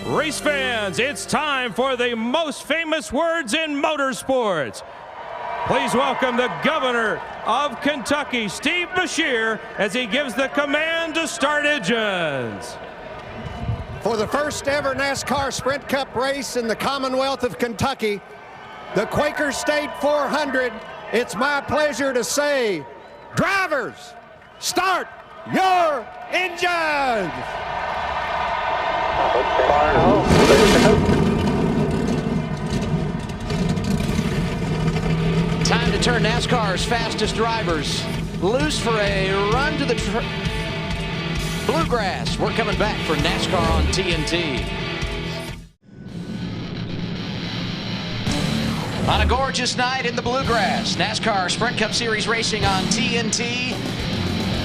Race fans, it's time for the most famous words in motorsports. Please welcome the governor of Kentucky, Steve Beshear, as he gives the command to start engines. For the first ever NASCAR Sprint Cup race in the Commonwealth of Kentucky, the Quaker State 400, it's my pleasure to say, drivers, start your engines! Time to turn NASCAR's fastest drivers loose for a run to the Bluegrass. We're coming back for NASCAR on TNT. On a gorgeous night in the Bluegrass, NASCAR Sprint Cup Series racing on TNT,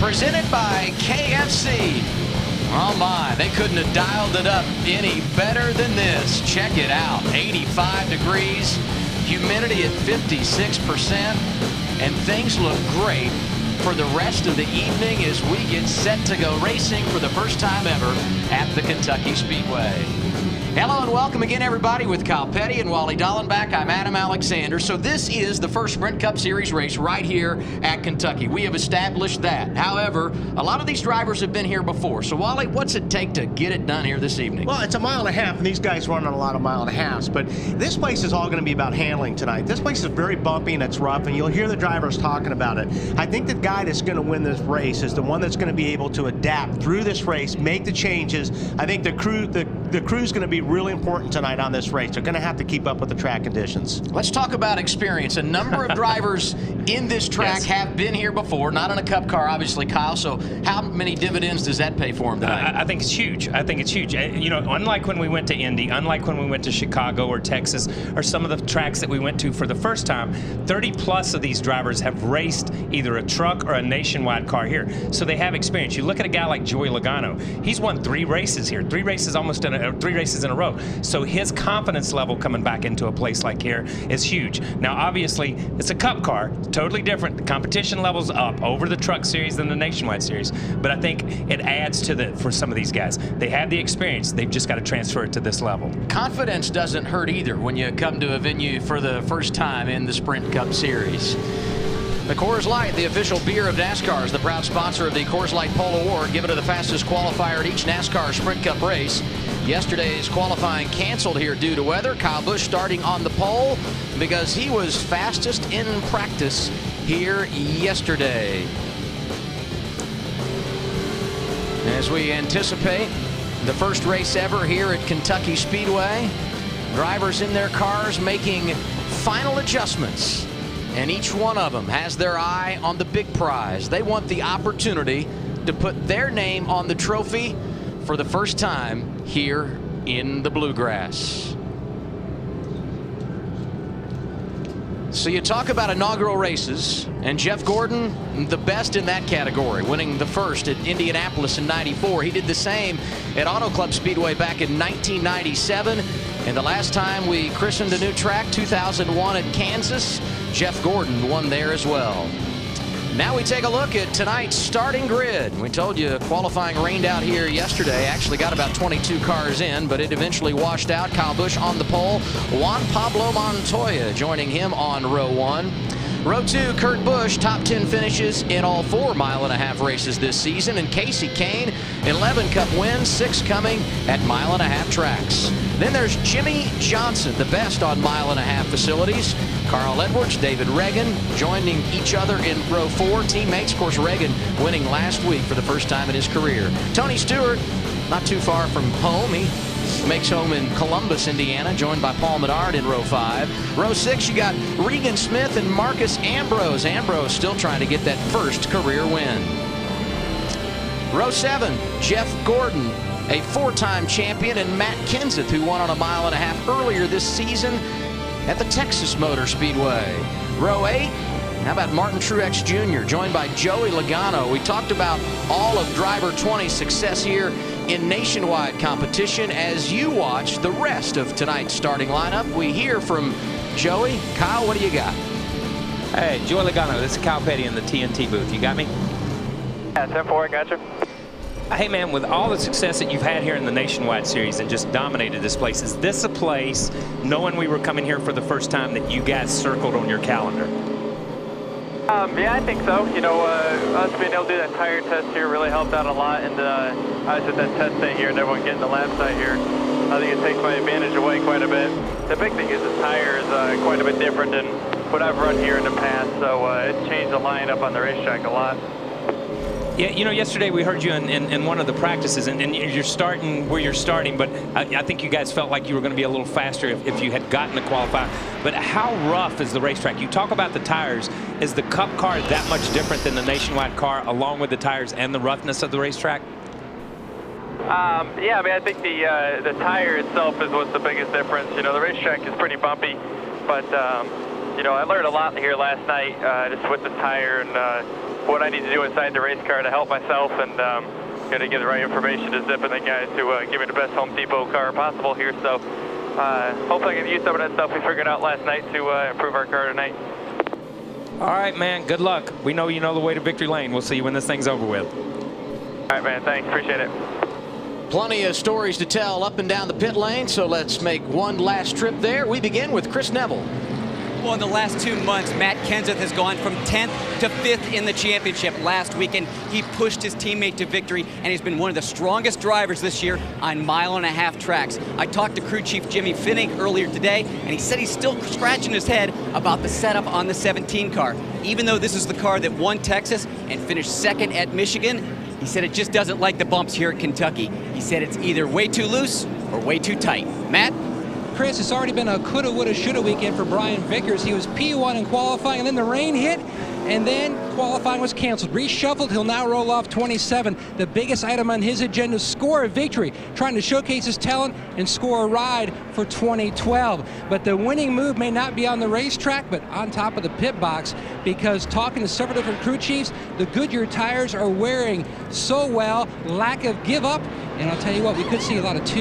presented by KFC. Oh my, they couldn't have dialed it up any better than this. Check it out, 85 degrees, humidity at 56%, and things look great for the rest of the evening as we get set to go racing for the first time ever at the Kentucky Speedway. Hello and welcome again, everybody. With Kyle Petty and Wally Dallenbach, I'm Adam Alexander. So this is the first Sprint Cup Series race right here at Kentucky. We have established that. However, a lot of these drivers have been here before. So Wally, what's it take to get it done here this evening? Well, it's a mile and a half, and these guys run on a lot of mile and a halves. But this place is all going to be about handling tonight. This place is very bumpy and it's rough, and you'll hear the drivers talking about it. I think the guy that's going to win this race is the one that's going to be able to adapt through this race, make the changes. I think the crew's going to be really important tonight on this race. They're going to have to keep up with the track conditions. Let's talk about experience. A number of drivers in this track have been here before, not in a Cup car, obviously, Kyle. So how many dividends does that pay for him tonight? I think it's huge. I think it's huge. You know, unlike when we went to Indy, unlike when we went to Chicago or Texas or some of the tracks that we went to for the first time, 30 plus of these drivers have raced either a truck or a nationwide car here. So they have experience. You look at a guy like Joey Logano. He's won 3 races here, 3 races in a row. So his confidence level coming back into a place like here is huge. Now, obviously, it's a Cup car, totally different. The competition level's up over the Truck Series than the Nationwide Series. But I think it adds to for some of these guys. They have the experience. They've just got to transfer it to this level. Confidence doesn't hurt either when you come to a venue for the first time in the Sprint Cup Series. The Coors Light, the official beer of NASCAR, is the proud sponsor of the Coors Light Pole Award, given to the fastest qualifier at each NASCAR Sprint Cup race. Yesterday's qualifying canceled here due to weather. Kyle Busch starting on the pole because he was fastest in practice here yesterday. As we anticipate the first race ever here at Kentucky Speedway, drivers in their cars making final adjustments. And each one of them has their eye on the big prize. They want the opportunity to put their name on the trophy for the first time here in the Bluegrass. So you talk about inaugural races, and Jeff Gordon, the best in that category, winning the first at Indianapolis in '94. He did the same at Auto Club Speedway back in 1997. And the last time we christened a new track, 2001 at Kansas, Jeff Gordon won there as well. Now we take a look at tonight's starting grid. We told you qualifying rained out here yesterday. Actually got about 22 cars in, but it eventually washed out. Kyle Busch on the pole. Juan Pablo Montoya joining him on row 1. Row 2, Kurt Busch, top 10 finishes in all 4 mile-and-a-half races this season. And Casey Kane, 11 Cup wins, 6 coming at mile-and-a-half tracks. Then there's Jimmy Johnson, the best on mile-and-a-half facilities. Carl Edwards, David Reagan joining each other in row 4. Teammates, of course, Reagan winning last week for the first time in his career. Tony Stewart, not too far from home. He makes home in Columbus, Indiana, joined by Paul Menard in row 5. Row 6, you got Regan Smith and Marcus Ambrose. Ambrose still trying to get that first career win. Row 7, Jeff Gordon, a 4-time champion, and Matt Kenseth, who won on a mile-and-a-half earlier this season at the Texas Motor Speedway. Row 8, how about Martin Truex Jr., joined by Joey Logano. We talked about all of Driver 20's success here in nationwide competition. As you watch the rest of tonight's starting lineup, we hear from Joey. Kyle, what do you got? Hey, Joey Logano, this is Kyle Petty in the TNT booth. You got me? Yeah, 10-4, I got you. Hey, man, with all the success that you've had here in the Nationwide Series and just dominated this place, is this a place, knowing we were coming here for the first time, that you guys circled on your calendar? Yeah, I think so. You know, us being able to do that tire test here really helped out a lot. And I was at that test day here and everyone getting the lap side here. I think it takes my advantage away quite a bit. The big thing is the tire is quite a bit different than what I've run here in the past. So it's changed the lineup on the racetrack a lot. Yeah, you know, yesterday we heard you in one of the practices, and you're starting where you're starting, but I think you guys felt like you were going to be a little faster if you had gotten to qualify. But how rough is the racetrack? You talk about the tires. Is the Cup car that much different than the Nationwide car, along with the tires and the roughness of the racetrack? Yeah, I mean, I think the tire itself is what's the biggest difference. You know, the racetrack is pretty bumpy, but, you know, I learned a lot here last night just with the tire and what I need to do inside the race car to help myself and you know, to give the right information to Zip and the guys to give me the best Home Depot car possible here. So hopefully I can use some of that stuff we figured out last night to improve our car tonight. All right, man, good luck. We know you know the way to victory lane. We'll see you when this thing's over with. All right, man, thanks, appreciate it. Plenty of stories to tell up and down the pit lane, so let's make one last trip there. We begin with Chris Neville. Well, in the last 2 months, Matt Kenseth has gone from 10th to 5th in the championship. Last weekend, he pushed his teammate to victory, and he's been one of the strongest drivers this year on mile-and-a-half tracks. I talked to crew chief Jimmy Finning earlier today, and he said he's still scratching his head about the setup on the 17 car. Even though this is the car that won Texas and finished second at Michigan, he said it just doesn't like the bumps here at Kentucky. He said it's either way too loose or way too tight. Matt? Chris, it's already been a coulda, woulda, shoulda weekend for Brian Vickers. He was P1 in qualifying, and then the rain hit, and then qualifying was canceled. Reshuffled, he'll now roll off 27. The biggest item on his agenda is score a victory, trying to showcase his talent and score a ride for 2012. But the winning move may not be on the racetrack, but on top of the pit box, because talking to several different crew chiefs, the Goodyear tires are wearing so well, lack of give up, and I'll tell you what, we could see a lot of 2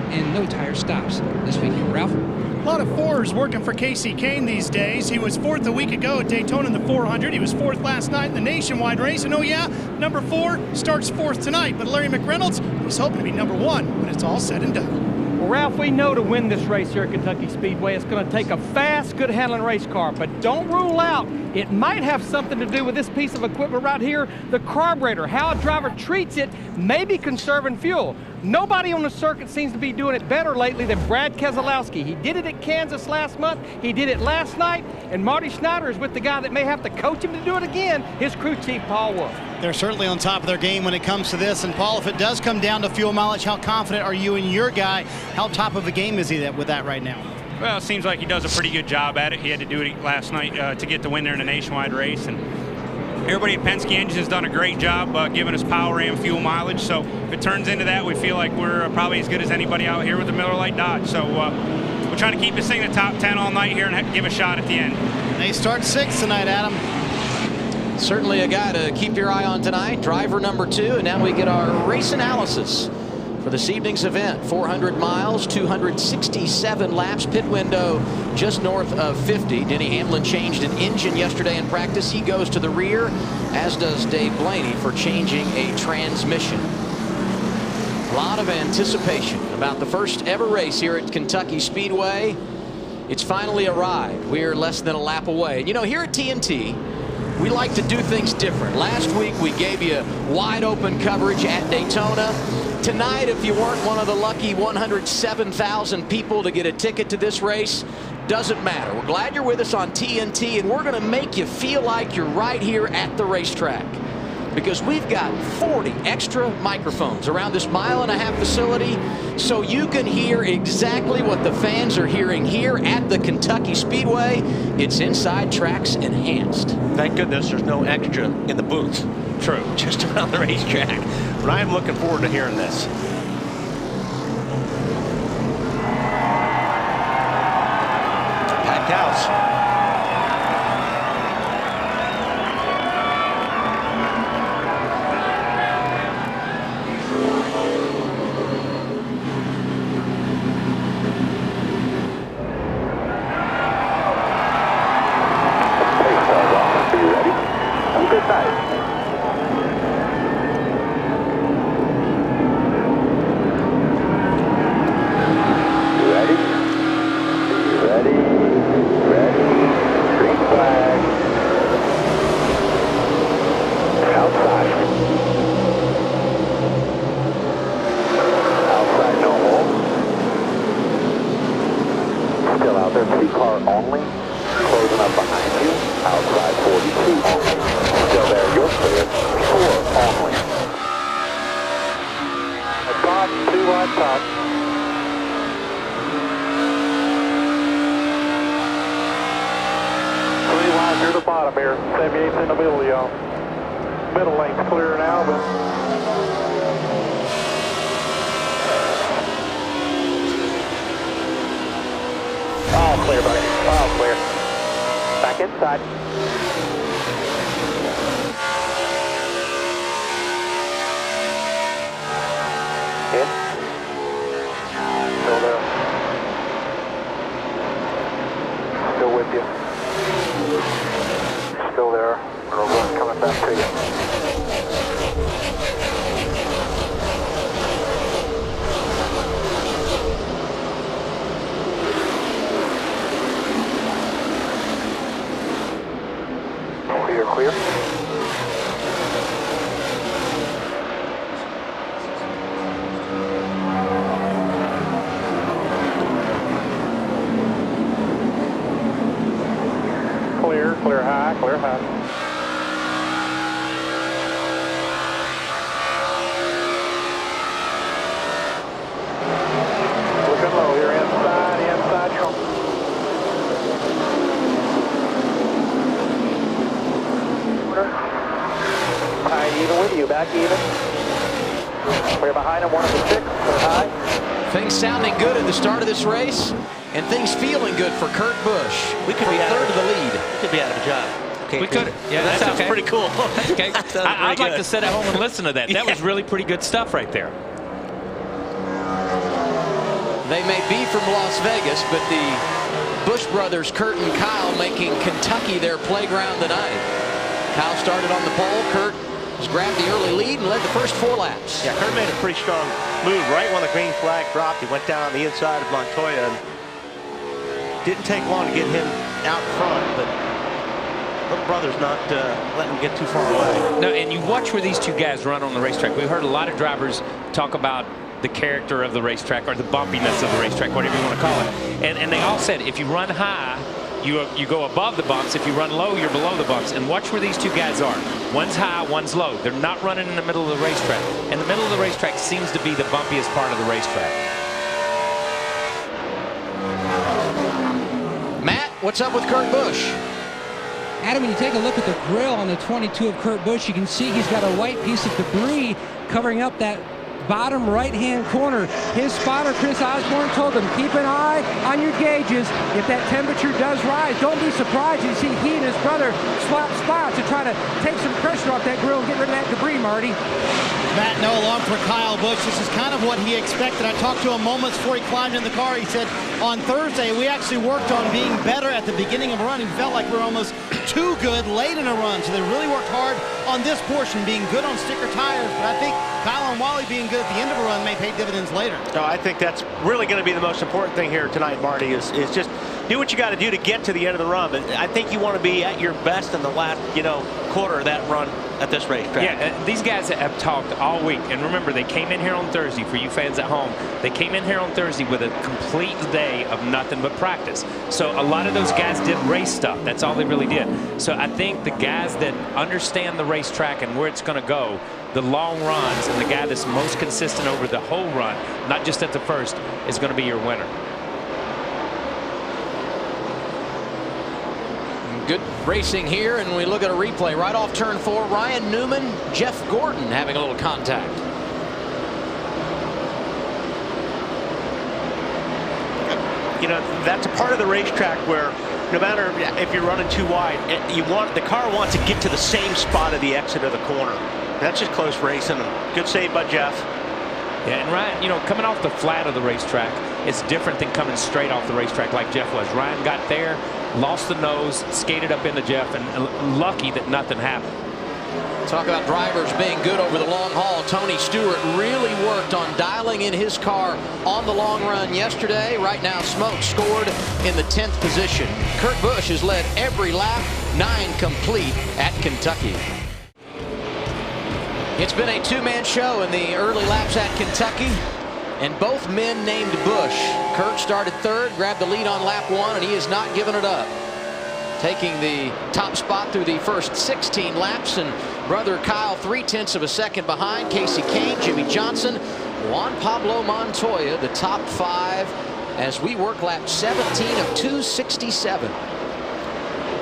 and no tire stops this weekend. Ralph? A lot of 4s working for Casey Kane these days. He was 4th a week ago at Daytona in the 400. He was 4th last night in the Nationwide race. And oh yeah, number 4 starts 4th tonight. But Larry McReynolds, he's hoping to be number 1 when it's all said and done. Well, Ralph, we know to win this race here at Kentucky Speedway, it's going to take a fast, good handling race car. But don't rule out it might have something to do with this piece of equipment right here, the carburetor. How a driver treats it may be conserving fuel. Nobody on the circuit seems to be doing it better lately than Brad Keselowski. He did it at Kansas last month. He did it last night. And Marty Schneider is with the guy that may have to coach him to do it again, his crew chief, Paul Wolf. They're certainly on top of their game when it comes to this. And Paul, if it does come down to fuel mileage, how confident are you in your guy? How top of a game is he with that right now? Well, it seems like he does a pretty good job at it. He had to do it last night to get the win there in the Nationwide race. And everybody at Penske Engine has done a great job giving us power and fuel mileage. So if it turns into that, we feel like we're probably as good as anybody out here with the Miller Lite Dodge. So we're trying to keep this thing in the top 10 all night here and give a shot at the end. They start 6th tonight, Adam. Certainly a guy to keep your eye on tonight. Driver number 2, and now we get our race analysis for this evening's event. 400 miles, 267 laps, pit window just north of 50. Denny Hamlin changed an engine yesterday in practice. He goes to the rear, as does Dave Blaney for changing a transmission. A lot of anticipation about the first ever race here at Kentucky Speedway. It's finally arrived. We're less than a lap away. And you know, here at TNT, we like to do things different. Last week we gave you wide open coverage at Daytona. Tonight, if you weren't one of the lucky 107,000 people to get a ticket to this race, doesn't matter. We're glad you're with us on TNT, and we're going to make you feel like you're right here at the racetrack, because we've got 40 extra microphones around this mile-and-a-half facility, so you can hear exactly what the fans are hearing here at the Kentucky Speedway. It's Inside Tracks Enhanced. Thank goodness there's no extra in the booth. True. Just around the racetrack. But I am looking forward to hearing this. Packed house. only. Closing up behind you, outside 42 only. Still there, you're clear. 4 only. Top, 2 wide top. 3 wide near the bottom here. 78's in the middle, y'all. Middle lane's clear now, but all clear, buddy. All clear. Back inside. In. Still there. Still with you. Still there. We're coming back to you. Clear. Clear high, clear high. Looking low here, inside trunk. Even with you, back even. We're behind him, 1 of the 6, high. Things sounding good at the start of this race, and things feeling good for Kurt Busch. We could be third of the lead. We could be out of a job. Okay, we could. Yeah, that sounds pretty cool. That's okay. I'd like to sit at home and listen to that. That was really pretty good stuff right there. They may be from Las Vegas, but the Busch brothers, Kurt and Kyle, making Kentucky their playground tonight. Kyle started on the pole. Kurt has grabbed the early lead and led the first 4 laps. Yeah, Kurt made a pretty strong move right when the green flag dropped. He went down on the inside of Montoya and didn't take long to get him out front, but little brother's not letting him get too far away. No, and you watch where these two guys run on the racetrack. We've heard a lot of drivers talk about the character of the racetrack or the bumpiness of the racetrack, whatever you want to call it. And they all said if you run high, you go above the bumps. If you run low, you're below the bumps. And watch where these two guys are. One's high, one's low. They're not running in the middle of the racetrack. And the middle of the racetrack seems to be the bumpiest part of the racetrack. Matt, what's up with Kurt Busch? Adam, when you take a look at the grill on the 22 of Kurt Busch, you can see he's got a white piece of debris covering up that bottom right-hand corner. His spotter, Chris Osborne, told him, keep an eye on your gauges. If that temperature does rise, don't be surprised you see he and his brother swap spots to try to take some pressure off that grill and get rid of that debris, Marty. Matt, no alarm for Kyle Busch. This is kind of what he expected. I talked to him moments before he climbed in the car. He said, on Thursday, we actually worked on being better at the beginning of a run. He felt like we were almost too good late in a run. So they really worked hard on this portion, being good on sticker tires. But I think Kyle and Wally being good at the end of a run may pay dividends later. No, I think that's really going to be the most important thing here tonight, Marty, is just do what you got to do to get to the end of the run. But I think you want to be at your best in the last, quarter of that run at this racetrack. Yeah, these guys have talked all week. And remember, they came in here on Thursday, for you fans at home, they came in here on Thursday with a complete day of nothing but practice. So a lot of those guys did race stuff. That's all they really did. So I think the guys that understand the racetrack and where it's going to go, the long runs, and the guy that's most consistent over the whole run, not just at the first, is going to be your winner. Good racing here, and we look at a replay right off turn 4. Ryan Newman, Jeff Gordon having a little contact. That's a part of the racetrack where no matter if you're running too wide, the car wants to get to the same spot of the exit of the corner. That's just close racing. Good save by Jeff. Yeah, and Ryan, coming off the flat of the racetrack, it's different than coming straight off the racetrack like Jeff was. Ryan got there, lost the nose, skated up into Jeff, and lucky that nothing happened. Talk about drivers being good over the long haul. Tony Stewart really worked on dialing in his car on the long run yesterday. Right now, Smoke scored in the 10th position. Kurt Busch has led every lap, 9 complete at Kentucky. It's been a 2-man show in the early laps at Kentucky. and both men named Busch. Kurt started third, grabbed the lead on lap 1, and he has not given it up. Taking the top spot through the first 16 laps, and brother Kyle 0.3 of a second behind. Casey Kane, Jimmy Johnson, Juan Pablo Montoya, the top 5 as we work lap 17 of 267.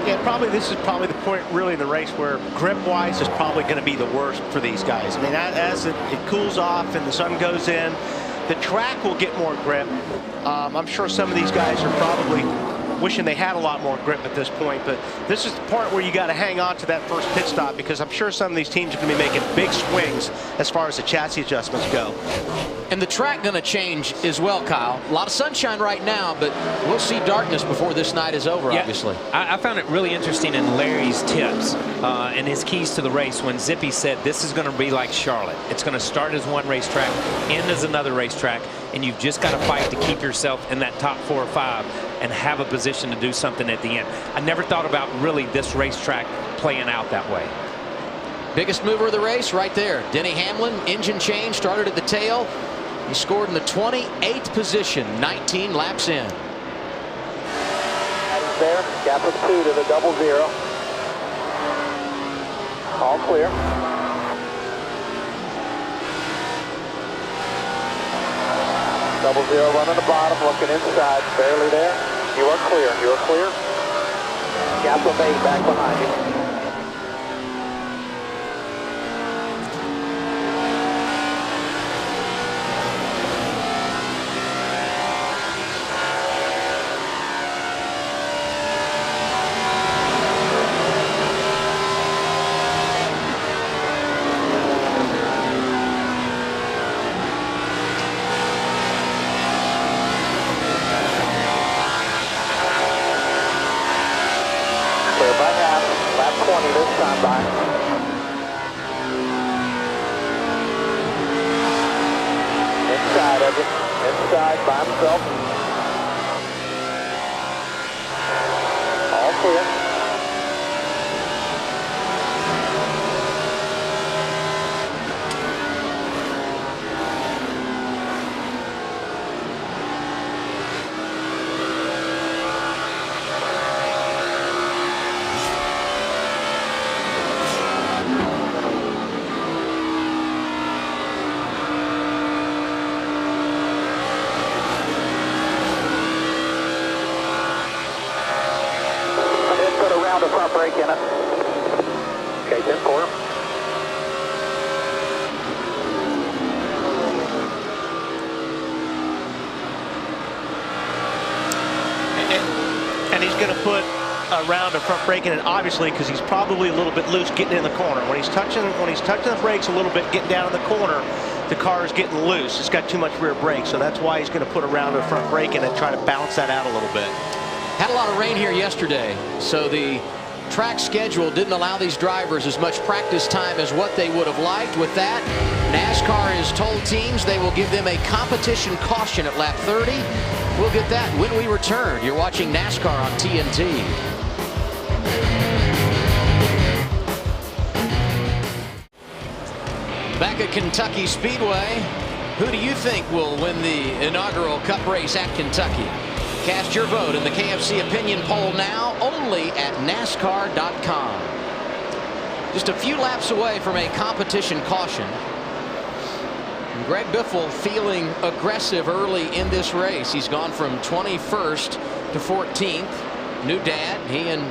Yeah, this is probably the point really in the race where grip-wise is probably going to be the worst for these guys. I mean, as it cools off and the sun goes in, the track will get more grip. I'm sure some of these guys are probably wishing they had a lot more grip at this point, but this is the part where you got to hang on to that first pit stop, because I'm sure some of these teams are going to be making big swings as far as the chassis adjustments go. And the track going to change as well, Kyle. A lot of sunshine right now, but we'll see darkness before this night is over, obviously. I found it really interesting in Larry's tips and his keys to the race when Zippy said this is going to be like Charlotte. It's going to start as one racetrack, end as another racetrack, and you've just got to fight to keep yourself in that top 4 or 5 and have a position to do something at the end. I never thought about really this racetrack playing out that way. Biggest mover of the race right there. Denny Hamlin, engine change, started at the tail. He scored in the 28th position, 19 laps in. There, gap of 2 to the 00. All clear. Double 0 running the bottom, looking inside, barely there. You are clear, you are clear. Gap of 8 back behind you. This time by. Inside of you. Inside by himself. All clear. Front brake in it. Okay, 10 quarter. And he's going to put a round of front brake in it, obviously, because he's probably a little bit loose getting in the corner. When he's touching the brakes a little bit, getting down in the corner, the car is getting loose. It's got too much rear brake, so that's why he's going to put a round of front brake in it, try to balance that out a little bit. Had a lot of rain here yesterday, so the track schedule didn't allow these drivers as much practice time as what they would have liked. With that, NASCAR has told teams they will give them a competition caution at lap 30. We'll get that when we return. You're watching NASCAR on TNT. Back at Kentucky Speedway, who do you think will win the inaugural Cup race at Kentucky? Cast your vote in the KFC opinion poll now, only at NASCAR.com. Just a few laps away from a competition caution. And Greg Biffle feeling aggressive early in this race. He's gone from 21st to 14th. New dad, he and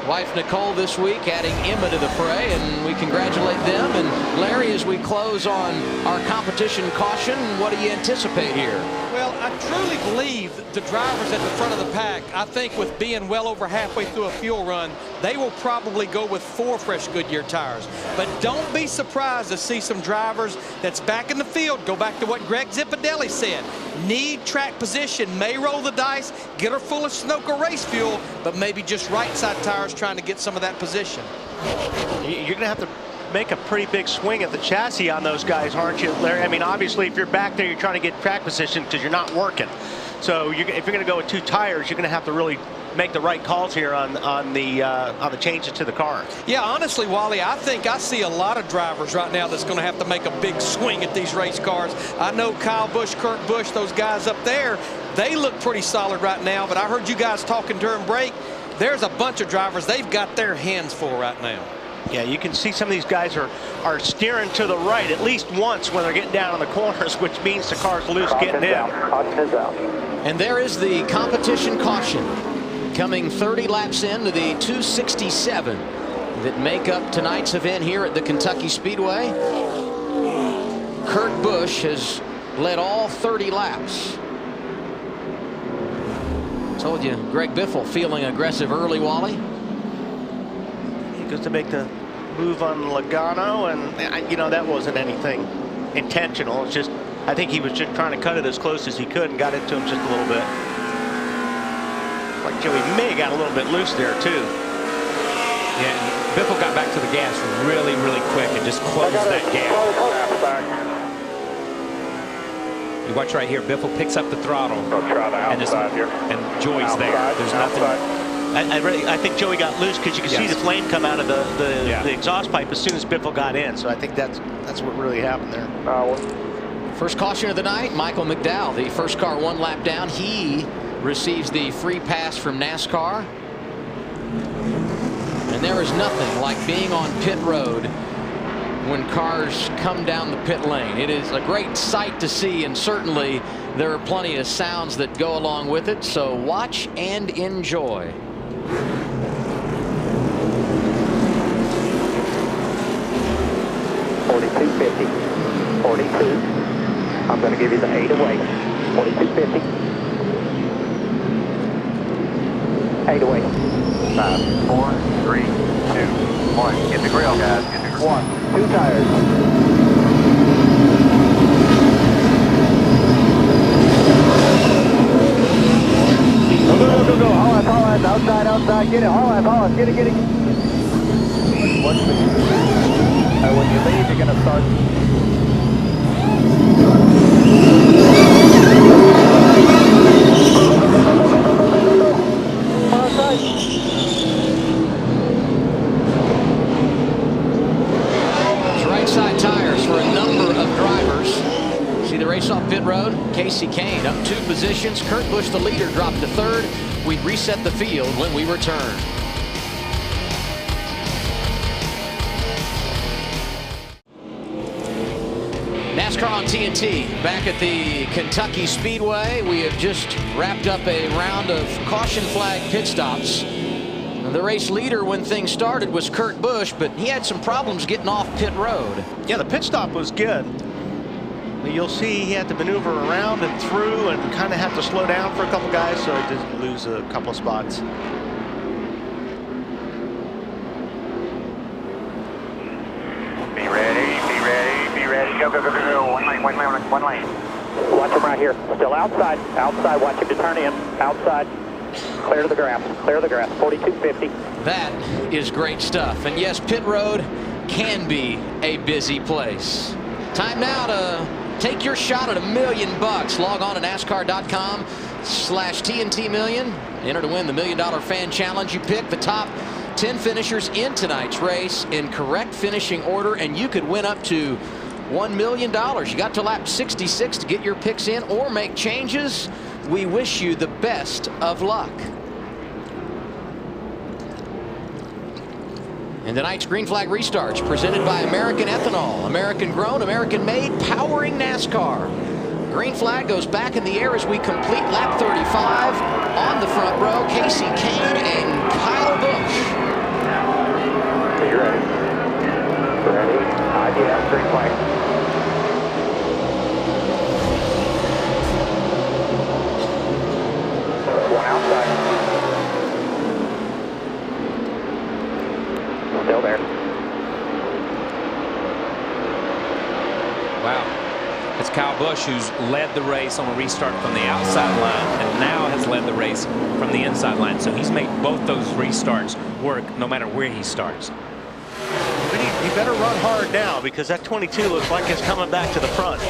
wife Nicole this week adding Emma to the fray, and we congratulate them. And Larry, as we close on our competition caution, what do you anticipate here? Well, I truly believe the drivers at the front of the pack, I think with being well over halfway through a fuel run, they will probably go with 4 fresh Goodyear tires. But don't be surprised to see some drivers that's back in the field. Go back to what Greg Zipadelli said. Need track position, may roll the dice, get her full of Sunoco race fuel, but maybe just right side tires trying to get some of that position. You're going to have to make a pretty big swing at the chassis on those guys, aren't you, Larry? I mean, obviously, if you're back there, you're trying to get track position because you're not working. So if you're going to go with 2 tires, you're going to have to really make the right calls here on the changes to the car. Yeah, honestly, Wally, I think I see a lot of drivers right now that's going to have to make a big swing at these race cars. I know Kyle Busch, Kurt Busch, those guys up there, they look pretty solid right now, but I heard you guys talking during break. There's a bunch of drivers they've got their hands full right now. Yeah, you can see some of these guys are steering to the right at least once when they're getting down on the corners, which means the car's loose getting in. Caution is out. And there is the competition caution coming 30 laps into the 267 that make up tonight's event here at the Kentucky Speedway. Kurt Busch has led all 30 laps. Told you, Greg Biffle feeling aggressive early, Wally. He goes to make the move on Logano, and you know, that wasn't anything intentional. It's just, I think he was just trying to cut it as close as he could and got into him just a little bit. Like Joey may got a little bit loose there too. Yeah, Biffle got back to the gas really, really quick and just closed that gap. You watch right here, Biffle picks up the throttle, and Joey's there. There's nothing. I think Joey got loose because you can see the flame come out of the exhaust pipe as soon as Biffle got in. So I think that's what really happened there. First caution of the night, Michael McDowell, the first car 1 lap down. He receives the free pass from NASCAR. And there is nothing like being on pit road when cars come down the pit lane. It is a great sight to see, and certainly there are plenty of sounds that go along with it. So watch and enjoy. $42.50. 42. I'm going to give you the 8 away. $42.50. 8 away. 5, 4, 3, 2, 1. Get the grill, guys. Get the grill. 1, 2 tires. Go. Haul outside. Get it. Haul out. Get it. When you leave, you're going to start. Right side tires for a number of drivers. See the race off pit road. Casey Kane up 2 positions. Kurt Busch, the leader, dropped to 3rd. We reset the field when we return. NASCAR on TNT back at the Kentucky Speedway. We have just wrapped up a round of caution flag pit stops. The race leader when things started was Kurt Busch, but he had some problems getting off pit road. Yeah, the pit stop was good. You'll see he had to maneuver around and through and kind of have to slow down for a couple guys, so he did lose a couple of spots. Be ready. Go. 1 lane. Watch him right here. Still outside. Watch him to turn in. Outside. Clear to the grass. 42.50. That is great stuff. And yes, pit road can be a busy place. Time now to take your shot at $1 million. Log on to NASCAR.com/TNT Million. Enter to win the $1 Million Fan Challenge. You pick the top 10 finishers in tonight's race in correct finishing order, and you could win up to $1 million. You got to lap 66 to get your picks in or make changes. We wish you the best of luck. And tonight's green flag restarts presented by American Ethanol. American grown, American made, powering NASCAR. Green flag goes back in the air as we complete lap 35. On the front row, Casey Kane and Kyle Busch. Are you ready? Yeah, green flag. One outside. Still there. Wow. It's Kyle Busch who's led the race on a restart from the outside line and now has led the race from the inside line. So he's made both those restarts work no matter where he starts. But he better run hard now because that 22 looks like it's coming back to the front.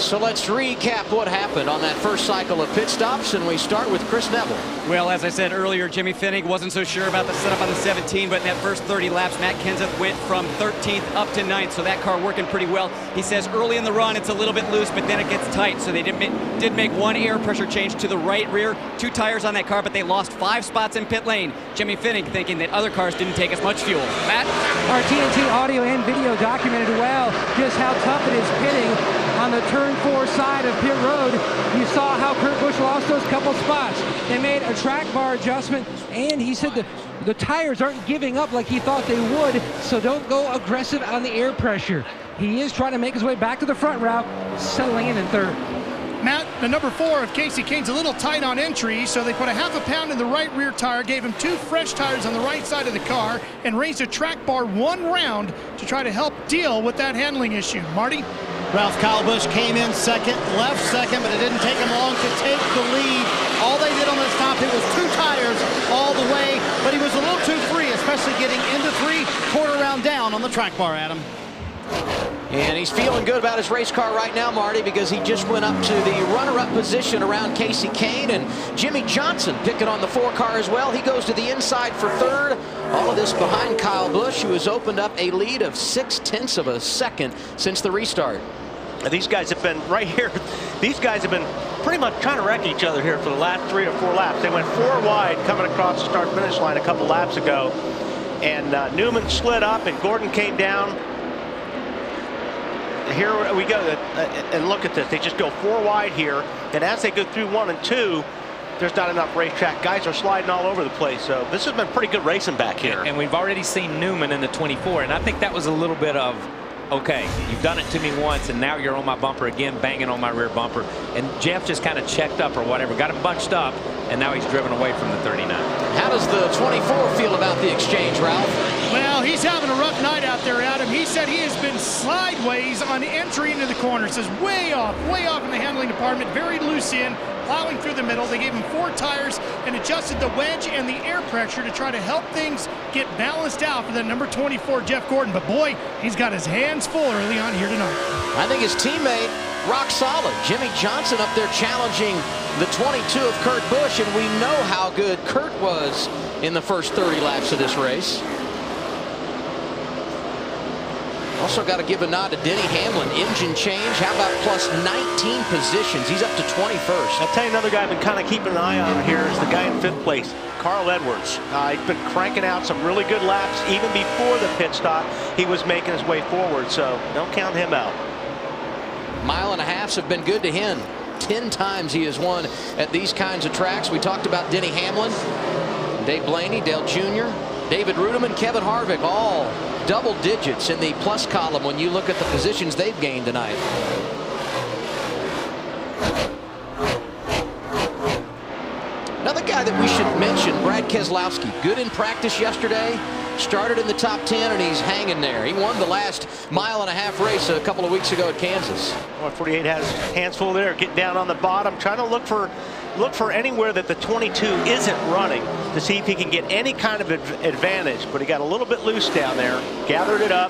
So let's recap what happened on that first cycle of pit stops, and we start with Chris Neville. Well, as I said earlier, Jimmy Finnig wasn't so sure about the setup on the 17, but in that first 30 laps, Matt Kenseth went from 13th up to 9th, so that car working pretty well. He says early in the run it's a little bit loose, but then it gets tight, so they did make one air pressure change to the right rear, 2 tires on that car, but they lost 5 spots in pit lane. Jimmy Finnig thinking that other cars didn't take as much fuel. Matt? Our TNT audio and video documented well just how tough it is pitting on the turn 4 side of pit road. You saw how Kurt Busch lost those couple spots. They made a track bar adjustment, and he said the tires aren't giving up like he thought they would, so don't go aggressive on the air pressure. He is trying to make his way back to the front route, settling in 3rd. Matt, the number 4 of Casey Kane's a little tight on entry, so they put a half a pound in the right rear tire, gave him 2 fresh tires on the right side of the car, and raised a track bar 1 round to try to help deal with that handling issue. Marty? Ralph, Kyle Busch came in second, left second, but it didn't take him long to take the lead. All they did on this stop, it was 2 tires all the way, but he was a little too free, especially getting into 3, quarter round down on the track bar, Adam. And he's feeling good about his race car right now, Marty, because he just went up to the runner-up position around Casey Kane, and Jimmy Johnson picking on the 4 car as well. He goes to the inside for 3rd. All of this behind Kyle Busch, who has opened up a lead of 0.6 of a second since the restart. These guys have been right here. These guys have been pretty much trying to wreck each other here for the last 3 or 4 laps. They went 4 wide coming across the start-finish line a couple laps ago, and Newman slid up and Gordon came down. Here we go, and look at this. They just go 4 wide here, and as they go through 1 and 2, there's not enough racetrack. Guys are sliding all over the place, so this has been pretty good racing back here. And we've already seen Newman in the 24, and I think that was a little bit of, okay, you've done it to me once, and now you're on my bumper again, banging on my rear bumper. And Jeff just kind of checked up or whatever, got him bunched up, and now he's driven away from the 39. How does the 24 feel about the exchange, Ralph? Well, he's having a rough night out there, Adam. He said he has been sideways on entry into the corner. Says way off in the handling department, very loose in, plowing through the middle. They gave him 4 tires and adjusted the wedge and the air pressure to try to help things get balanced out for the number 24, Jeff Gordon. But boy, he's got his hands full early on here tonight. I think his teammate, rock solid. Jimmy Johnson up there challenging the 22 of Kurt Busch, and we know how good Kurt was in the first 30 laps of this race. Also got to give a nod to Denny Hamlin. Engine change. How about plus 19 positions? He's up to 21st. I'll tell you another guy I've been kind of keeping an eye on here is the guy in 5th place, Carl Edwards. He's been cranking out some really good laps. Even before the pit stop, he was making his way forward, so don't count him out. 1.5 miles have been good to him. 10 times he has won at these kinds of tracks. We talked about Denny Hamlin, Dave Blaney, Dale Jr., David Rudiman, Kevin Harvick, all double digits in the plus column when you look at the positions they've gained tonight. Another guy that we should mention, Brad Keselowski. Good in practice yesterday. Started in the top 10, and he's hanging there. He won the last 1.5 mile race a couple of weeks ago at Kansas. 48 has hands full there, getting down on the bottom, trying to look for anywhere that the 22 isn't running to see if he can get any kind of advantage. But he got a little bit loose down there, gathered it up.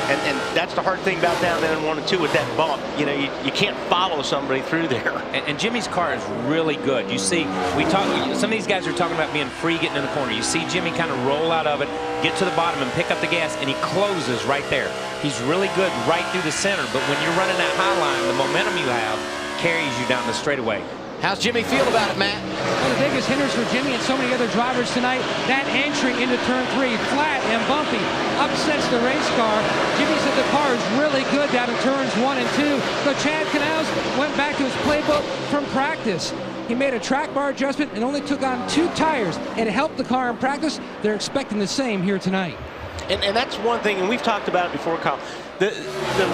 And that's the hard thing about down there in 1 and 2 with that bump. You know, you can't follow somebody through there. And Jimmy's car is really good. You see, some of these guys are talking about being free getting in the corner. You see Jimmy kind of roll out of it, get to the bottom and pick up the gas, and he closes right there. He's really good right through the center, but when you're running that high line, the momentum you have carries you down the straightaway. How's Jimmy feel about it, Matt? One of the biggest hinders for Jimmy and so many other drivers tonight, that entry into turn 3, flat and bumpy, upsets the race car. Jimmy said the car is really good down in turns 1 and 2. So Chad Canals went back to his playbook from practice. He made a track bar adjustment and only took on 2 tires. It helped the car in practice. They're expecting the same here tonight. And that's one thing, and we've talked about it before, Kyle. The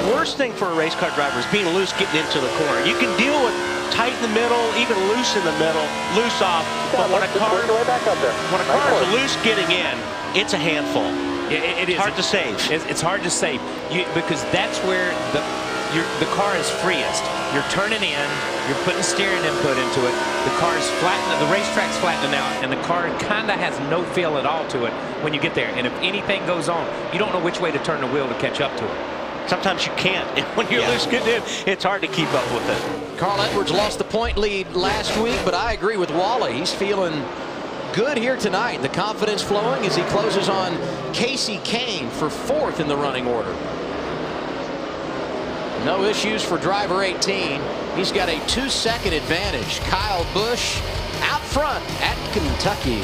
worst thing for a race car driver is being loose getting into the corner. You can deal with tight in the middle, even loose in the middle, loose off. But when a car is loose getting in, it's a handful. It is hard to save. It's hard to save because that's where the car is freest. You're turning in, you're putting steering input into it. The car is flattening, the racetrack's flattening out, and the car kind of has no feel at all to it when you get there. And if anything goes on, you don't know which way to turn the wheel to catch up to it. sometimes you can't. When you're loose getting in, it's hard to keep up with it. Carl Edwards lost the point lead last week, but I agree with Wally. He's feeling good here tonight. The confidence flowing as he closes on Casey Kane for 4th in the running order. No issues for driver 18. He's got a 2-second advantage. Kyle Busch out front at Kentucky.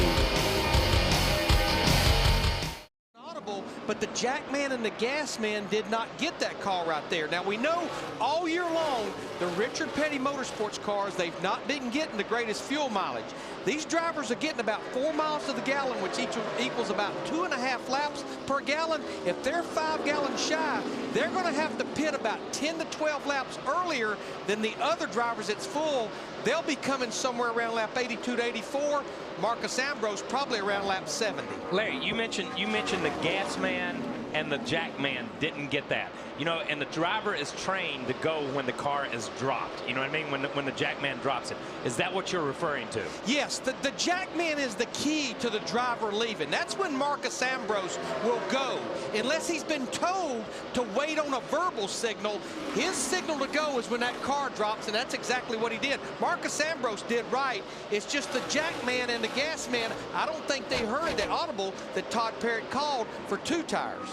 But the Jackman and the Gasman did not get that call right there. Now, we know all year long the Richard Petty Motorsports cars, they've not been getting the greatest fuel mileage. These drivers are getting about 4 miles to the gallon, which equals about 2.5 laps per gallon. If they're 5 gallons shy, they're going to have to pit about 10 to 12 laps earlier than the other drivers that's full. They'll be coming somewhere around lap 82 to 84. Marcus Ambrose probably around lap 70. Larry, you mentioned the gas man and the jack man didn't get that. You know, and the driver is trained to go when the car is dropped. You know what I mean? When the jack man drops it. Is that what you're referring to? Yes, the jack man is the key to the driver leaving. That's when Marcus Ambrose will go. Unless he's been told to wait on a verbal signal, his signal to go is when that car drops, and that's exactly what he did. Marcus Ambrose did right. It's just the jack man and the gas man, I don't think they heard the audible that Todd Parrott called for 2 tires.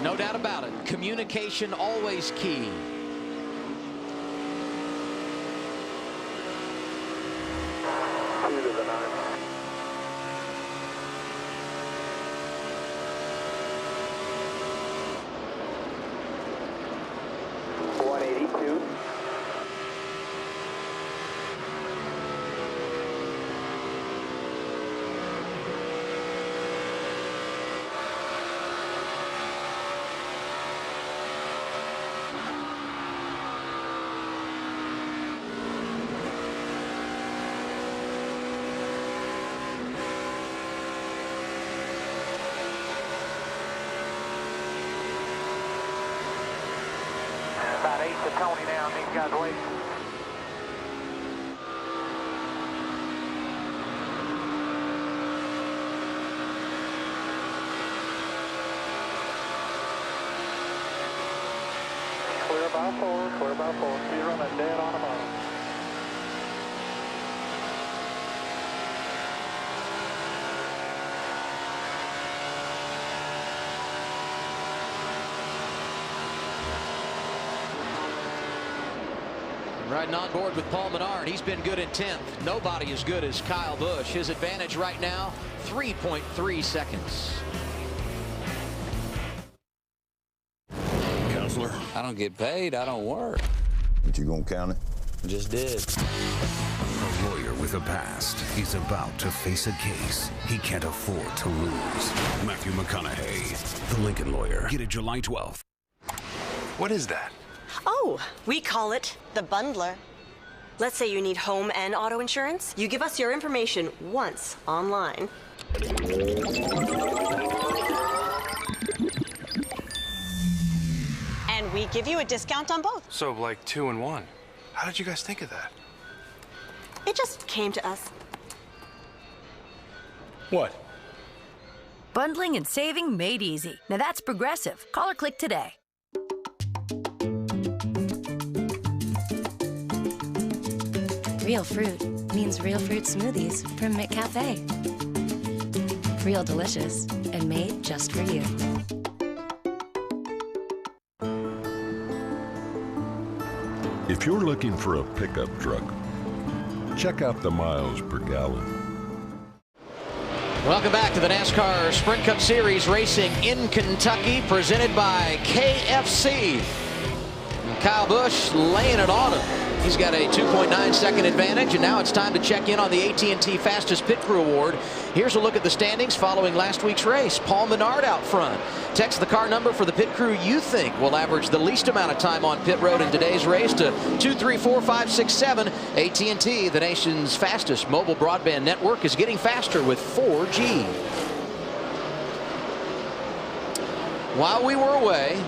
No doubt about it. Communication always key. About 8 to Tony now, and these guys waiting. Clear by 4, clear by 4. So you're running dead on the bottom. Riding on board with Paul Menard. He's been good in 10th. Nobody as good as Kyle Busch. His advantage right now, 3.3 seconds. Counselor? I don't get paid. I don't work. But you gonna count it? Just did. A lawyer with a past. He's about to face a case he can't afford to lose. Matthew McConaughey, The Lincoln Lawyer. Get it July 12th. What is that? Oh, we call it the bundler. Let's say you need home and auto insurance. You give us your information once online. And we give you a discount on both. So like 2 in 1. How did you guys think of that? It just came to us. What? Bundling and saving made easy. Now that's Progressive. Call or click today. Real fruit means real fruit smoothies from McCafe. Real delicious and made just for you. If you're looking for a pickup truck, check out the miles per gallon. Welcome back to the NASCAR Sprint Cup Series racing in Kentucky, presented by KFC. And Kyle Busch laying it on him. He's got a 2.9 second advantage, and now it's time to check in on the AT&T Fastest Pit Crew Award. Here's a look at the standings following last week's race. Paul Menard out front. Text the car number for the pit crew you think will average the least amount of time on pit road in today's race to 234-567. AT&T, the nation's fastest mobile broadband network, is getting faster with 4G. While we were away,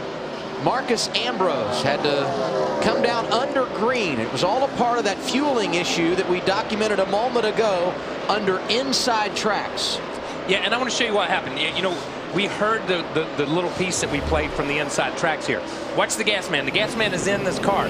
Marcus Ambrose had to come down under green. It was all a part of that fueling issue that we documented a moment ago under inside tracks. Yeah, and I want to show you what happened. You know, we heard the little piece that we played from the inside tracks here. Watch the gas man. The gas man is in this car.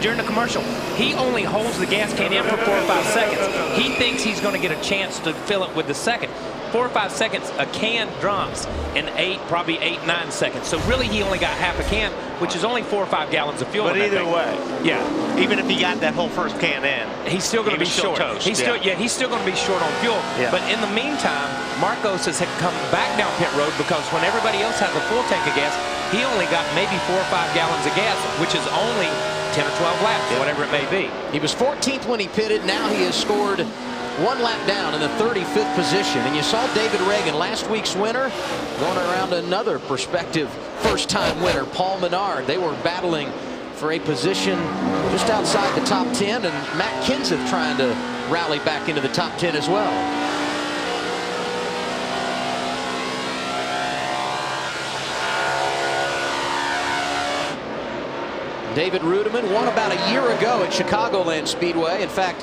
During the commercial, he only holds the gas can in for 4 or 5 seconds. He thinks he's going to get a chance to fill it with the second. 4 or 5 seconds, a can drops in probably 8, 9 seconds. So really, he only got half a can, which is only 4 or 5 gallons of fuel. But either way, yeah, even if he got that whole first can in, he's still going to be short. Toast, he's still going to be short on fuel. Yeah. But in the meantime, Marcos has come back down pit road because when everybody else has a full tank of gas, he only got maybe 4 or 5 gallons of gas, which is only 10 or 12 laps, whatever it may be. He was 14th when he pitted. Now he has scored 1 lap down in the 35th position. And you saw David Reagan, last week's winner, going around another prospective first-time winner, Paul Menard. They were battling for a position just outside the top 10, and Matt Kenseth trying to rally back into the top 10 as well. David Rudiman won about a year ago at Chicagoland Speedway. In fact,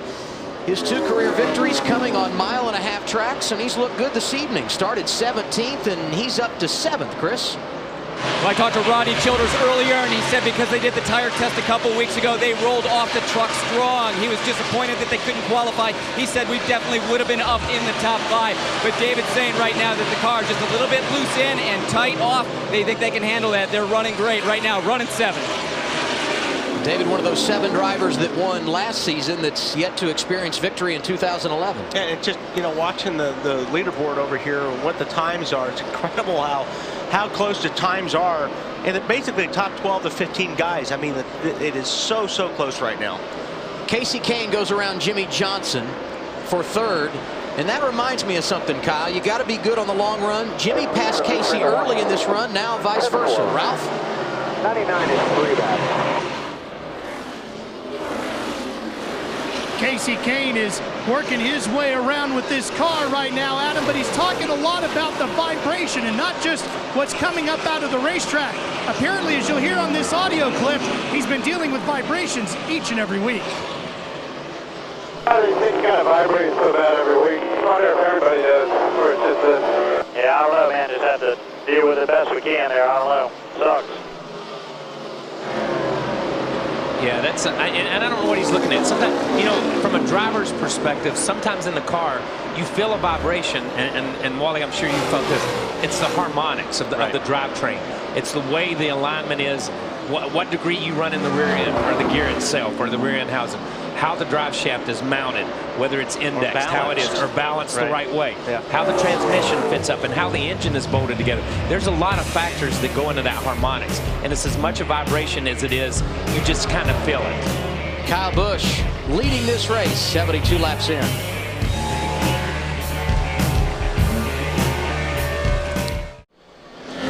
his 2 career victories coming on 1.5-mile tracks, and he's looked good this evening. Started 17th, and he's up to 7th, Chris. Well, I talked to Rodney Childers earlier, and he said because they did the tire test a couple weeks ago, they rolled off the truck strong. He was disappointed that they couldn't qualify. He said we definitely would have been up in the top 5. But David's saying right now that the car is just a little bit loose in and tight off. They think they can handle that. They're running great right now, running 7th. David, one of those 7 drivers that won last season that's yet to experience victory in 2011. And it's just, you know, watching the leaderboard over here, what the times are, it's incredible how close the times are. And it basically top 12 to 15 guys. I mean, it is so close right now. Casey Kane goes around Jimmy Johnson for 3rd. And that reminds me of something, Kyle. You got to be good on the long run. Jimmy passed Casey early in this run, now vice versa. Ralph? 99 is 3 back. Casey Kane is working his way around with this car right now, Adam, but he's talking a lot about the vibration and not just what's coming up out of the racetrack. Apparently, as you'll hear on this audio clip, he's been dealing with vibrations each and every week. I think it kind of vibrates so bad every week. Not everybody does, or it's just this. Yeah, I don't know, man. Just have to deal with it best we can there. I don't know. Sucks. Yeah, that's and I don't know what he's looking at. Sometimes, you know, from a driver's perspective, sometimes in the car you feel a vibration, and Wally, I'm sure you felt this. It's the harmonics of the drivetrain. It's the way the alignment is, what degree you run in the rear end, or the gear itself, or the rear end housing, how the drive shaft is mounted, whether it's indexed, how it is, or balanced the right way, how the transmission fits up, and how the engine is bolted together. There's a lot of factors that go into that harmonics, and it's as much a vibration as it is you just kind of feel it. Kyle Busch leading this race, 72 laps in.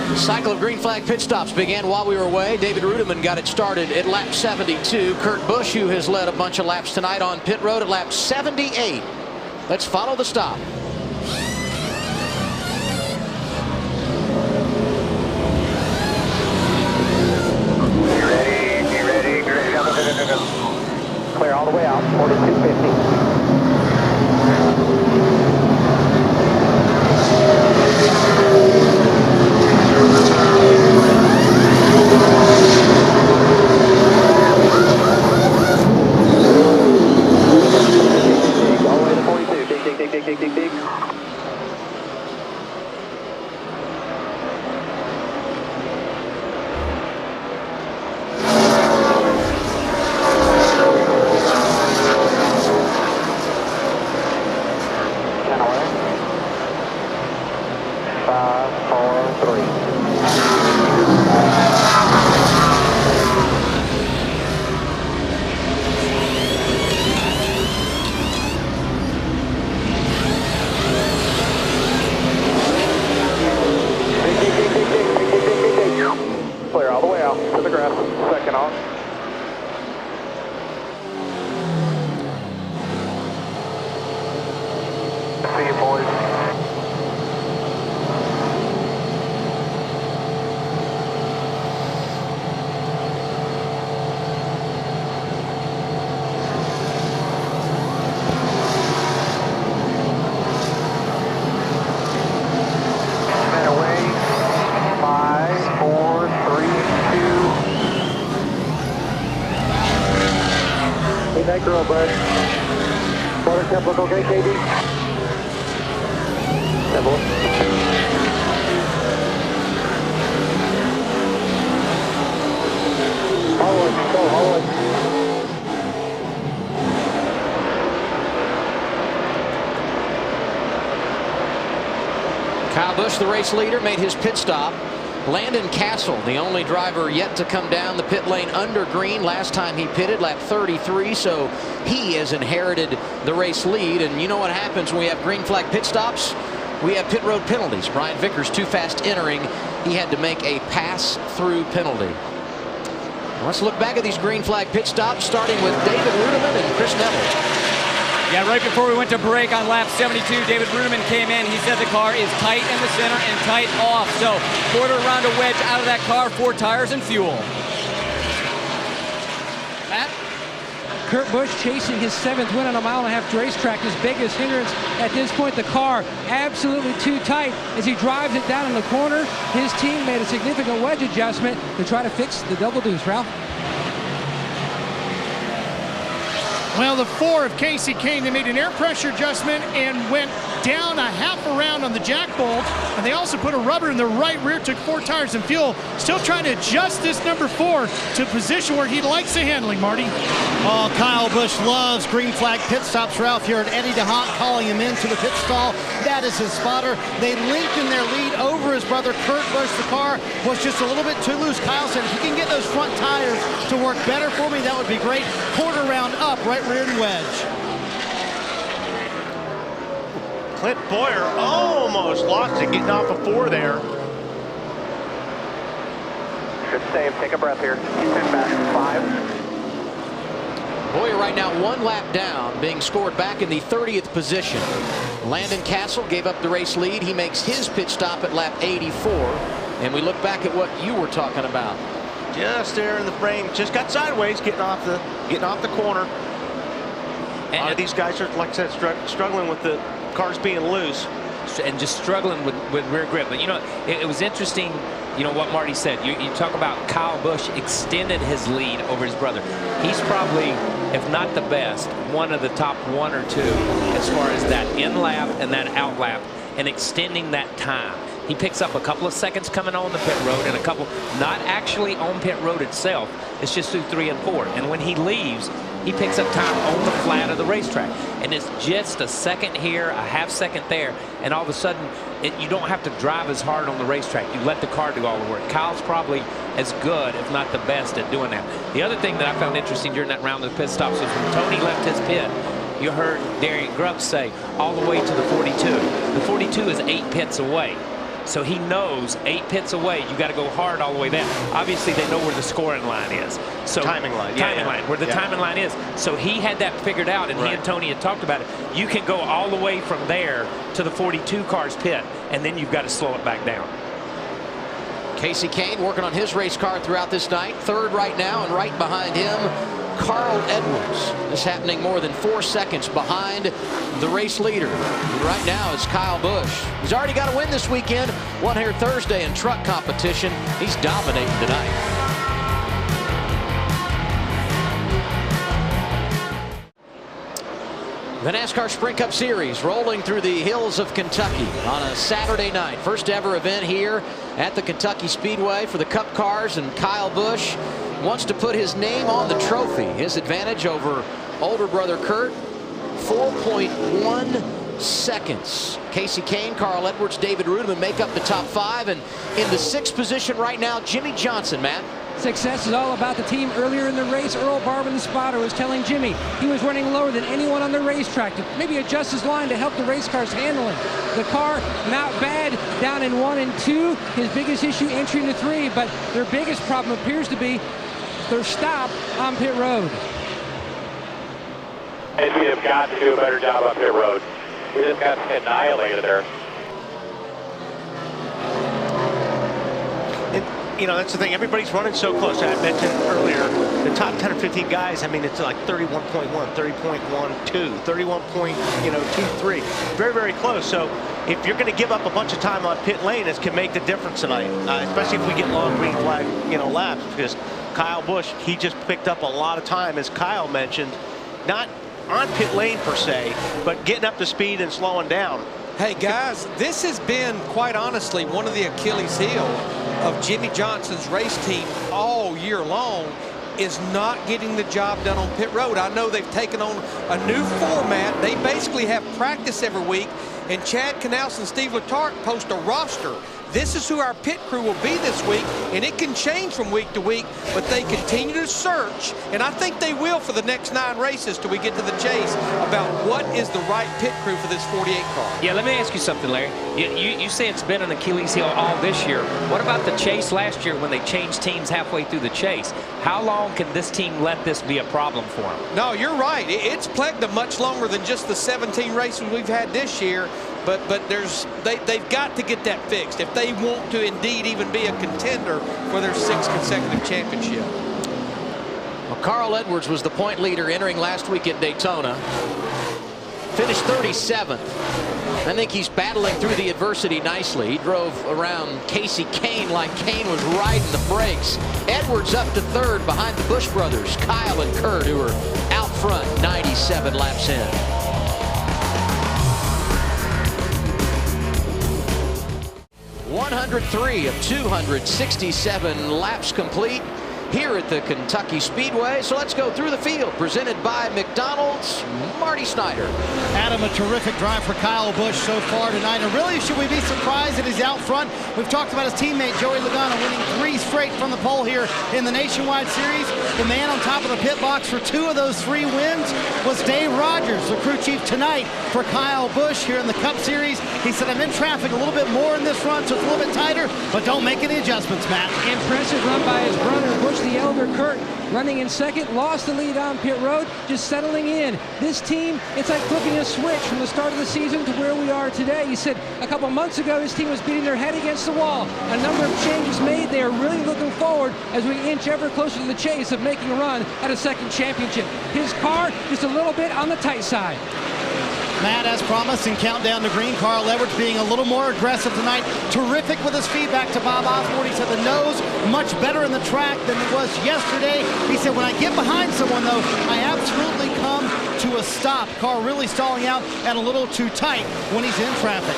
The cycle of green flag pit stops began while we were away. David Rudiman got it started at lap 72. Kurt Busch, who has led a bunch of laps tonight on pit road, at lap 78. Let's follow the stop. Be ready, go. Clear all the way out, 4250. All the way to 42. Dig. Clear all the way out to the grass. Second off. See you, boys. micro, bud. Water temp look okay, KD? Kyle Busch, the race leader, made his pit stop. Landon Castle, the only driver yet to come down the pit lane under green. Last time he pitted, lap 33, so he has inherited the race lead. And you know what happens when we have green flag pit stops? We have pit road penalties. Brian Vickers too fast entering. He had to make a pass-through penalty. Let's look back at these green flag pit stops, starting with David Ruderman and Chris Neville. Yeah, right before we went to break on lap 72, David Ruderman came in. He said the car is tight in the center and tight off. So quarter round a wedge out of that car, 4 tires and fuel. Matt? Kurt Busch chasing his 7th win on a 1.5-mile racetrack. His biggest hindrance at this point, the car absolutely too tight. As he drives it down in the corner, his team made a significant wedge adjustment to try to fix the double deuce. Ralph? Well, the 4 of Casey Kane, they made an air pressure adjustment and went down a half a round on the jack bolt. And they also put a rubber in the right rear, took 4 tires and fuel. Still trying to adjust this number 4 to a position where he likes the handling, Marty. Oh, Kyle Busch loves green flag pit stops. Ralph, here at Eddie DeHaan calling him into the pit stall. That is his spotter. They linked in their lead over his brother Kurt Busch. The car was just a little bit too loose. Kyle said, if you can get those front tires to work better for me, that would be great. Quarter round up, right rear and wedge. Clint Boyer almost lost it, getting off a 4 there. Good save. Take a breath here. Keep it back. 5. Boyer right now 1 lap down, being scored back in the 30th position. Landon Castle gave up the race lead. He makes his pit stop at lap 84. And we look back at what you were talking about. Just there in the frame, just got sideways, getting off the corner. And a lot of these guys are, like I said, struggling with the cars being loose. And just struggling with rear grip. But, you know, it was interesting, you know, what Marty said. You talk about Kyle Busch extended his lead over his brother. He's probably, if not the best, one of the top 1 or 2 as far as that in-lap and that out-lap and extending that time. He picks up a couple of seconds coming on the pit road and a couple not actually on pit road itself. It's just through 3 and 4. And when he leaves, he picks up time on the flat of the racetrack. And it's just a second here, a half second there, and all of a sudden you don't have to drive as hard on the racetrack. You let the car do all the work. Kyle's probably as good, if not the best, at doing that. The other thing that I found interesting during that round of pit stops was when Tony left his pit, you heard Darian Grubb say all the way to the 42. The 42 is 8 pits away. So he knows 8 pits away, you got to go hard all the way there. Obviously, they know where the scoring line is. So timing line. Timing line, where the timing line is. So he had that figured out, and he and Tony had talked about it. You can go all the way from there to the 42 car's pit, and then you've got to slow it back down. Casey Kane working on his race car throughout this night. 3rd right now, and right behind him, Carl Edwards. This happening more than 4 seconds behind the race leader. And right now is Kyle Busch. He's already got a win this weekend. Won here Thursday in truck competition. He's dominating tonight. The NASCAR Sprint Cup Series rolling through the hills of Kentucky on a Saturday night. First ever event here at the Kentucky Speedway for the Cup cars, and Kyle Busch wants to put his name on the trophy. His advantage over older brother Kurt, 4.1 seconds. Casey Kane, Carl Edwards, David Ruderman make up the top 5, and in the 6th position right now, Jimmy Johnson, Matt. Success is all about the team. Earlier in the race, Earl Barber, the spotter, was telling Jimmy he was running lower than anyone on the racetrack to maybe adjust his line to help the race cars handle him. The car not bad, down in 1 and 2. His biggest issue entry into 3, but their biggest problem appears to be their stop on pit road. And we have got to do a better job on pit road. We just got annihilated there. You know, that's the thing. Everybody's running so close. I mentioned earlier, the top 10 or 15 guys, I mean, it's like 31.1, 30.12, 31.23. Very, very close. So if you're going to give up a bunch of time on pit lane, it can make the difference tonight, especially if we get long green flag, laps, because Kyle Busch, he just picked up a lot of time, as Kyle mentioned. not on pit lane per se, but getting up to speed and slowing down. Hey guys, this has been, quite honestly, one of the Achilles heel of Jimmy Johnson's race team all year long, is not getting the job done on pit road. I know they've taken on a new format. They basically have practice every week, and Chad Knaus and Steve Letarte post a roster. This is who our pit crew will be this week, and it can change from week to week, but they continue to search, and I think they will for the next 9 races till we get to the chase, about what is the right pit crew for this 48 car. Yeah, let me ask you something, Larry. You say it's been an Achilles heel all this year. What about the chase last year when they changed teams halfway through the chase? How long can this team let this be a problem for them? No, you're right. It's plagued them much longer than just the 17 races we've had this year. But they've got to get that fixed if they want to indeed even be a contender for their 6th consecutive championship. Well, Carl Edwards was the point leader entering last week at Daytona. Finished 37th. I think he's battling through the adversity nicely. He drove around Casey Kane like Kane was riding the brakes. Edwards up to 3rd behind the Busch brothers, Kyle and Kurt, who are out front 97 laps in. 103 of 267 laps complete here at the Kentucky Speedway. So let's go through the field, presented by McDonald's. Marty Snyder. Adam, a terrific drive for Kyle Busch so far tonight. And really, should we be surprised that he's out front? We've talked about his teammate, Joey Logano, winning 3 straight from the pole here in the Nationwide Series. The man on top of the pit box for 2 of those 3 wins was Dave Rogers, the crew chief tonight for Kyle Busch here in the Cup Series. He said, I'm in traffic a little bit more in this run, so it's a little bit tighter, but don't make any adjustments, Matt. Impressive run by his brother, Busch the elder, Kurt, running in 2nd, lost the lead on pit road, just settling in. This team, it's like flipping a switch from the start of the season to where we are today. He said a couple months ago his team was beating their head against the wall. A number of changes made. They are really looking forward as we inch ever closer to the chase of making a run at a 2nd championship. His car just a little bit on the tight side. Matt, as promised in Countdown to Green, Carl Edwards being a little more aggressive tonight. Terrific with his feedback to Bob Osborne. He said the nose much better in the track than it was yesterday. He said, when I get behind someone, though, I absolutely come to a stop. Car really stalling out and a little too tight when he's in traffic.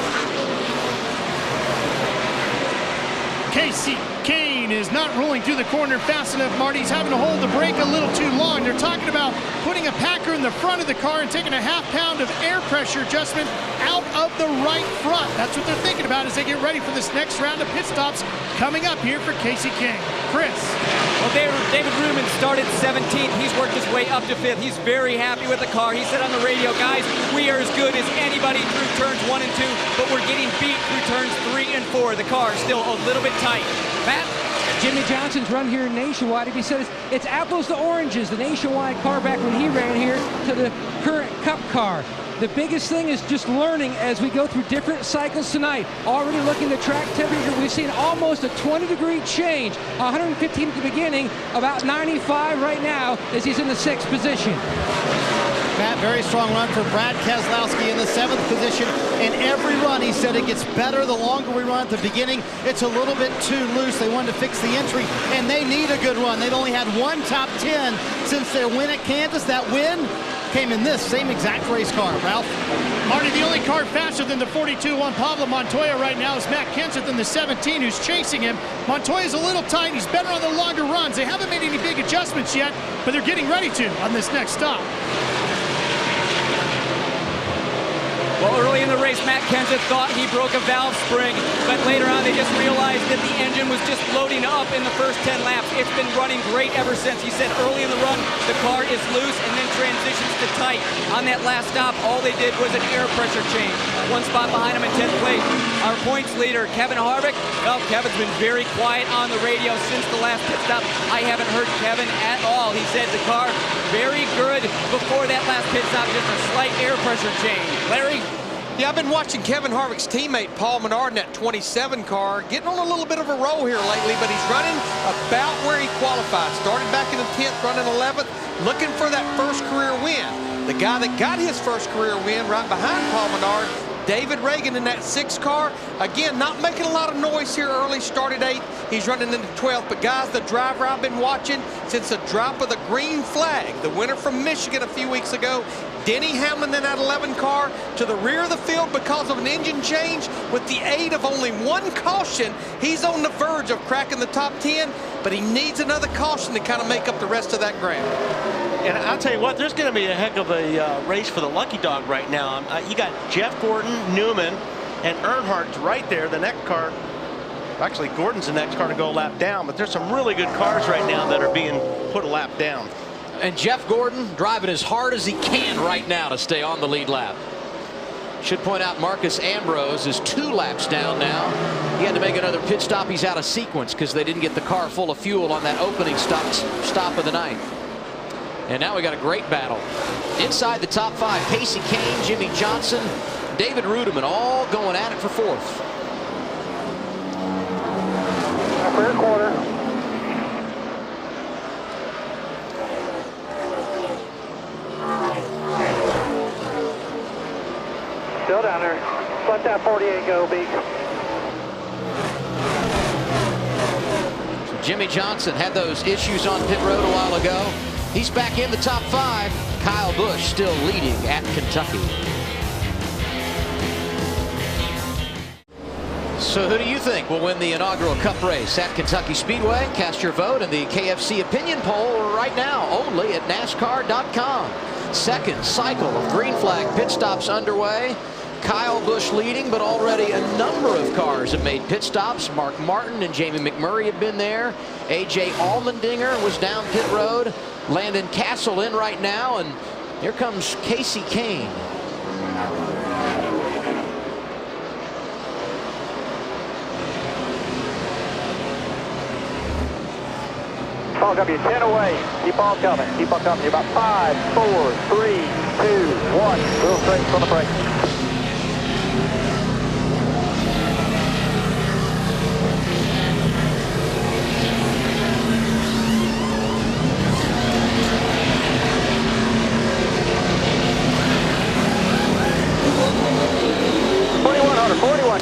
Casey Kane is not rolling through the corner fast enough, Marty. He's having to hold the brake a little too long. They're talking about putting a packer in the front of the car and taking a ½ pound of air pressure adjustment out of the right front. That's what they're thinking about as they get ready for this next round of pit stops coming up here for Casey Kane. Chris. Well, David Ruman started 17th. He's worked his way up to 5th. He's very happy with the car. He said on the radio, guys, we are as good as anybody through turns 1 and 2, but we're getting beat through turns 3 and 4. The car is still a little bit tight. Matt? Jimmy Johnson's run here in Nationwide, he said it's apples to oranges, the Nationwide car back when he ran here to the current Cup car. The biggest thing is just learning as we go through different cycles tonight. Already looking at track temperature, we've seen almost a 20-degree change. 115 at the beginning, about 95 right now as he's in the 6th position. Matt, very strong run for Brad Keselowski in the 7th position. In every run, he said it gets better the longer we run. At the beginning, it's a little bit too loose. They wanted to fix the entry, and they need a good run. They've only had 1 top 10 since their win at Kansas. That win came in this same exact race car. Ralph? Marty, the only car faster than the 42 on Pablo Montoya right now is Matt Kenseth in the 17 who's chasing him. Montoya's a little tight. He's better on the longer runs. They haven't made any big adjustments yet, but they're getting ready to on this next stop. Well, early in the race, Matt Kenseth thought he broke a valve spring, but later on they just realized that the engine was just loading up in the first 10 laps. It's been running great ever since. He said early in the run, the car is loose and then transitions to tight. On that last stop, all they did was an air pressure change. 1 spot behind him in 10th place. Our points leader, Kevin Harvick. Well, Kevin's been very quiet on the radio since the last pit stop. I haven't heard Kevin at all. He said the car very good before that last pit stop, just a slight air pressure change. Larry? Yeah, I've been watching Kevin Harvick's teammate, Paul Menard, in that 27 car, getting on a little bit of a roll here lately, but he's running about where he qualified. Started back in the 10th, running 11th, looking for that first career win. The guy that got his first career win right behind Paul Menard David Reagan in that 6 car, again, not making a lot of noise here early, started 8th. He's running into 12th. But guys, the driver I've been watching since the drop of the green flag, the winner from Michigan a few weeks ago, Denny Hamlin in that 11 car to the rear of the field because of an engine change. With the aid of only 1 caution, he's on the verge of cracking the top 10, but he needs another caution to kind of make up the rest of that ground. And I'll tell you what, there's going to be a heck of a race for the lucky dog right now. You got Jeff Gordon, Newman, and Earnhardt's right there. The next car, actually Gordon's the next car to go a lap down, but there's some really good cars right now that are being put a lap down. And Jeff Gordon driving as hard as he can right now to stay on the lead lap. Should point out Marcus Ambrose is 2 laps down now. He had to make another pit stop. He's out of sequence because they didn't get the car full of fuel on that opening stop of the night. And now we got a great battle. Inside the top 5, Casey Kane, Jimmy Johnson, David Rudiman all going at it for 4th. Clear quarter. Still down there. Let that 48 go, Beak. So Jimmy Johnson had those issues on pit road a while ago. He's back in the top 5. Kyle Busch still leading at Kentucky. So who do you think will win the inaugural Cup race at Kentucky Speedway? Cast your vote in the KFC opinion poll right now, only at NASCAR.com. Second cycle of green flag pit stops underway. Kyle Busch leading, but already a number of cars have made pit stops. Mark Martin and Jamie McMurray have been there. A.J. Allmendinger was down pit road. Landon Castle in right now, and here comes Casey Kane. Ball coming, 10 away. Keep on coming. Keep on coming. You're about 5, 4, 3, 2, 1. Real straight from the brake.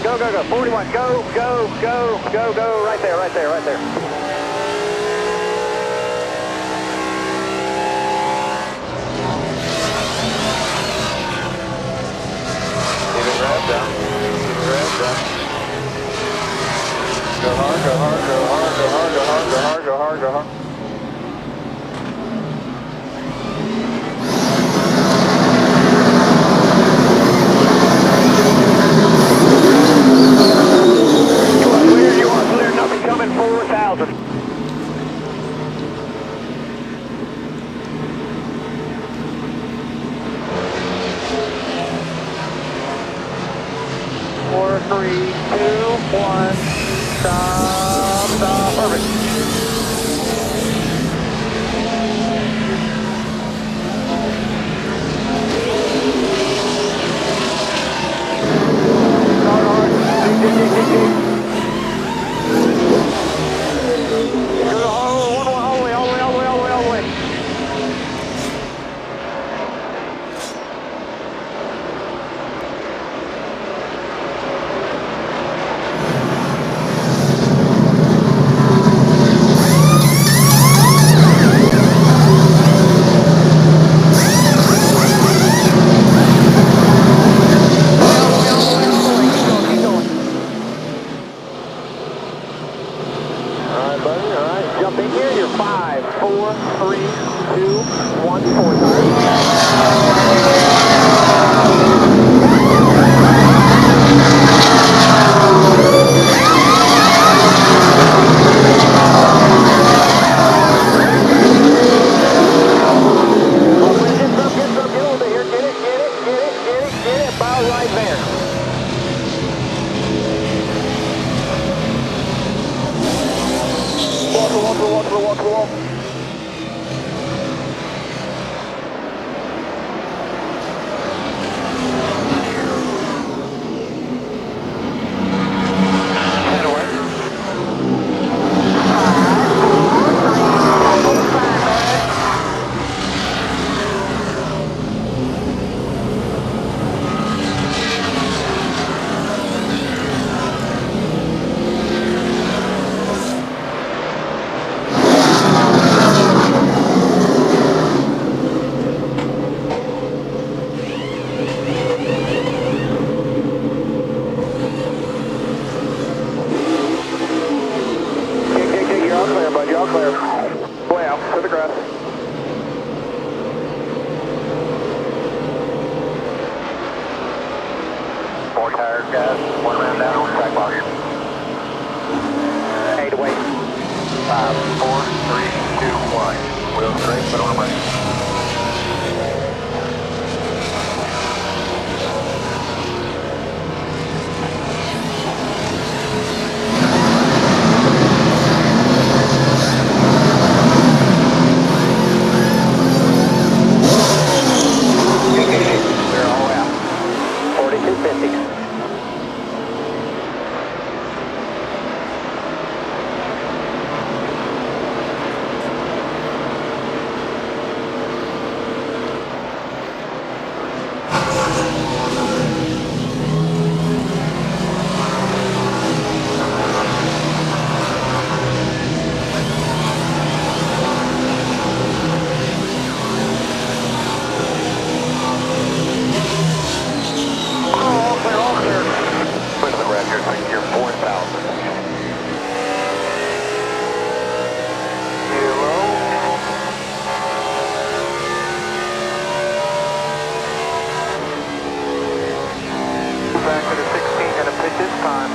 Go, go, go. 41. Go, go, go, go, go. Right there, right there, right there. Keep it revved up. Keep it revved up. Go hard, go hard, go hard, go hard, go hard, go hard, go hard, go hard. You are clear, nothing coming, 4,000. Four, 3, 2, 1, stop, stop, perfect. Hard, hard, dig. Go all the way, all the way, all the way, all the way, all the way. clear. Way out to the grass. Four tires, guys. One round down on track box. 8 away. 5, 4, 3, 2, 1. Wheels straight, but on a brake. We're all out. 4250. Back to the 16 and a pitch this time.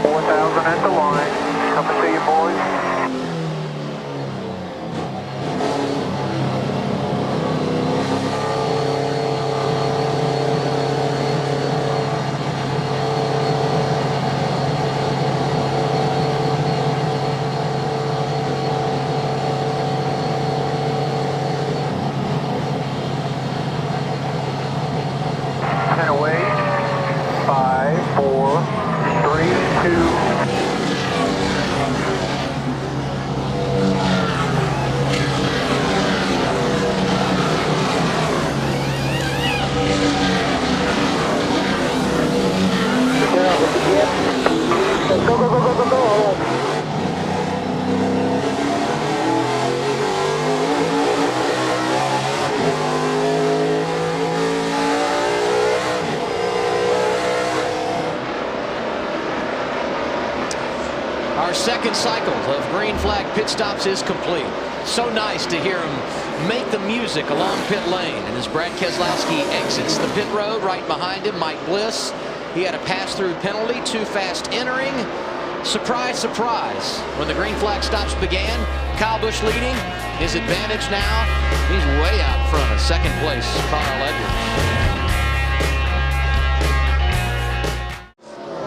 4,000 at the line. Coming to you, boys. Away. 5, 4, 3, 2. Go, go, go, go, go, go. Our second cycle of green flag pit stops is complete. So nice to hear him make the music along pit lane. And as Brad Keselowski exits the pit road, right behind him, Mike Bliss. He had a pass-through penalty, too fast entering. Surprise, surprise. When the green flag stops began, Kyle Busch leading. His advantage now, he's way out front of second place, Carl Edwards.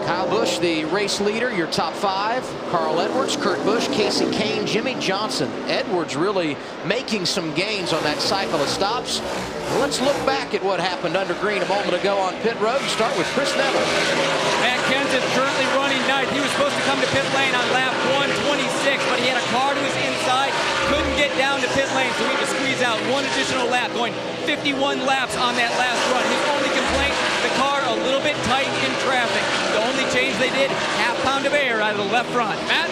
Kyle Busch, the race leader, your top 5. Carl Edwards, Kurt Busch, Casey Kane, Jimmy Johnson. Edwards really making some gains on that cycle of stops. Let's look back at what happened under green a moment ago on pit road and start with Chris Neville. Matt Kenseth currently running ninth. He was supposed to come to pit lane on lap 126, but he had a car to his inside, couldn't get down to pit lane, so he had to squeeze out one additional lap, going 51 laps on that last run. His only complaint, the car a little bit tight in traffic. The only change they did, half pound of air out of the left front. Matt?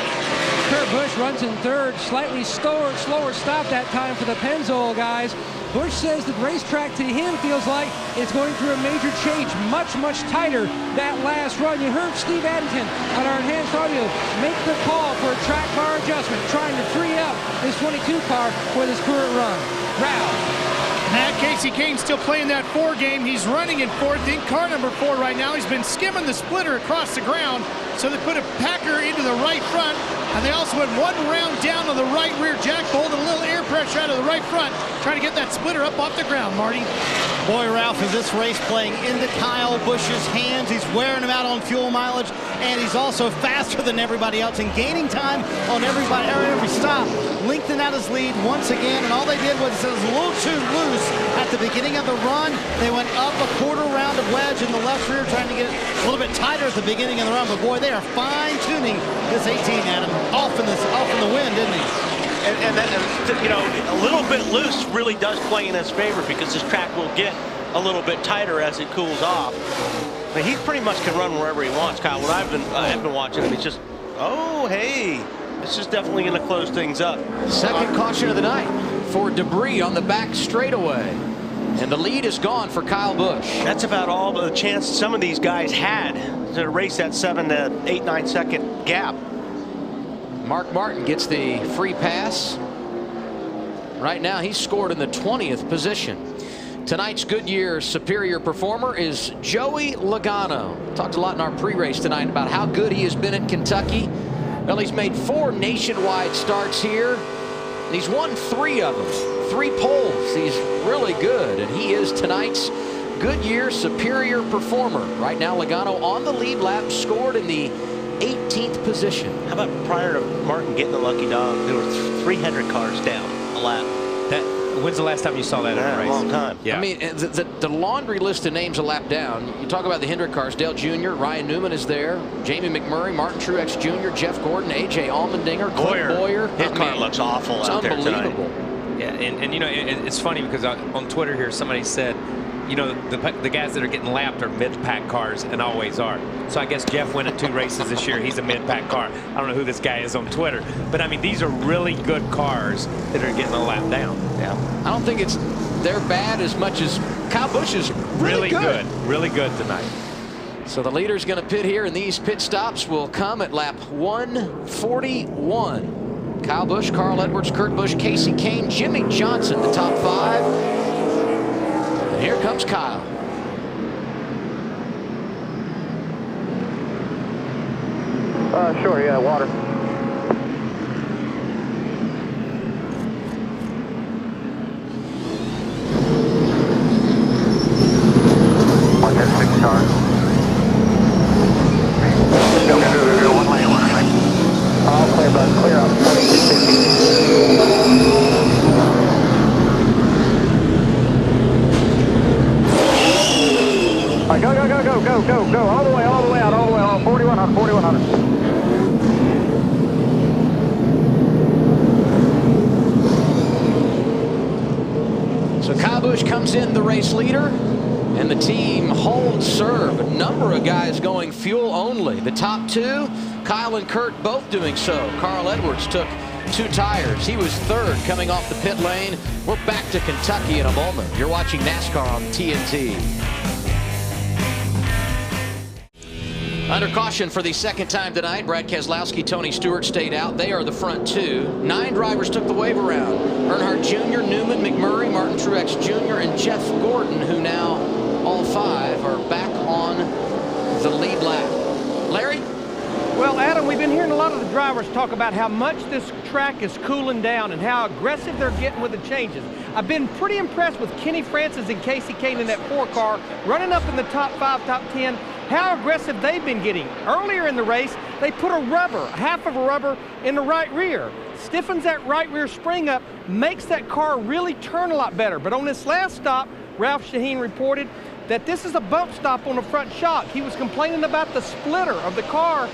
Kurt Busch runs in third, slightly slower stop that time for the Pennzoil guys. Busch says the racetrack to him feels like it's going through a major change, much tighter that last run. You heard Steve Addington on our enhanced audio make the call for a track bar adjustment, trying to free up this 22 car for this current run. Ralph. Matt, Casey Kane still playing that 4 game. He's running in 4th in car number 4 right now. He's been skimming the splitter across the ground. So they put a Packer into the right front, and they also went 1 round down on the right rear jack bolt and a little air pressure out of the right front, trying to get that splitter up off the ground, Marty. Boy, Ralph, is this race playing into Kyle Busch's hands. He's wearing him out on fuel mileage, and he's also faster than everybody else and gaining time on every stop, lengthening out his lead once again. And all they did was it was a little too loose at the beginning of the run. They went up a quarter round of wedge in the left rear, trying to get it a little bit tighter at the beginning of the run. But boy, they are fine-tuning this 18, Adam. Off in the wind, didn't he? And then, you know, a little bit loose really does play in his favor because this track will get a little bit tighter as it cools off. But he pretty much can run wherever he wants, Kyle. What I've been watching him, he's just, oh, hey, this is definitely going to close things up. Second caution of the night for debris on the back straightaway. And the lead is gone for Kyle Busch. That's about all the chance some of these guys had to race that 7 to 8, 9 second gap. Mark Martin gets the free pass. Right now, he's scored in the 20th position. Tonight's Goodyear Superior Performer is Joey Logano. Talked a lot in our pre-race tonight about how good he has been at Kentucky. Well, he's made 4 nationwide starts here, and he's won 3 of them. 3 poles. He's really good, and he is tonight's Goodyear Superior Performer. Right now, Logano on the lead lap, scored in the 18th position. How about prior to Martin getting the lucky dog, there were 300 cars down a lap. When's the last time you saw that in a race? A long time. Yeah. I mean, the laundry list of names a lap down. You talk about the Hendrick cars. Dale Jr., Ryan Newman is there. Jamie McMurray, Martin Truex Jr., Jeff Gordon, A.J. Allmendinger, Clint Boyer. His car looks awful out there tonight. Unbelievable. Yeah, and you know, it's funny because on Twitter here, somebody said, you know, the guys that are getting lapped are mid-pack cars and always are. So I guess Jeff went at 2 races this year. He's a mid-pack car. I don't know who this guy is on Twitter. But, I mean, these are really good cars that are getting a lap down. Yeah. I don't think they're bad as much as Kyle Busch is really good. Really good tonight. So the leader's going to pit here, and these pit stops will come at lap 141. Kyle Busch, Carl Edwards, Kurt Busch, Casey Kane, Jimmy Johnson, the top 5. And here comes Kyle. Sure, yeah, water. One, 6 cars. Go, 1 lane, 1 lane. All clear, bud, clear up, 2250. All right, go, all the way out, 4100, 4100. So Kyle Busch comes in the race leader, and the team holds serve. A number of guys going fuel only. The top 2, Kyle and Kurt both doing so. Carl Edwards took 2 tires. He was 3rd coming off the pit lane. We're back to Kentucky in a moment. You're watching NASCAR on TNT. Under caution for the 2nd time tonight, Brad Keselowski, Tony Stewart stayed out. They are the front 2. 9 drivers took the wave around. Earnhardt Jr., Newman, McMurray, Martin Truex Jr., and Jeff Gordon, who now all 5 are back on the lead lap. Larry? Well, Adam, we've been hearing a lot of the drivers talk about how much this track is cooling down and how aggressive they're getting with the changes. I've been pretty impressed with Kenny Francis and Casey Kane in that 4 car, running up in the top 5, top 10. How aggressive they've been getting. Earlier in the race, they put half of a rubber in the right rear. Stiffens that right rear spring up, makes that car really turn a lot better. But on this last stop, Ralph Shaheen reported that this is a bump stop on the front shock. He was complaining about the splitter of the car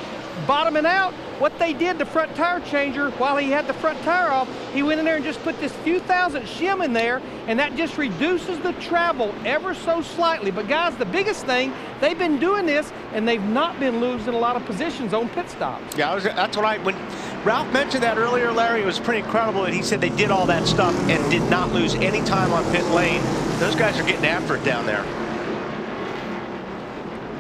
bottoming out. What they did, the front tire changer, while he had the front tire off, he went in there and just put this few thousand shim in there, and that just reduces the travel ever so slightly. But guys, the biggest thing, they've been doing this, and they've not been losing a lot of positions on pit stops. Yeah, that's what when Ralph mentioned that earlier, Larry, it was pretty incredible that he said they did all that stuff and did not lose any time on pit lane. Those guys are getting after it down there.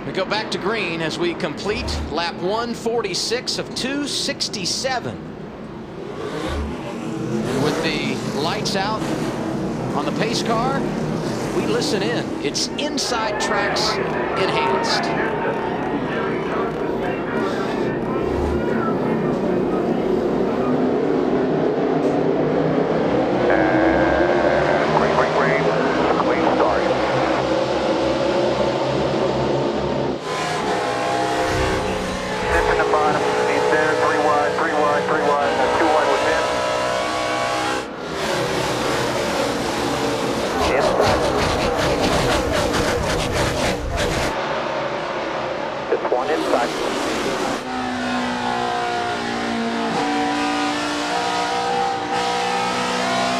We go back to green as we complete lap 146 of 267. And with the lights out on the pace car, we listen in. It's Inside Tracks Enhanced.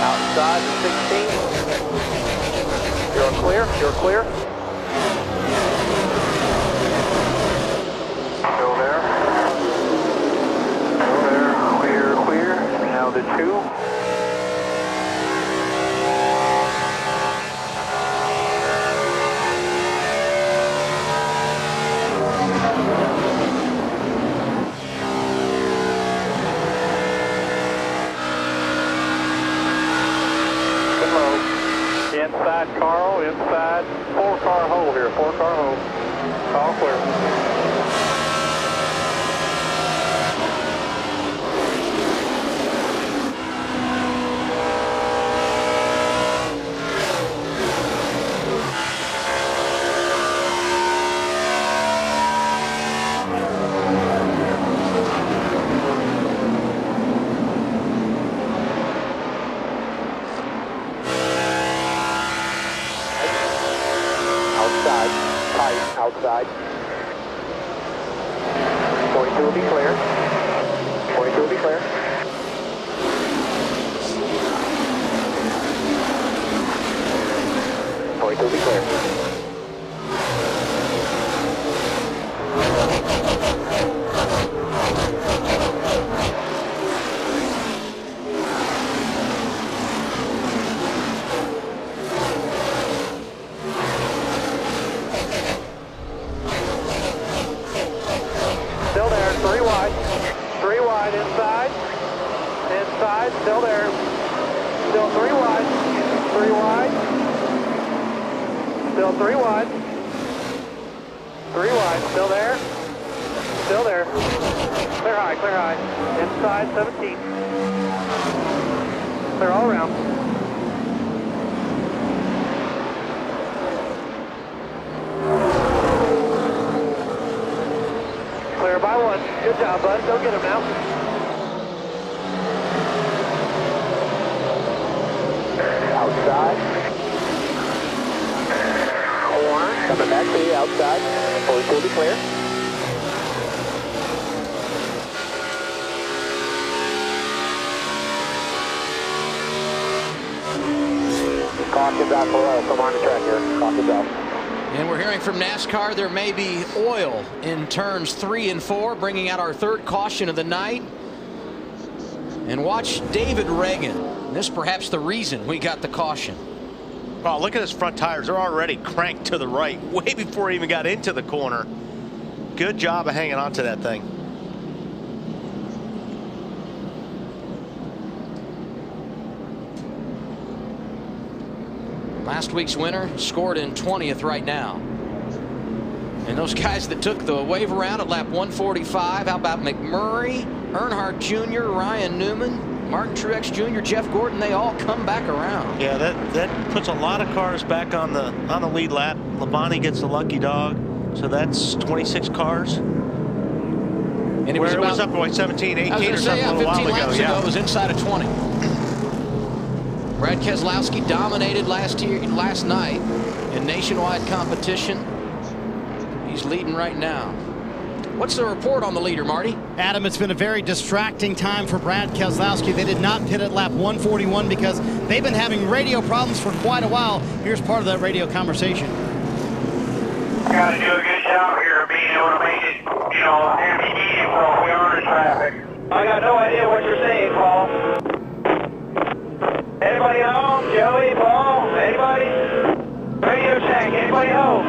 Outside the 16. You're clear. You're clear. Still there. Still there. Clear, clear. Now the 2. 42 will be clear. 42 will be clear. Will be clear. Still there, 3 wide. 3 wide inside. Inside, still there. Still 3 wide. 3 wide. Still 3 wide. 3 wide. Still there. Still there. Clear high, clear high. Inside 17. Clear all around. Clear by 1. Good job, bud. Go get him now. Outside. Coming back to you outside. 42 will be clear. Caution's out for oil. Come on the track here. Caution's out. And we're hearing from NASCAR there may be oil in turns 3 and 4, bringing out our 3rd caution of the night. And watch David Reagan. This perhaps the reason we got the caution. Oh, look at his front tires. They're already cranked to the right way before he even got into the corner. Good job of hanging on to that thing. Last week's winner scored in 20th right now. And those guys that took the wave around at lap 145, how about McMurray, Earnhardt Jr., Ryan Newman, Martin Truex Jr., Jeff Gordon, they all come back around. Yeah, that puts a lot of cars back on the lead lap. Labonte gets the lucky dog, so that's 26 cars. And it was was up to like 17, 18 or something yeah, a little 15 while laps ago. ago, it was inside of 20. Brad Keselowski dominated last night in nationwide competition. He's leading right now. What's the report on the leader, Marty? Adam, it's been a very distracting time for Brad Keselowski. They did not pit at lap 141 because they've been having radio problems for quite a while. Here's part of that radio conversation. Got to do a good job here of being able to make it, happy medium while we are in traffic. I got no idea what you're saying, Paul. Anybody home? Joey, Paul, anybody? Radio check, anybody home?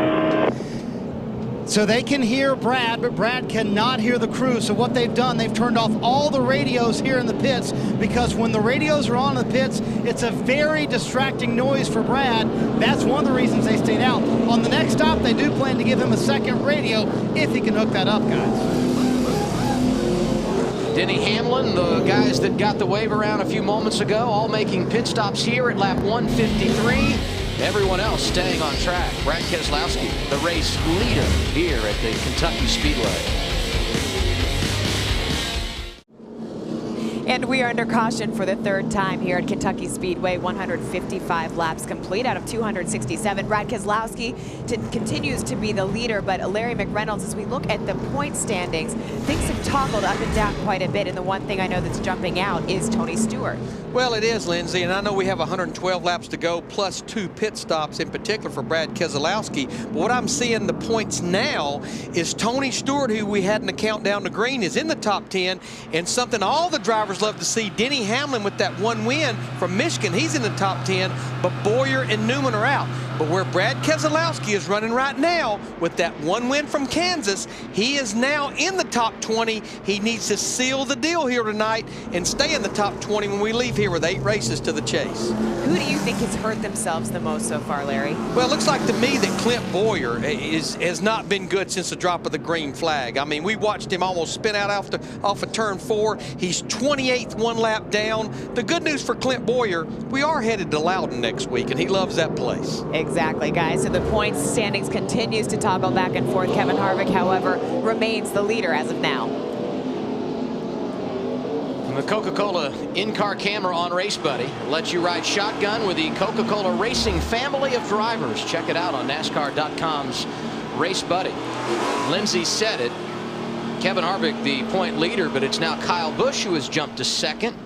So they can hear Brad, but Brad cannot hear the crew. So what they've done, they've turned off all the radios here in the pits, because when the radios are on in the pits, it's a very distracting noise for Brad. That's one of the reasons they stayed out. On the next stop, they do plan to give him a second radio if he can hook that up, guys. Denny Hamlin, the guys that got the wave around a few moments ago, all making pit stops here at lap 153. Everyone else staying on track. Brad Keselowski, the race leader here at the Kentucky Speedway. And we are under caution for the 3rd time here at Kentucky Speedway. 155 laps complete out of 267. Brad Keselowski continues to be the leader, but Larry McReynolds, as we look at the point standings, things have toggled up and down quite a bit. And the one thing I know that's jumping out is Tony Stewart. Well, it is, Lindsay, and I know we have 112 laps to go, plus 2 pit stops in particular for Brad Keselowski. But what I'm seeing the points now is Tony Stewart, who we had in the countdown to green, is in the top 10, and something all the drivers love to see. Denny Hamlin with that 1 win from Michigan, he's in the top 10, but Boyer and Newman are out. But where Brad Keselowski is running right now with that 1 win from Kansas, he is now in the top 20. He needs to seal the deal here tonight and stay in the top 20 when we leave here with 8 races to the chase. Who do you think has hurt themselves the most so far, Larry? Well, it looks like to me that Clint Boyer has not been good since the drop of the green flag. I mean, we watched him almost spin out off of turn 4. He's 28th, 1 lap down. The good news for Clint Boyer, we are headed to Loudon next week, and he loves that place. Exactly, guys. So the points standings continues to toggle back and forth. Kevin Harvick, however, remains the leader as of now. And the Coca-Cola in-car camera on Race Buddy lets you ride shotgun with the Coca-Cola Racing family of drivers. Check it out on NASCAR.com's Race Buddy. Lindsay said it. Kevin Harvick, the point leader, but it's now Kyle Busch who has jumped to second.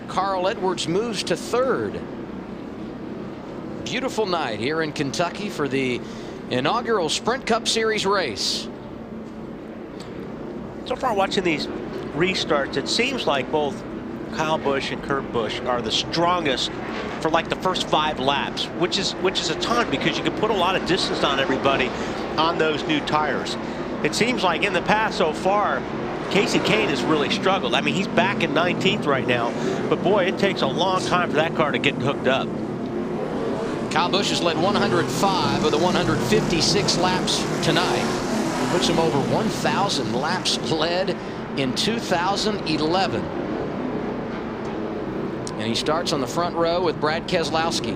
Carl Edwards moves to third. Beautiful night here in Kentucky for the inaugural Sprint Cup Series race. So far watching these restarts, it seems like both Kyle Busch and Kurt Busch are the strongest for like the first 5 laps, which is a ton because you can put a lot of distance on everybody on those new tires. It seems like in the past so far, Casey Kane has really struggled. I mean, he's back in 19th right now, but boy, it takes a long time for that car to get hooked up. Kyle Busch has led 105 of the 156 laps tonight. Puts him over 1,000 laps led in 2011. And he starts on the front row with Brad Keselowski.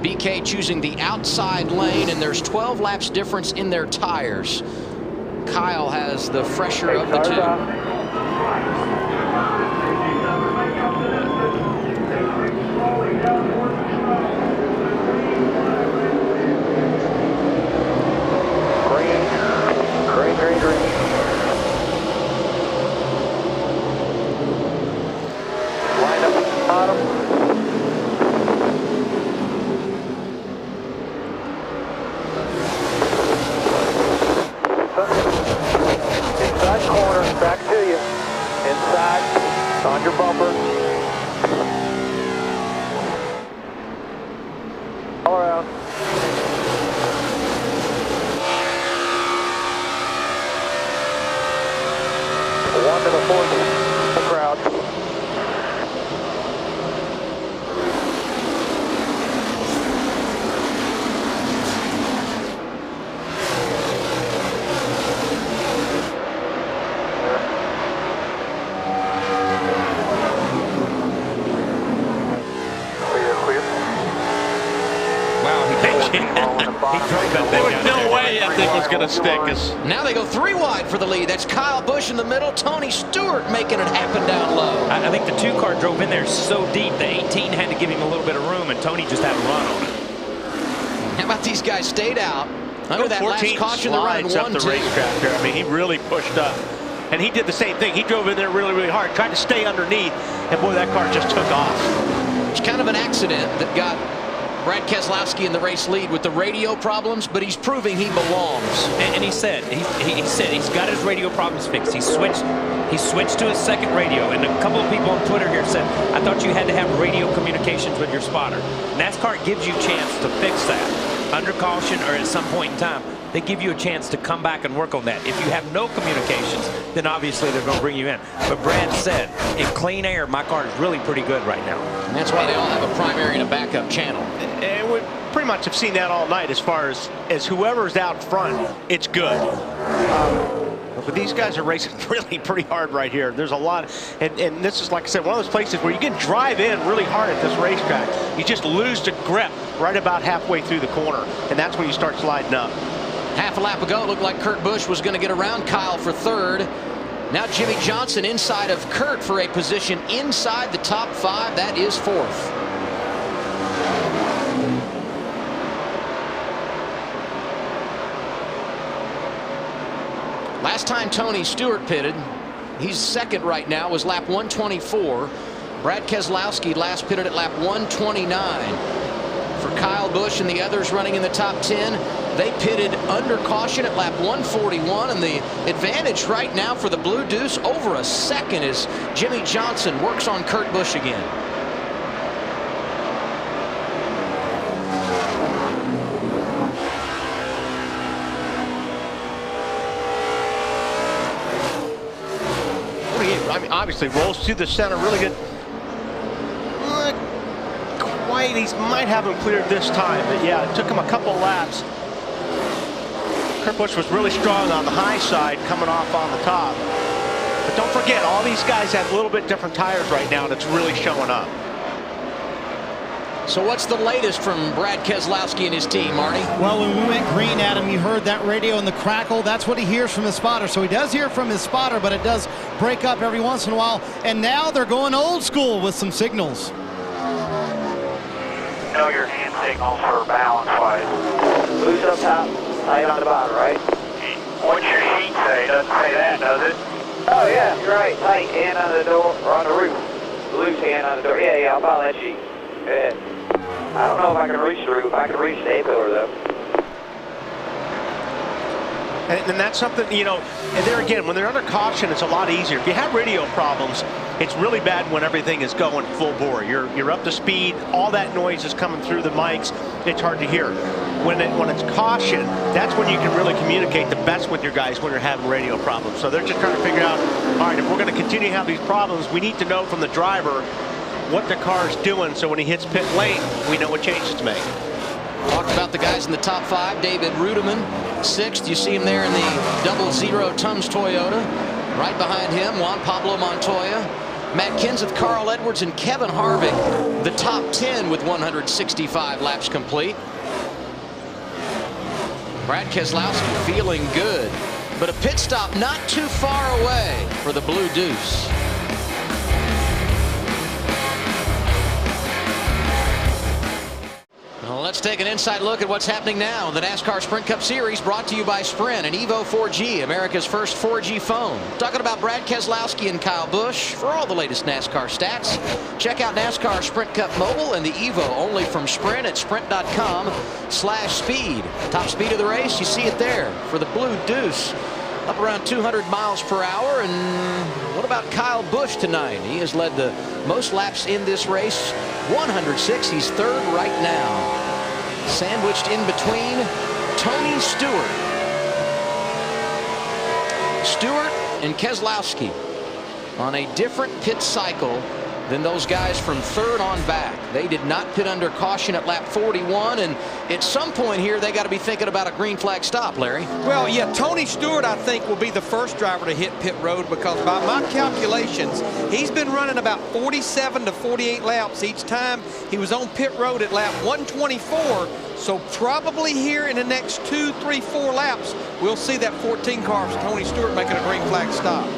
BK choosing the outside lane, and there's 12 laps difference in their tires. Kyle has the fresher of the two. Green. Line up at the bottom. Inside corner, back to you. Inside, on your bumper. All around. One to the fourth, the crowd. Clear. Wow, he drove that thing. There was no way that thing was going to stick. Now they go 3 wide for the lead. That's Kyle Busch in the middle. Tony Stewart making it happen down low. I think the 2 car drove in there so deep, the 18 had to give him a little bit of room, and Tony just had to run on it. How about these guys stayed out under that last caution? They're running 1-2. The racetrack there. I mean, he really pushed up. And he did the same thing. He drove in there really, really hard, tried to stay underneath, and boy, that car just took off. It's kind of an accident that got Brad Keselowski in the race lead with the radio problems, but he's proving he belongs. And he said he's got his radio problems fixed. He switched to his second radio, and a couple of people on Twitter here said, I thought you had to have radio communications with your spotter. NASCAR gives you a chance to fix that under caution or at some point in time. They give you a chance to come back and work on that. If you have no communications, then obviously they're going to bring you in. But Brad said, in clean air, my car is really pretty good right now. And that's why they all have a primary and a backup channel. And we pretty much have seen that all night as far as whoever's out front, it's good. But these guys are racing really pretty hard right here. There's a lot, and this is, like I said, one of those places where you can drive in really hard at this racetrack. You just lose the grip right about halfway through the corner, and that's when you start sliding up. Half a lap ago, it looked like Kurt Busch was going to get around Kyle for third. Now Jimmy Johnson inside of Kurt for a position inside the top 5. That is 4th. Last time Tony Stewart pitted, he's second right now, was lap 124. Brad Keselowski last pitted at lap 129. For Kyle Busch and the others running in the top 10, they pitted under caution at lap 141, and the advantage right now for the Blue Deuce over a second as Jimmy Johnson works on Kurt Busch again. I mean, obviously rolls through the center, really good. Quite, he might have him cleared this time, but yeah, it took him a couple laps. Kurt Busch was really strong on the high side, coming off on the top. But don't forget, all these guys have a little bit different tires right now, and it's really showing up. So what's the latest from Brad Keselowski and his team, Marty? Well, when we went green, Adam, you heard that radio in the crackle. That's what he hears from his spotter. So he does hear from his spotter, but it does break up every once in a while. And now they're going old school with some signals. Know your hand signals for balance-wise. Loose up top, tight on the bottom, right? What's your sheet It doesn't say that, does it? Oh, yeah, you're right. Tight hand on the door, or on the roof. Loose hand on the door. Yeah, I'll follow that sheet. Yeah. I don't know if I can reach the roof. I can reach the A-pillar, though. And that's something, you know, and there again, when they're under caution, it's a lot easier. If you have radio problems, it's really bad when everything is going full bore. You're up to speed, all that noise is coming through the mics, it's hard to hear. When it's caution, that's when you can really communicate the best with your guys when you're having radio problems. So they're just trying to figure out, all right, if we're going to continue to have these problems, we need to know from the driver what the car's doing, so when he hits pit lane, we know what changes to make. Talked about the guys in the top 5. David Rudeman, 6th. You see him there in the 00 Tums Toyota. Right behind him, Juan Pablo Montoya, Matt Kenseth, Carl Edwards, and Kevin Harvick, the top 10 with 165 laps complete. Brad Keselowski feeling good, but a pit stop not too far away for the Blue Deuce. Well, let's take an inside look at what's happening now in the NASCAR Sprint Cup Series, brought to you by Sprint and Evo 4G, America's first 4G phone. Talking about Brad Keselowski and Kyle Busch. For all the latest NASCAR stats, check out NASCAR Sprint Cup Mobile and the Evo only from Sprint at sprint.com/speed. Top speed of the race, you see it there for the Blue Deuce. Up around 200 miles per hour. And what about Kyle Busch tonight? He has led the most laps in this race, 106. He's 3rd right now. Sandwiched in between Tony Stewart. Stewart and Keselowski on a different pit cycle than those guys from 3rd on back. They did not pit under caution at lap 41, and at some point here they got to be thinking about a green flag stop, Larry. Well, yeah, Tony Stewart, I think, will be the first driver to hit pit road, because by my calculations, he's been running about 47 to 48 laps each time. He was on pit road at lap 124, so probably here in the next 2, 3, 4 laps, we'll see that 14 car of Tony Stewart making a green flag stop.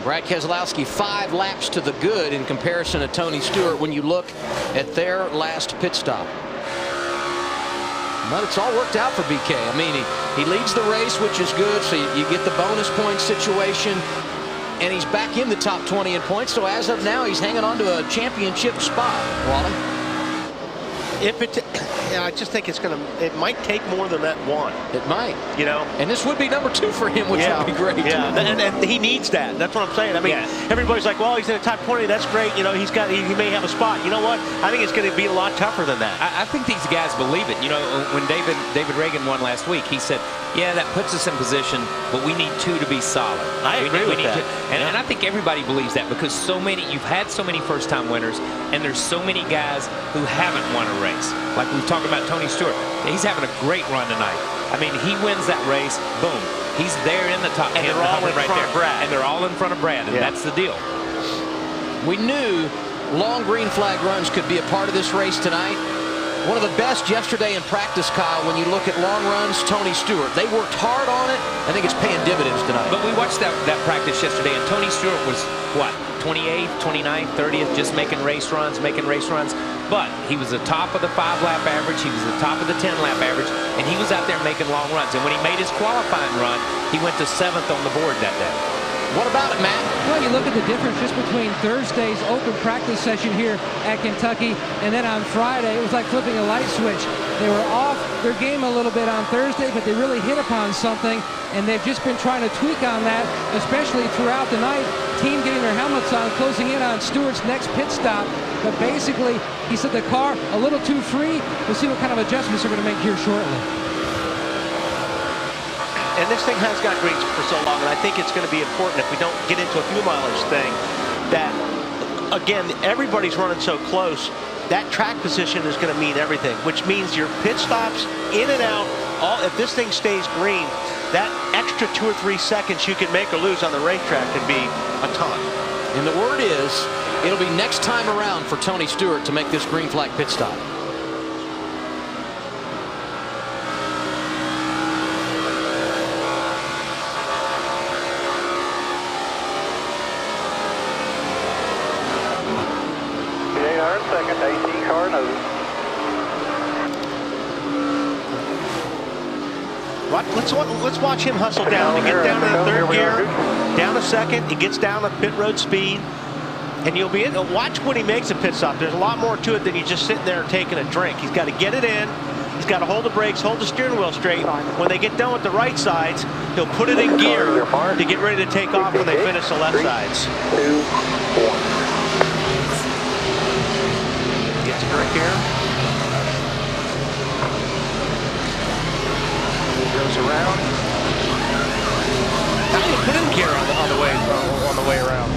Brad Keselowski 5 laps to the good in comparison to Tony Stewart when you look at their last pit stop. But it's all worked out for BK. I mean, he leads the race, which is good, so you get the bonus point situation, and he's back in the top 20 in points. So as of now, he's hanging on to a championship spot. Wally? Yeah, I just think it might take more than that one. It might. You know? And this would be number 2 for him, which would be great. Yeah, and he needs that. That's what I'm saying. I mean, everybody's like, well, he's in the top 20. That's great. You know, he may have a spot. You know what? I think it's going to be a lot tougher than that. I think these guys believe it. You know, when David Reagan won last week, he said, yeah, that puts us in position, but we need 2 to be solid. I agree with that. And I think everybody believes that, because you've had so many first-time winners, and there's so many guys who haven't won a race. Like we've talked about Tony Stewart. He's having a great run tonight. I mean, he wins that race, boom. He's there in the top 10. And they're all in front of Brad. And they're all in front of Brad, and that's the deal. We knew long green flag runs could be a part of this race tonight. One of the best yesterday in practice, Kyle, when you look at long runs, Tony Stewart. They worked hard on it. I think it's paying dividends tonight. But we watched that practice yesterday, and Tony Stewart was, what, 28th, 29th, 30th, just making race runs. But he was the top of the 5-lap average. He was the top of the 10-lap average, and he was out there making long runs. And when he made his qualifying run, he went to 7th on the board that day. What about it, Matt? Well, you look at the difference just between Thursday's open practice session here at Kentucky, and then on Friday, it was like flipping a light switch. They were off their game a little bit on Thursday, but they really hit upon something, and they've just been trying to tweak on that, especially throughout the night. Team getting their helmets on, closing in on Stewart's next pit stop. But basically, he said the car a little too free. We'll see what kind of adjustments they're going to make here shortly. And this thing has got green for so long, and I think it's going to be important if we don't get into a fuel mileage thing, that, again, everybody's running so close, that track position is going to mean everything, which means your pit stops, in and out, if this thing stays green, that extra 2 or 3 seconds you can make or lose on the racetrack can be a ton. And the word is, it'll be next time around for Tony Stewart to make this green flag pit stop. Second, AC car nose. What let's watch him hustle down. He gets down to the third gear, down a second. He gets down to pit road speed, and you'll be able to watch when he makes a pit stop. There's a lot more to it than you just sitting there taking a drink. He's got to get it in. He's got to hold the brakes, hold the steering wheel straight. When they get done with the right sides, he'll put it in gear to get ready to take off when they finish the left sides. 2, 1. Gets a drink here. Goes around. Now you put in gear on the way around.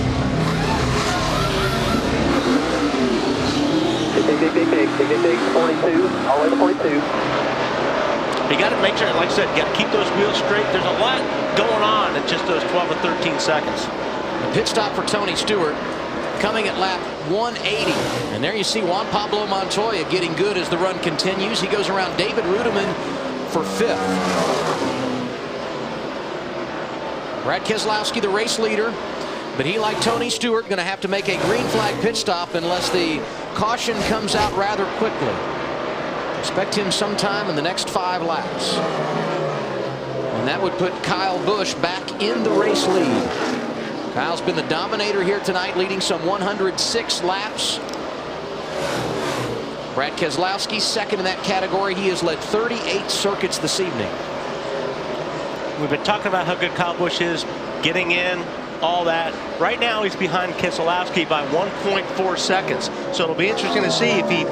Big, 42, all the way to 42. You got to make sure, like I said, you got to keep those wheels straight. There's a lot going on in just those 12 or 13 seconds. A pit stop for Tony Stewart coming at lap 180. And there you see Juan Pablo Montoya getting good as the run continues. He goes around David Rudiman for 5th. Brad Keselowski, the race leader, but he, like Tony Stewart, going to have to make a green flag pit stop unless the caution comes out rather quickly. Expect him sometime in the next 5 laps. And that would put Kyle Busch back in the race lead. Kyle's been the dominator here tonight, leading some 106 laps. Brad Keselowski second in that category. He has led 38 circuits this evening. We've been talking about how good Kyle Busch is, getting in, all that. Right now he's behind Keselowski by 1.4 seconds. So it'll be interesting to see if he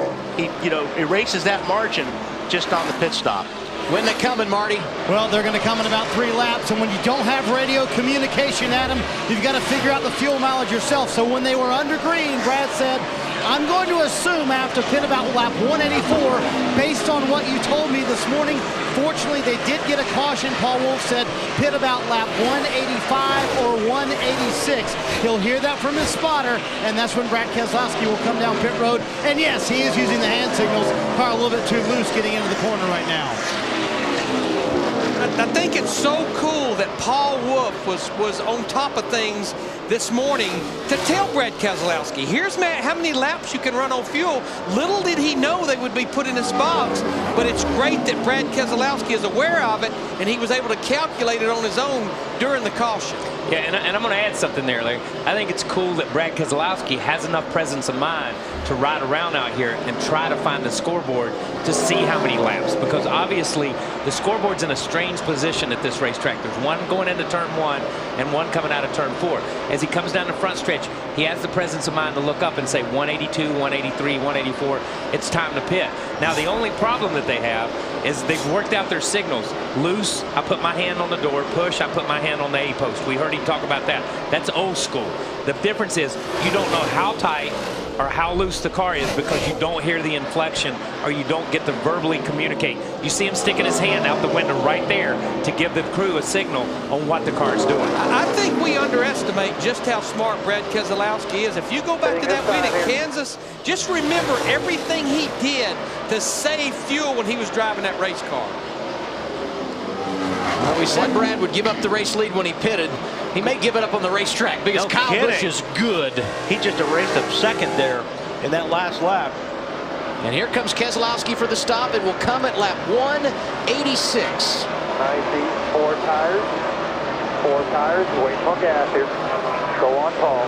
erases that margin just on the pit stop. When they coming, Marty? Well, they're going to come in about 3 laps, and when you don't have radio communication, Adam, you've got to figure out the fuel mileage yourself. So when they were under green, Brad said, I'm going to assume I have to pit about lap 184 based on what you told me this morning. Fortunately, they did get a caution. Paul Wolfe said pit about lap 185 or 186. He'll hear that from his spotter, and that's when Brad Keselowski will come down pit road. And yes, he is using the hand signals. Car a little bit too loose getting into the corner right now. I think it's so cool that Paul Wolfe was on top of things this morning to tell Brad Keselowski, here's Matt, how many laps you can run on fuel. Little did he know they would be put in his box, but it's great that Brad Keselowski is aware of it, and he was able to calculate it on his own during the caution. Yeah, and I'm going to add something there, Larry. I think it's cool that Brad Keselowski has enough presence of mind to ride around out here and try to find the scoreboard to see how many laps, because obviously the scoreboard's in a strange position at this racetrack. There's one going into turn 1 and one coming out of turn 4. As he comes down the front stretch, he has the presence of mind to look up and say 182, 183, 184, it's time to pit. Now the only problem that they have is they've worked out their signals. Loose, I put my hand on the door. Push, I put my hand on the A post. We heard him talk about that. That's old school. The difference is you don't know how tight or how loose the car is because you don't hear the inflection or you don't get to verbally communicate. You see him sticking his hand out the window right there to give the crew a signal on what the car is doing. I think we underestimate just how smart Brad Keselowski is. If you go back to that win at Kansas, just remember everything he did to save fuel when he was driving that race car. Well, we said Brad would give up the race lead when he pitted. He may give it up on the racetrack because Kyle Busch is good. He just erased a second there in that last lap. And here comes Keselowski for the stop. It will come at lap 186. I see 4 tires. 4 tires. Waiting on gas here. Go on, Paul.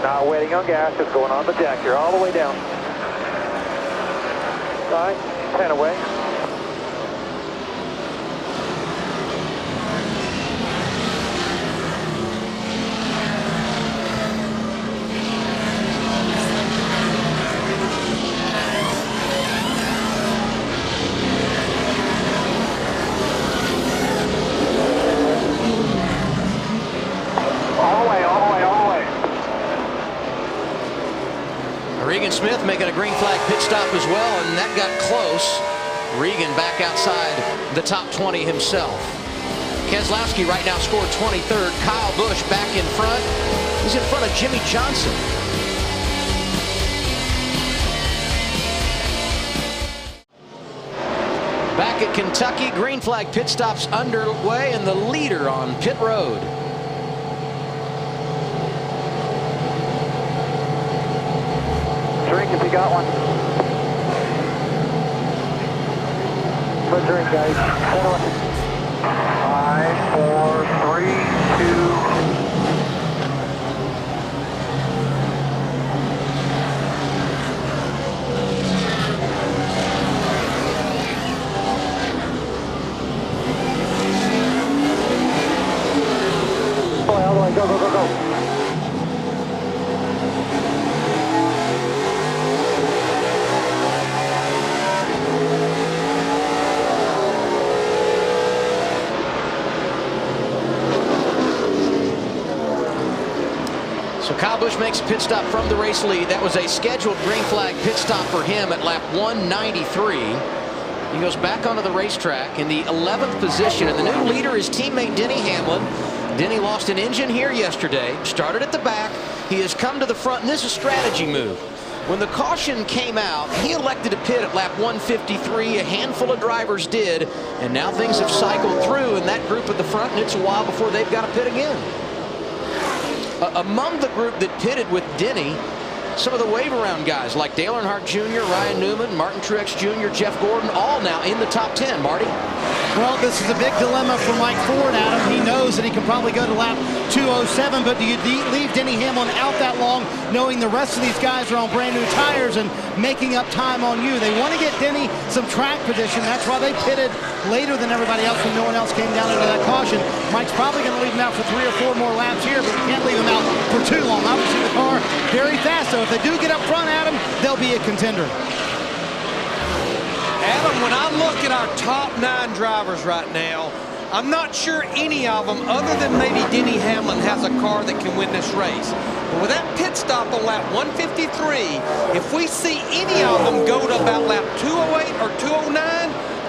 Not waiting on gas. Just going on the jack here all the way down. All right. 10 away. Regan Smith making a green flag pit stop as well, and that got close. Regan back outside the top 20 himself. Keselowski right now scored 23rd. Kyle Busch back in front. He's in front of Jimmy Johnson. Back at Kentucky, green flag pit stops underway, and the leader on pit road. Drink if you got one. 3, guys. Settle it. 5, 4, 3, 2. All the way, go, go, go, go. So Kyle Busch makes a pit stop from the race lead. That was a scheduled green flag pit stop for him at lap 193. He goes back onto the racetrack in the 11th position, and the new leader is teammate Denny Hamlin. Denny lost an engine here yesterday, started at the back. He has come to the front, and this is a strategy move. When the caution came out, he elected to pit at lap 153. A handful of drivers did, and now things have cycled through in that group at the front, and it's a while before they've got to pit again. Among the group that pitted with Denny, some of the wave-around guys like Dale Earnhardt Jr., Ryan Newman, Martin Truex Jr., Jeff Gordon, all now in the top 10. Marty? Well, this is a big dilemma for Mike Ford, Adam. He knows that he can probably go to lap 207, but do you leave Denny Hamlin out that long, knowing the rest of these guys are on brand new tires and making up time on you? They want to get Denny some track position. That's why they pitted later than everybody else when no one else came down into that caution. Mike's probably going to leave him out for 3 or 4 more laps here, but we can't leave him out for too long. Obviously, the car very fast, so if they do get up front, Adam, they'll be a contender. Adam, when I look at our top 9 drivers right now, I'm not sure any of them, other than maybe Denny Hamlin, has a car that can win this race. But with that pit stop on lap 153, if we see any of them go to about lap 208 or 209,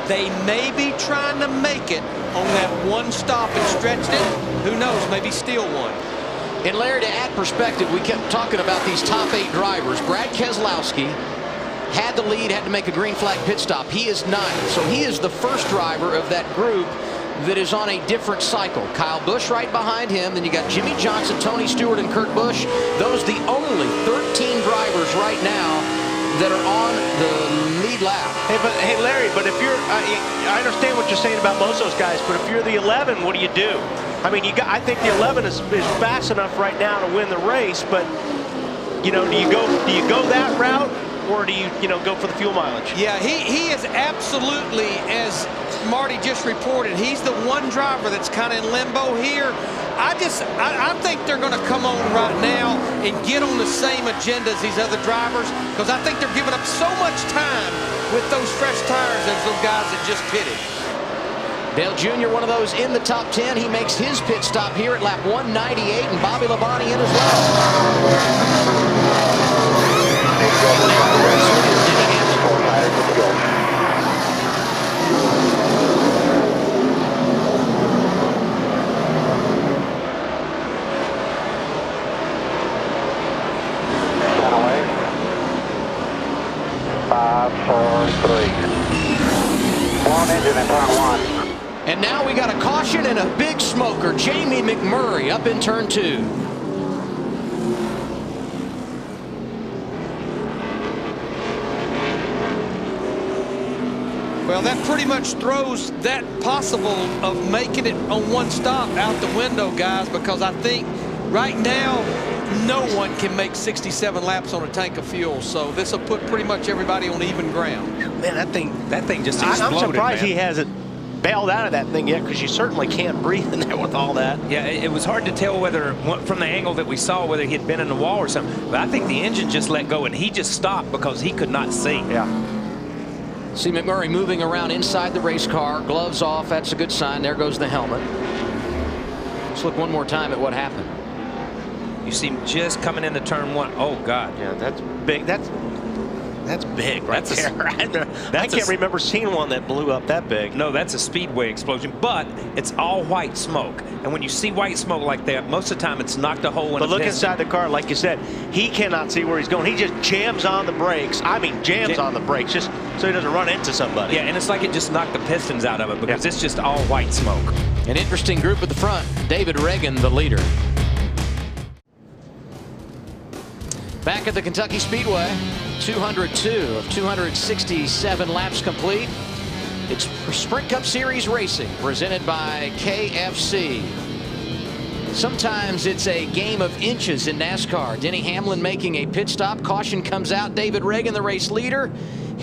they may be trying to make it on that one stop and stretched it. Who knows, maybe steal one. And Larry, to add perspective, we kept talking about these top 8 drivers. Brad Keselowski had the lead, had to make a green flag pit stop. He is 9th, so he is the first driver of that group that is on a different cycle. Kyle Busch right behind him. Then you got Jimmy Johnson, Tony Stewart, and Kurt Busch. Those are the only 13 drivers right now that are on the lead lap. Hey, Larry, but if you're, I understand what you're saying about most of those guys, but if you're the 11, what do you do? I mean, I think the 11 is fast enough right now to win the race, but you know, do you go that route, or do you go for the fuel mileage? Yeah, he is absolutely, as Marty just reported, he's the one driver that's kind of in limbo here. I think they're going to come on right now and get on the same agenda as these other drivers, because I think they're giving up so much time with those fresh tires as those guys that just pitted. Dale Jr., one of those in the top 10. He makes his pit stop here at lap 198, and Bobby Labonte in as well. And now we got a caution and a big smoker. Jamie McMurray up in turn 2. Well, that pretty much throws that possible of making it on one stop out the window, guys, because I think right now no one can make 67 laps on a tank of fuel. So this will put pretty much everybody on even ground. Man, that thing just exploded, I'm surprised man. He hasn't bailed out of that thing yet, because you certainly can't breathe in there with all that. Yeah, it was hard to tell whether, from the angle that we saw, whether he had been in the wall or something. But I think the engine just let go, and he just stopped because he could not see. Yeah. See McMurray moving around inside the race car, gloves off. That's a good sign. There goes the helmet. Let's look one more time at what happened. You see him just coming into turn 1. Oh, God. Yeah, that's big. That's big right there. I can't remember seeing one that blew up that big. No, that's a speedway explosion, but it's all white smoke. And when you see white smoke like that, most of the time it's knocked a hole in But a look piston. inside the car, like you said, he cannot see where he's going. He just jams on the brakes. I mean, jams on the brakes just so he doesn't run into somebody. Yeah, and it's like it just knocked the pistons out of it, because it's just all white smoke. An interesting group at the front. David Reagan, the leader. Back at the Kentucky Speedway, 202 of 267 laps complete. It's for Sprint Cup Series Racing, presented by KFC. Sometimes it's a game of inches in NASCAR. Denny Hamlin making a pit stop. Caution comes out. David Reagan, the race leader.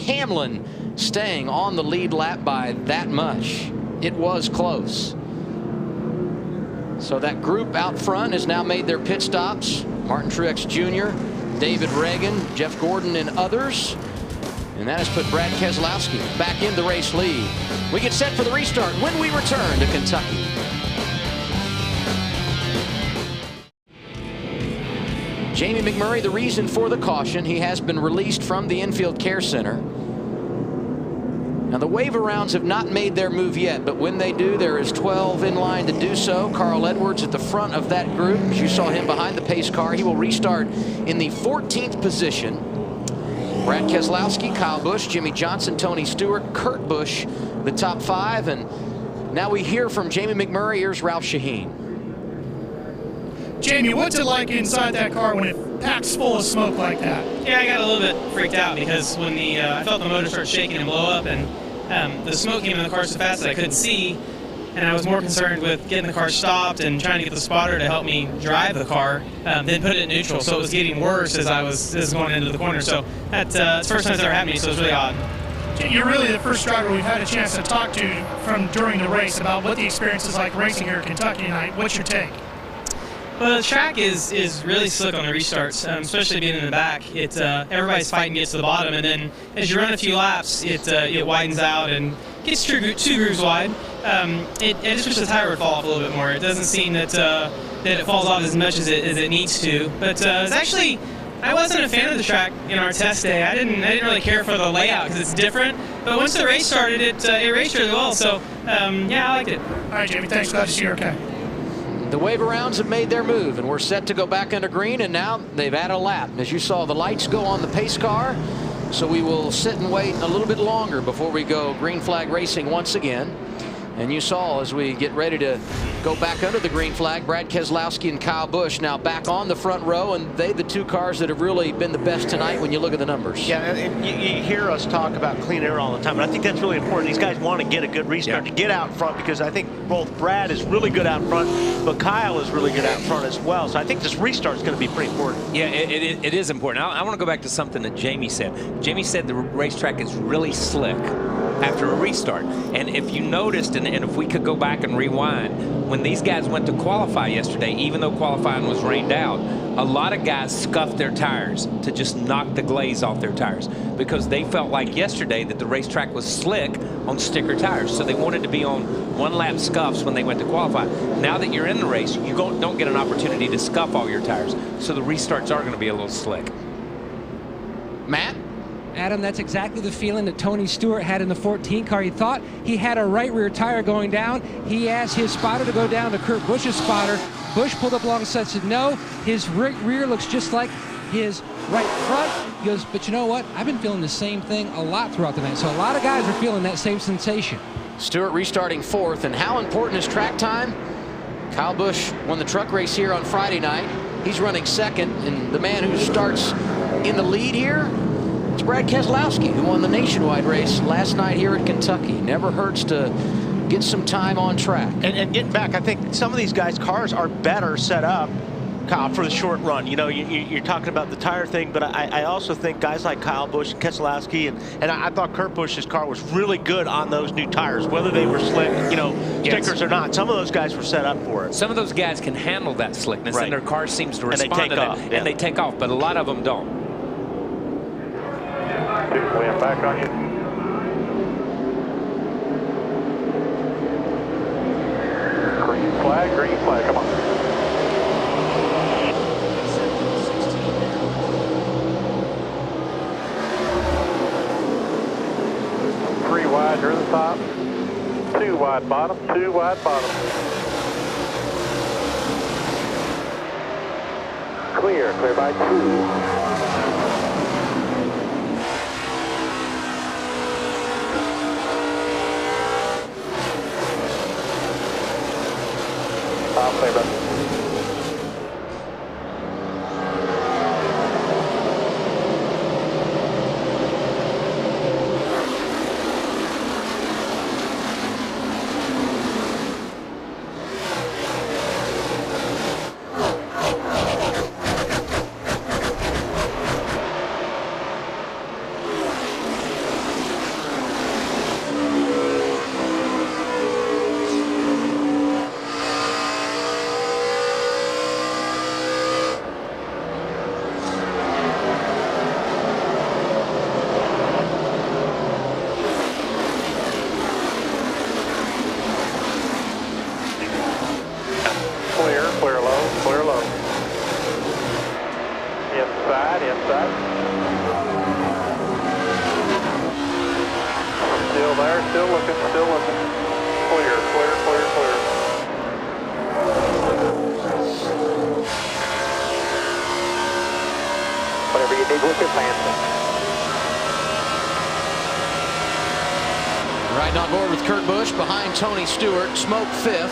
Hamlin staying on the lead lap by that much. It was close. So that group out front has now made their pit stops. Martin Truex Jr., David Reagan, Jeff Gordon, and others. And that has put Brad Keselowski back in the race lead. We get set for the restart when we return to Kentucky. Jamie McMurray, the reason for the caution. He has been released from the infield care center. Now the wave arounds have not made their move yet, but when they do, there is 12 in line to do so. Carl Edwards at the front of that group. As you saw him behind the pace car, he will restart in the 14th position. Brad Keselowski, Kyle Busch, Jimmy Johnson, Tony Stewart, Kurt Busch, the top 5. And now we hear from Jamie McMurray. Here's Ralph Shaheen. Jamie, what's it like inside that car when it packs full of smoke like that? Yeah, I got a little bit freaked out because when I felt the motor start shaking and blow up, and the smoke came in the car so fast that I couldn't see, and I was more concerned with getting the car stopped and trying to get the spotter to help me drive the car than put it in neutral. So it was getting worse as I was going into the corner. So that's the first time it's ever happened to me, so it's really odd. You're really the first driver we've had a chance to talk to from during the race about what the experience is like racing here at Kentucky tonight. What's your take? Well, the track is really slick on the restarts, especially being in the back. Everybody's fighting to get to the bottom, and then as you run a few laps, it widens out and gets two grooves wide. I just wish the tire would fall off a little bit more. It doesn't seem that it falls off as much as it needs to. But it's actually, I wasn't a fan of the track in our test day. I didn't really care for the layout because it's different. But once the race started, it raced really well. So yeah, I liked it. All right, Jamie. Thanks. Glad to see you okay. The wave arounds have made their move, and we're set to go back under green, and now they've had a lap. As you saw, the lights go on the pace car, so we will sit and wait a little bit longer before we go green flag racing once again. And you saw as we get ready to go back under the green flag, Brad Keselowski and Kyle Busch now back on the front row, and they the two cars that have really been the best tonight when you look at the numbers. Yeah, and you hear us talk about clean air all the time, and I think that's really important. These guys want to get a good restart to get out front, because I think both Brad is really good out front, but Kyle is really good out front as well. So I think this restart is going to be pretty important. Yeah, it is important. I want to go back to something that Jamie said. Jamie said the racetrack is really slick after a restart. And if you noticed, and if we could go back and rewind, when these guys went to qualify yesterday, even though qualifying was rained out, a lot of guys scuffed their tires to just knock the glaze off their tires because they felt like yesterday that the racetrack was slick on sticker tires. So they wanted to be on one-lap scuffs when they went to qualify. Now that you're in the race, you don't get an opportunity to scuff all your tires. So the restarts are going to be a little slick. Matt? Adam, that's exactly the feeling that Tony Stewart had in the 14 car. He thought he had a right rear tire going down. He asked his spotter to go down to Kurt Busch's spotter. Busch pulled up alongside and said, no, his rear looks just like his right front. He goes, but you know what? I've been feeling the same thing a lot throughout the night. So a lot of guys are feeling that same sensation. Stewart restarting 4th, and how important is track time? Kyle Busch won the truck race here on Friday night. He's running 2nd, and the man who starts in the lead here, it's Brad Keselowski, who won the nationwide race last night here at Kentucky. Never hurts to get some time on track. And getting back, I think some of these guys' cars are better set up, Kyle, for the short run. You know, you're talking about the tire thing, but I also think guys like Kyle Busch and Keselowski, and I thought Kurt Busch's car was really good on those new tires, whether they were slick, stickers or not. Some of those guys were set up for it. Some of those guys can handle that slickness, right, and their car seems to respond to off, that, and they take off, but a lot of them don't. Wind back on you. Green flag, come on. Three wide, you're in the top. 2 wide bottom, 2 wide bottom. Clear by 2. Play, brother. And on board with Kurt Busch behind Tony Stewart. Smoke 5th.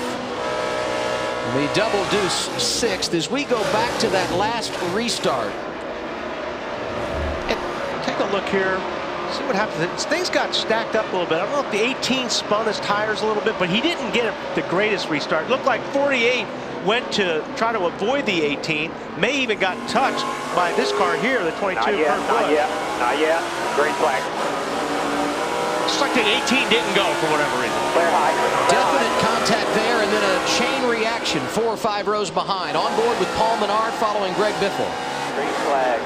The double deuce 6th as we go back to that last restart. Take a look here. See what happens. Things got stacked up a little bit. I don't know if the 18 spun his tires a little bit, but he didn't get the greatest restart. It looked like 48 went to try to avoid the 18. May even got touched by this car here, the 22. Not yet, not yet, not yet. Green flag. It's like the 18 didn't go for whatever reason. Clear high. Definite contact there, and then a chain reaction 4 or 5 rows behind. On board with Paul Menard following Greg Biffle. Green flag.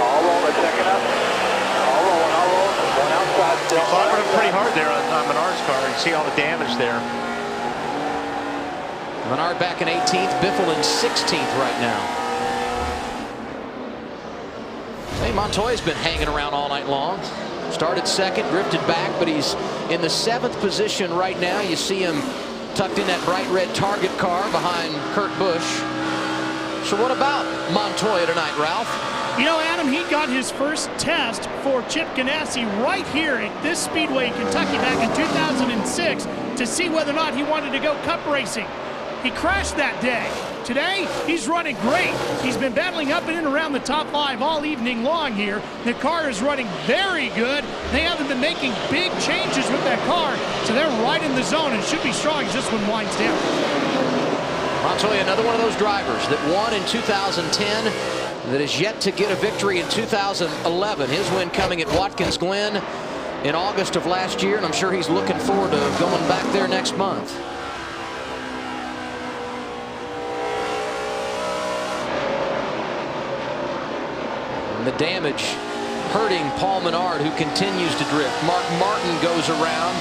All rolling, checking up. All rolling, all rolling. One outside. Still clobbered him pretty hard there on Menard's car. You see all the damage there. Menard back in 18th, Biffle in 16th right now. Hey, Montoya's been hanging around all night long. Started second, drifted back, but he's in the 7th position right now. You see him tucked in that bright red Target car behind Kurt Busch. So what about Montoya tonight, Ralph? You know, Adam, he got his first test for Chip Ganassi right here at this speedway in Kentucky back in 2006 to see whether or not he wanted to go cup racing. He crashed that day. Today, he's running great. He's been battling up and in around the top 5 all evening long here. The car is running very good. They haven't been making big changes with that car, so they're right in the zone and should be strong as this one winds down. Montoya, another one of those drivers that won in 2010 that is yet to get a victory in 2011. His win coming at Watkins Glen in August of last year, and I'm sure he's looking forward to going back there next month. And the damage hurting Paul Menard, who continues to drift. Mark Martin goes around.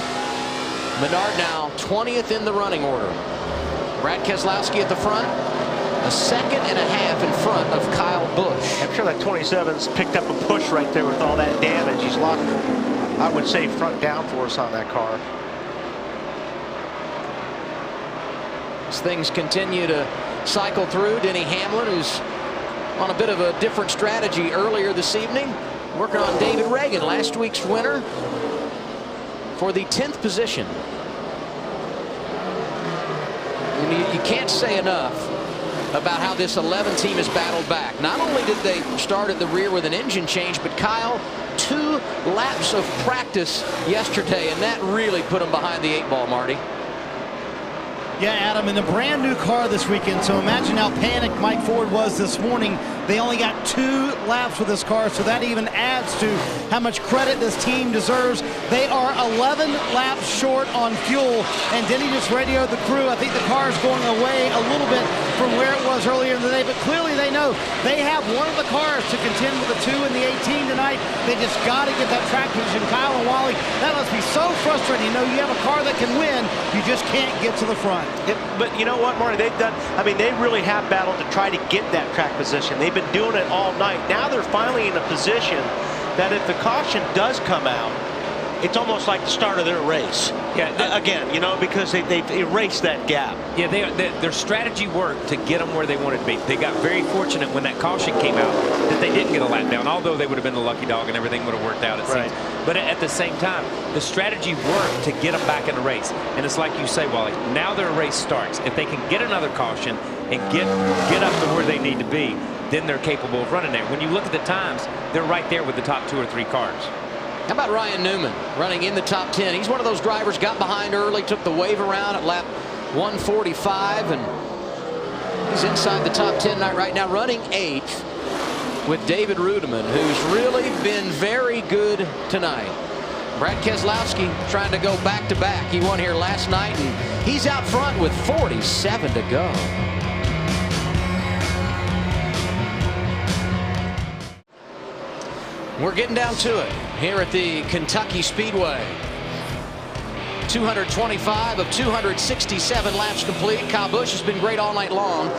Menard now 20th in the running order. Brad Keselowski at the front, a 2.5 seconds in front of Kyle Busch. I'm sure that 27's picked up a push right there with all that damage. He's locked, I would say, front downforce on that car. As things continue to cycle through, Denny Hamlin, who's on a bit of a different strategy earlier this evening, working on David Reagan, last week's winner, for the 10th position. You can't say enough about how this 11 team has battled back. Not only did they start at the rear with an engine change, but Kyle, 2 laps of practice yesterday, and that really put them behind the 8 ball, Marty. Yeah, Adam, in a brand new car this weekend, so imagine how panicked Mike Ford was this morning. They only got 2 laps with this car, so that even adds to how much credit this team deserves. They are 11 laps short on fuel, and Denny just radioed the crew. I think the car is going away a little bit from where it was earlier in the day, but clearly they know they have one of the cars to contend with the 2 and the 18 tonight. They just got to get that track position. Kyle and Wally, that must be so frustrating. You know, you have a car that can win, you just can't get to the front. But you know what, Marty, they've done, I mean, they really have battled to try to get that track position. They've been doing it all night. Now they're finally in a position that if the caution does come out, it's almost like the start of their race. Yeah. Again, you know, because they've erased that gap. Yeah, their strategy worked to get them where they wanted to be. They got very fortunate when that caution came out that they didn't get a lap down, although they would have been the lucky dog and everything would have worked out, it seems. But at the same time, the strategy worked to get them back in the race. And it's like you say, Wally, now their race starts. If they can get another caution and get up to where they need to be, then they're capable of running there. When you look at the times, they're right there with the top 2 or 3 cars. How about Ryan Newman running in the top 10? He's one of those drivers, got behind early, took the wave around at lap 145, and he's inside the top 10 right now, running 8th with David Rudeman, who's really been very good tonight. Brad Keselowski trying to go back-to-back. He won here last night, and he's out front with 47 to go. We're getting down to it here at the Kentucky Speedway. 225 of 267 laps complete. Kyle Busch has been great all night long.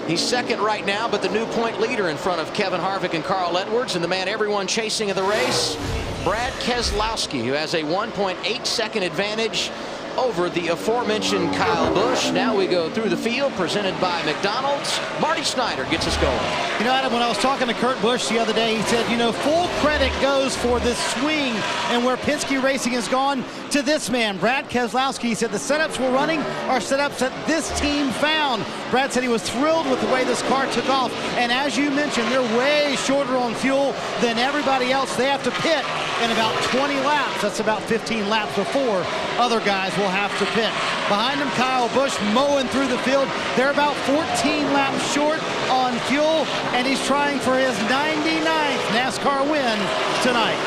He's second right now, but the new point leader in front of Kevin Harvick and Carl Edwards, and the man everyone chasing in the race, Brad Keselowski, who has a 1.8 second advantage over the aforementioned Kyle Busch. Now we go through the field, presented by McDonald's. Marty Snyder gets us going. You know, Adam, when I was talking to Kurt Busch the other day, he said, you know, full credit goes for this swing and where Penske Racing has gone to this man, Brad Keselowski. He said the setups we're running are setups that this team found. Brad said he was thrilled with the way this car took off. And as you mentioned, they're way shorter on fuel than everybody else. They have to pit in about 20 laps. That's about 15 laps before other guys will have to pit. Behind him, Kyle Busch mowing through the field. They're about 14 laps short on fuel, and he's trying for his 99th NASCAR win tonight.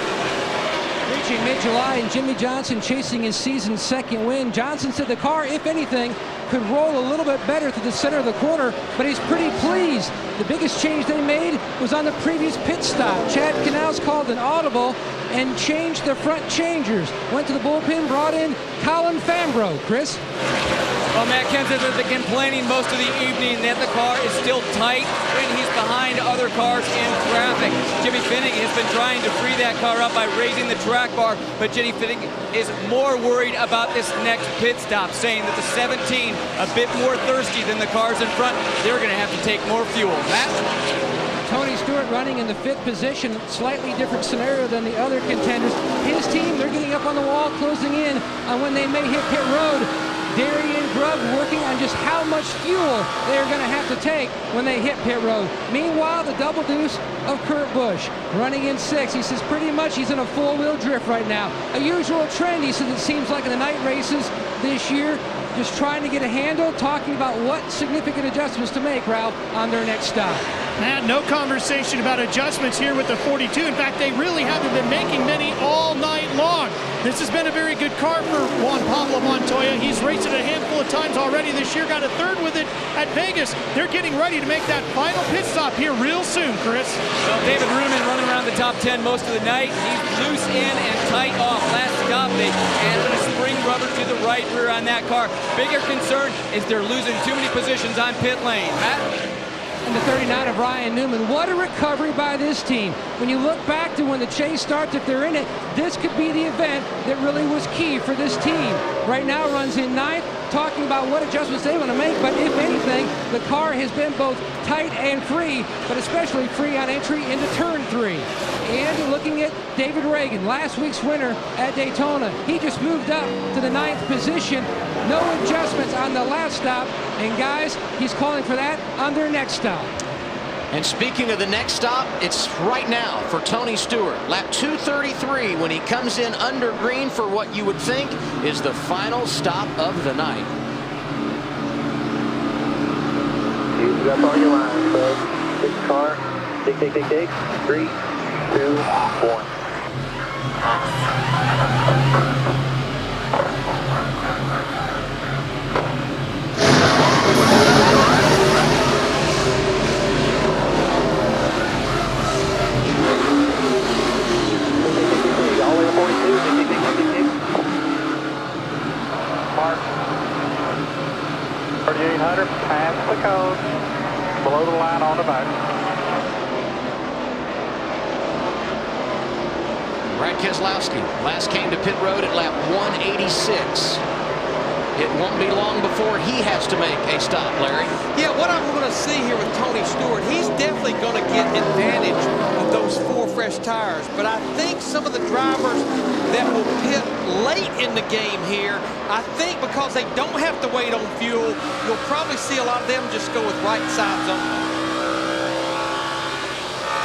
Reaching mid-July, and Jimmy Johnson chasing his season's second win. Johnson said the car, if anything, could roll a little bit better through the center of the corner, but he's pretty pleased. The biggest change they made was on the previous pit stop. Chad Knaus called an audible and changed the front changers. Went to the bullpen, brought in Colin Fambrough. Chris? Well, Matt Kenseth has been complaining most of the evening that the car is still tight when he's behind other cars in traffic. Jimmy Finning has been trying to free that car up by raising the track bar, but Jimmy Finning is more worried about this next pit stop, saying that the 17 a bit more thirsty than the cars in front. They're going to have to take more fuel. Matt? Tony Stewart running in the 5th position, slightly different scenario than the other contenders. His team, they're getting up on the wall, closing in on when they may hit pit road. Darian Grubb working on just how much fuel they're going to have to take when they hit pit road. Meanwhile, the double deuce of Kurt Busch running in 6th. He says pretty much he's in a four-wheel drift right now. A usual trend, he says, it seems like in the night races this year. Just trying to get a handle, talking about what significant adjustments to make, Ralph, on their next stop. Matt, no conversation about adjustments here with the 42. In fact, they really haven't been making many all night long. This has been a very good car for Juan Pablo Montoya. He's raced it a handful of times already this year, got a 3rd with it at Vegas. They're getting ready to make that final pit stop here real soon, Chris. Well, David Ruman running around the top 10 most of the night. He's loose in and tight off. Last stop, they added a spring rubber to the right rear on that car. Bigger concern is they're losing too many positions on pit lane. Matt? And the 39 of Ryan Newman. What a recovery by this team. When you look back to when the chase starts, if they're in it, this could be the event that really was key for this team. Right now runs in 9th, talking about what adjustments they want to make, but if anything, the car has been both tight and free, but especially free on entry into turn 3. And looking at David Reagan, last week's winner at Daytona. He just moved up to the 9th position. No adjustments on the last stop. And guys, he's calling for that on their next stop. And speaking of the next stop, it's right now for Tony Stewart. Lap 233 when he comes in under green for what you would think is the final stop of the night. You've got all your lines, bud. Big car. Dig, dig, dig, dig. 3, 2, 1. Mark 3800 past the cone, below the line on the back. Brad Keselowski last came to pit road at lap 186. It won't be long before he has to make a stop, Larry. Yeah, what I'm going to see here with Tony Stewart, he's definitely going to get advantage of those 4 fresh tires. But I think some of the drivers that will pit late in the game here, I think because they don't have to wait on fuel, you'll probably see a lot of them just go with right sides on.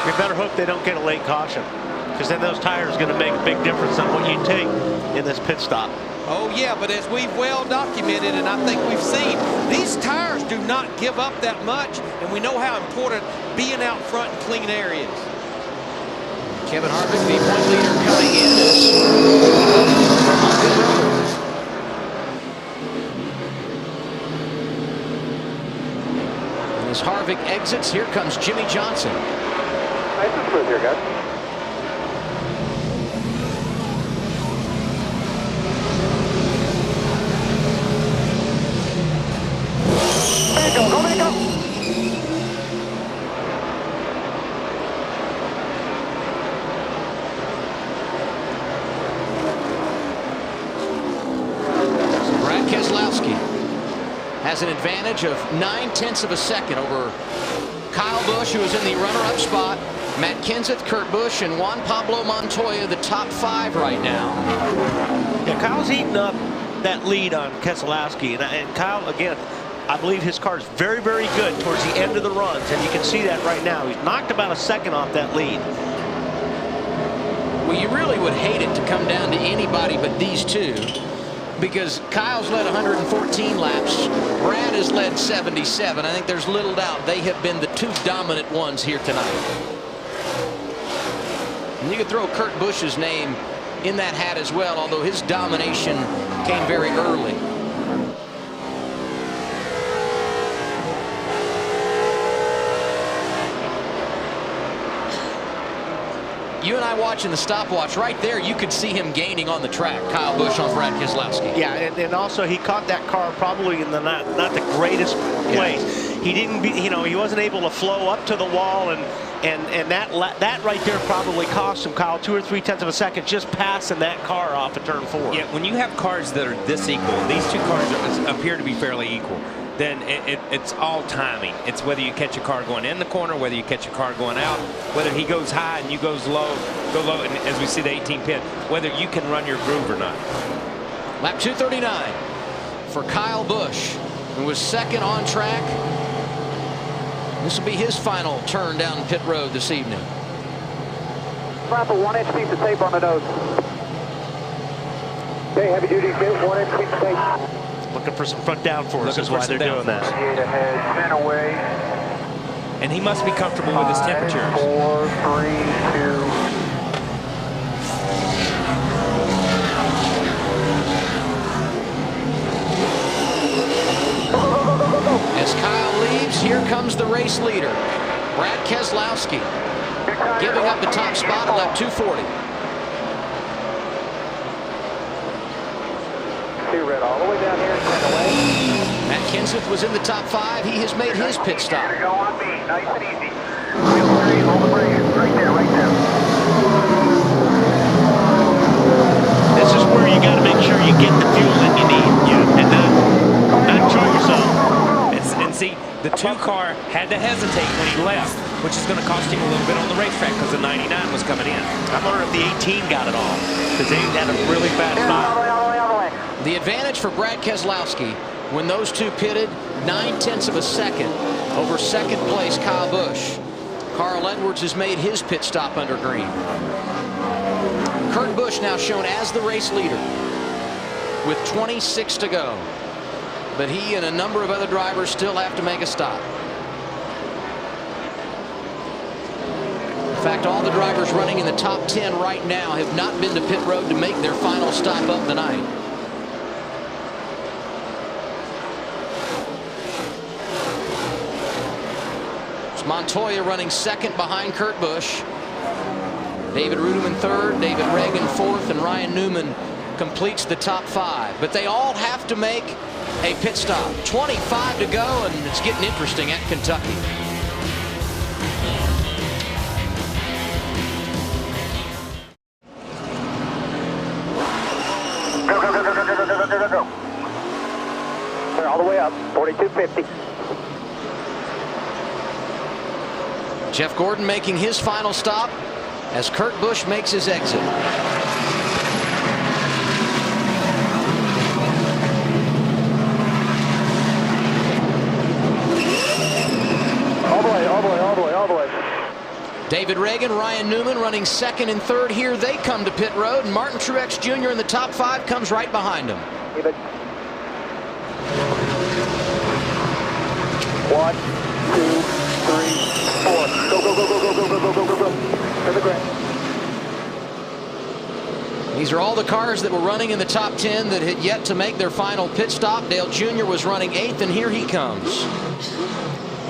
You better hope they don't get a late caution, because then those tires are going to make a big difference on what you take in this pit stop. Oh, yeah, but as we've well documented, and I think we've seen, these tires do not give up that much, and we know how important being out front in clean areas. Kevin Harvick, the point leader, coming in as Harvick exits, here comes Jimmy Johnson. Nice and smooth here, guys. Keselowski has an advantage of 9/10 of a second over Kyle Busch, who is in the runner-up spot. Matt Kenseth, Kurt Busch, and Juan Pablo Montoya, the top 5 right now. Yeah, Kyle's eating up that lead on Keselowski, and Kyle, again, I believe his car is very, very good towards the end of the runs, and you can see that right now. He's knocked about a second off that lead. Well, you really would hate it to come down to anybody but these two, because Kyle's led 114 laps. Brad has led 77. I think there's little doubt they have been the 2 dominant ones here tonight. And you could throw Kurt Busch's name in that hat as well, although his domination came very early. You and I watching the stopwatch right there, you could see him gaining on the track. Kyle Busch on Brad Keselowski. Yeah, and also he caught that car probably in the not the greatest place. Yeah. He didn't, he wasn't able to flow up to the wall, and that right there probably cost him, Kyle, 2 or 3/10 of a second just passing that car off at turn 4. Yeah, when you have cars that are this equal, these 2 cars appear to be fairly equal, then it's all timing. It's whether you catch a car going in the corner, whether you catch a car going out, whether he goes high and you go low, and as we see the 18 pit, whether you can run your groove or not. Lap 239 for Kyle Busch, who was second on track. This will be his final turn down pit road this evening. Slap a 1-inch piece of tape on the nose. Okay, heavy duty, 1-inch piece of tape. Looking for some front downforce is why they're doing that. Ahead, 10 away. And he must be comfortable with his temperatures. 4, 3, 2. As Kyle leaves, here comes the race leader, Brad Keselowski, giving up the top spot at lap 240. Red all the way down here, 10 away. Matt Kenseth was in the top 5. He has made his pit stop. Go on me, nice and easy. Wheel 3, hold the brake, right there, right there. This is where you got to make sure you get the fuel that you need, and not enjoy yourself. And see, the 2 car had to hesitate when he left, which is going to cost him a little bit on the racetrack because the 99 was coming in. I wonder if the 18 got it all, because they had a really fast mile. The advantage for Brad Keselowski when those 2 pitted, 9/10 of a second over second place Kyle Busch. Carl Edwards has made his pit stop under green. Kurt Busch now shown as the race leader with 26 to go. But he and a number of other drivers still have to make a stop. In fact, all the drivers running in the top 10 right now have not been to pit road to make their final stop of the night. It's Montoya running second behind Kurt Busch. David Rudeman third, David Reagan fourth, and Ryan Newman completes the top 5. But they all have to make a pit stop. 25 to go, and it's getting interesting at Kentucky. Go. Clear all the way up, 4250. Jeff Gordon making his final stop as Kurt Busch makes his exit. All the way. David Reagan, Ryan Newman running second and third here. They come to pit road, and Martin Truex Jr. in the top 5 comes right behind him. 1, 2, 3, 4. Go. To the ground. These are all the cars that were running in the top 10 that had yet to make their final pit stop. Dale Jr. was running 8th, and here he comes.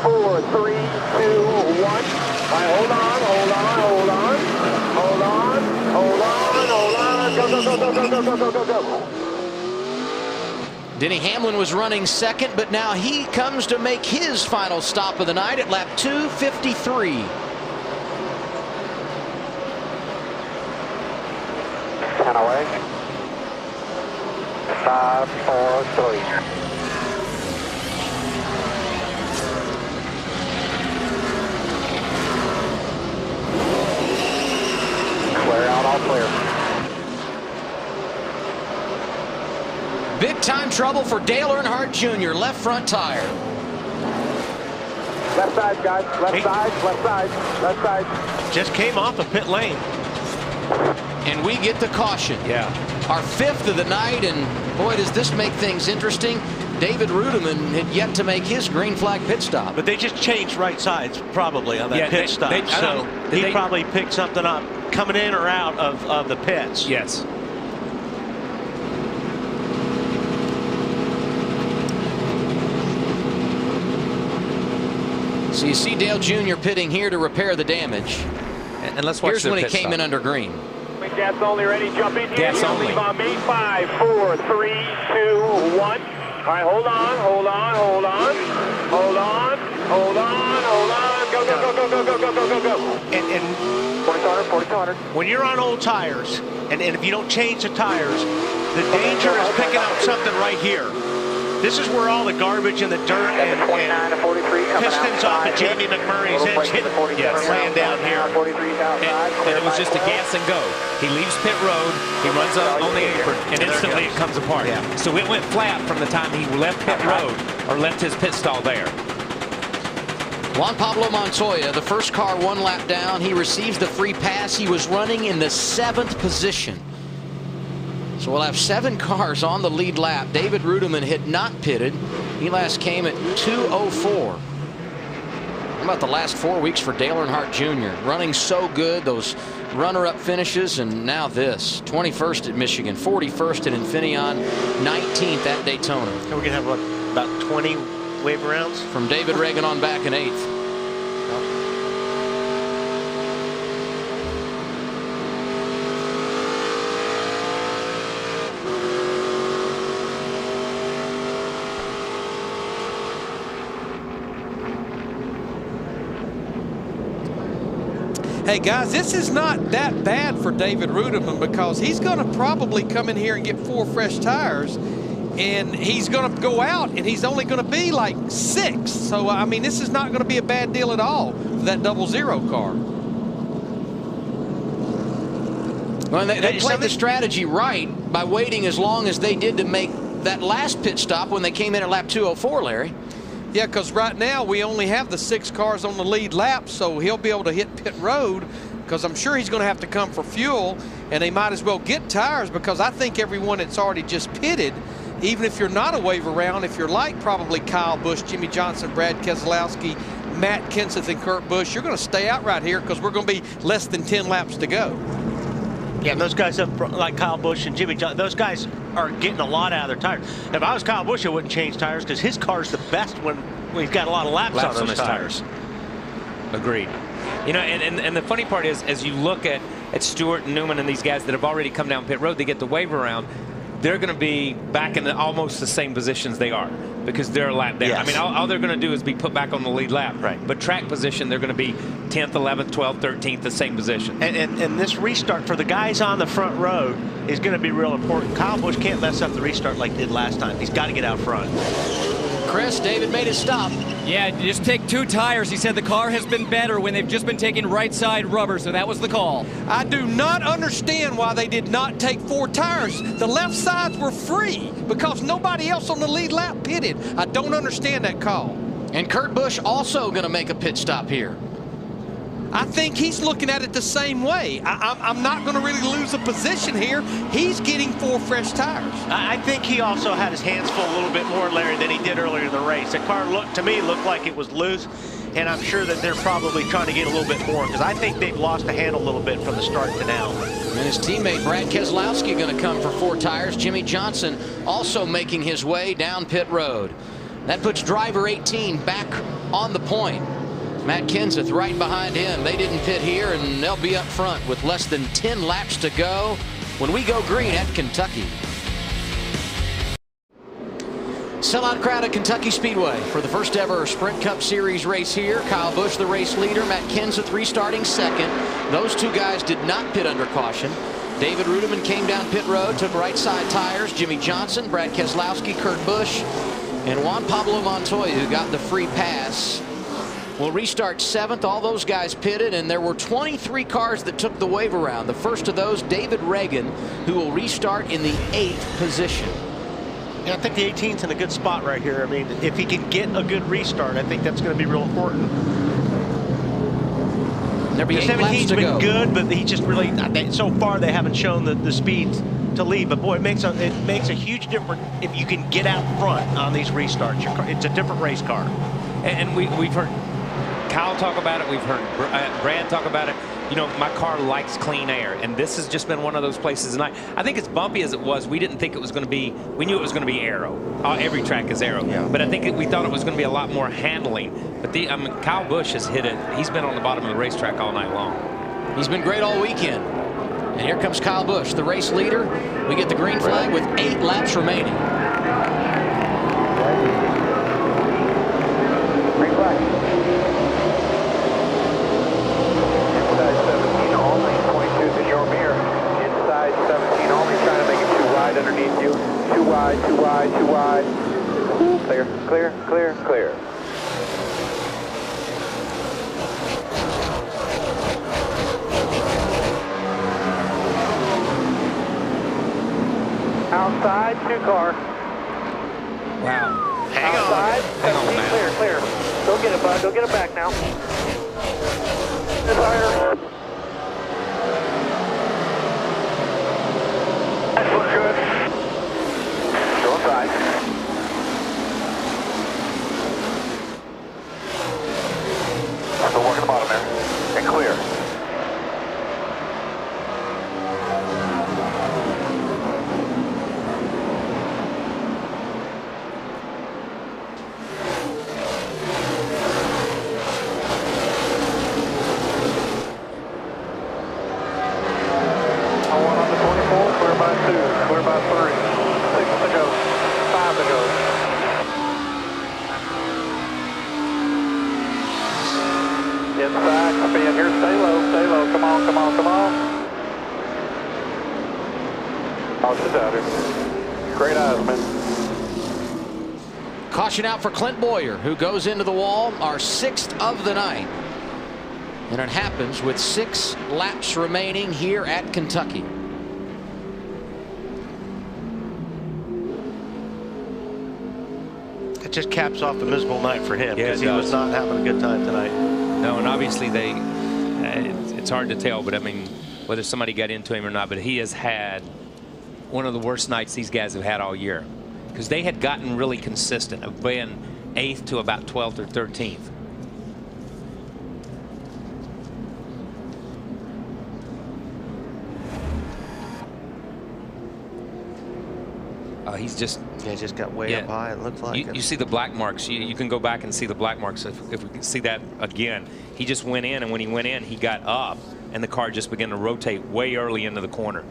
4, 3, 2, 1. Hold on. Go. Denny Hamlin was running second, but now he comes to make his final stop of the night at lap 253. 10 away. 5, 4, 3. Clear out, all clear. Big time trouble for Dale Earnhardt Jr. Left front tire. Left side, guys. Left side, left side, left side. Just came off of pit lane. And we get the caution. Yeah. Our 5th of the night, and boy, does this make things interesting. David Rudeman had yet to make his green flag pit stop. But they just changed right sides probably on that pit stop. So he probably picked something up coming in or out of the pits. Yes. So you see Dale Jr. pitting here to repair the damage. And let's watch. Here's when he came in under green. Gas only, ready, jump in here. Gas only. Leave on me. 5, 4, 3, 2, 1. All right, hold on, hold on, hold on. Hold on, hold on, hold on. Go, go, go, go, go, go, go, go, go. And 4200, 4200. when you're on old tires, and if you don't change the tires, the danger is picking up something right here. This is where all the garbage and the dirt and pistons off of Jamie McMurray's engine are laying down here. And it was just a gas and go. He leaves pit road, he runs on the apron, and instantly it comes apart. Yeah. So it went flat from the time he left pit road or left his pit stall there. Juan Pablo Montoya, the first car 1 lap down. He receives the free pass. He was running in the 7th position. So we'll have 7 cars on the lead lap. David Rudeman had not pitted. He last came at 2:04. How about the last 4 weeks for Dale Earnhardt Jr.? Running so good, those runner-up finishes, and now this. 21st at Michigan, 41st at Infineon, 19th at Daytona. And we're going to have, what, about 20 wave rounds? From David Reagan on back in 8th. Hey guys, this is not that bad for David Rudeman because he's going to probably come in here and get 4 fresh tires, and he's going to go out and he's only going to be like 6. So I mean, this is not going to be a bad deal at all for that 00 car. Well, they played the strategy right by waiting as long as they did to make that last pit stop when they came in at lap 204, Larry. Yeah, because right now we only have the 6 cars on the lead lap, so he'll be able to hit pit road because I'm sure he's going to have to come for fuel, and they might as well get tires because I think everyone that's already just pitted, even if you're not a wave around, if you're like probably Kyle Busch, Jimmy Johnson, Brad Keselowski, Matt Kenseth, and Kurt Busch, you're going to stay out right here because we're going to be less than 10 laps to go. Yeah, those guys up front, like Kyle Busch and Jimmy Johnson, those guys are getting a lot out of their tires. If I was Kyle Busch, I wouldn't change tires because his car's the best when he's got a lot of laps on his tires. Agreed. You know, and the funny part is, as you look at Stewart and Newman and these guys that have already come down pit road, they get the wave around, they're going to be back in almost the same positions they are because they're a lap there. Yes. I mean, all they're going to do is be put back on the lead lap. Right. But track position, they're going to be 10th, 11th, 12th, 13th, the same position. And this restart for the guys on the front road is going to be real important. Kyle Busch can't mess up the restart like he did last time. He's got to get out front. Chris, David made his stop. Yeah, just take 2 tires. He said the car has been better when they've just been taking right side rubber, so that was the call. I do not understand why they did not take 4 tires. The left sides were free because nobody else on the lead lap pitted. I don't understand that call. And Kurt Busch also going to make a pit stop here. I think he's looking at it the same way. I'm not going to really lose a position here. He's getting 4 fresh tires. I think he also had his hands full a little bit more, Larry, than he did earlier in the race. The car looked like it was loose, and I'm sure that they're probably trying to get a little bit more because I think they've lost the handle a little bit from the start to now. And his teammate Brad Keselowski going to come for 4 tires. Jimmy Johnson also making his way down pit road. That puts driver 18 back on the point. Matt Kenseth right behind him. They didn't pit here, and they'll be up front with less than 10 laps to go when we go green at Kentucky. Sellout crowd at Kentucky Speedway for the first ever Sprint Cup Series race here. Kyle Busch, the race leader. Matt Kenseth restarting second. Those 2 guys did not pit under caution. David Rudiman came down pit road, took right side tires. Jimmy Johnson, Brad Keselowski, Kurt Busch, and Juan Pablo Montoya, who got the free pass, will restart 7th. All those guys pitted, and there were 23 cars that took the wave around. The first of those, David Reagan, who will restart in the 8th position. Yeah, I think the 18th's in a good spot right here. I mean, if he can get a good restart, I think that's going to be real important. There'll be The 17's been good, but he just really, so far they haven't shown the speed to lead. But boy, it makes a huge difference if you can get out front on these restarts. It's a different race car. And we've heard Kyle talk about it. We've heard Brad talk about it. You know, my car likes clean air, and this has just been one of those places tonight. I think as bumpy as it was, we didn't think it was going to be. We knew it was going to be aero. Every track is aero, yeah. But I think we thought it was going to be a lot more handling. But Kyle Busch has hit it. He's been on the bottom of the racetrack all night long. He's been great all weekend. And here comes Kyle Busch, the race leader. We get the green flag with 8 laps remaining. Green flag. Underneath you. Too wide, too wide, too wide. Clear, clear, clear, clear. Outside, 2 car. Wow. Hang outside, on. 17, man. Clear, clear. Go get it, bud. Go get it back now. Fire. Still working the bottom there. And clear. One on the 24, clear by 2, clear by 3. 6 to go. 5 to go. Inside, spin here, stay low, come on, come on, come on. Oh, she's out here. Great eyes, man. Caution out for Clint Boyer, who goes into the wall, our 6th of the night. And it happens with 6 laps remaining here at Kentucky. It just caps off a miserable night for him because he was not having a good time tonight. No, and obviously it's hard to tell, but I mean, whether somebody got into him or not, but he has had one of the worst nights these guys have had all year, because they had gotten really consistent of being 8th to about 12th or 13th. He's just got way up high. It looks like you see the black marks. You can go back and see the black marks if we can see that again. He just went in, and when he went in, he got up, and the car just began to rotate way early into the corner.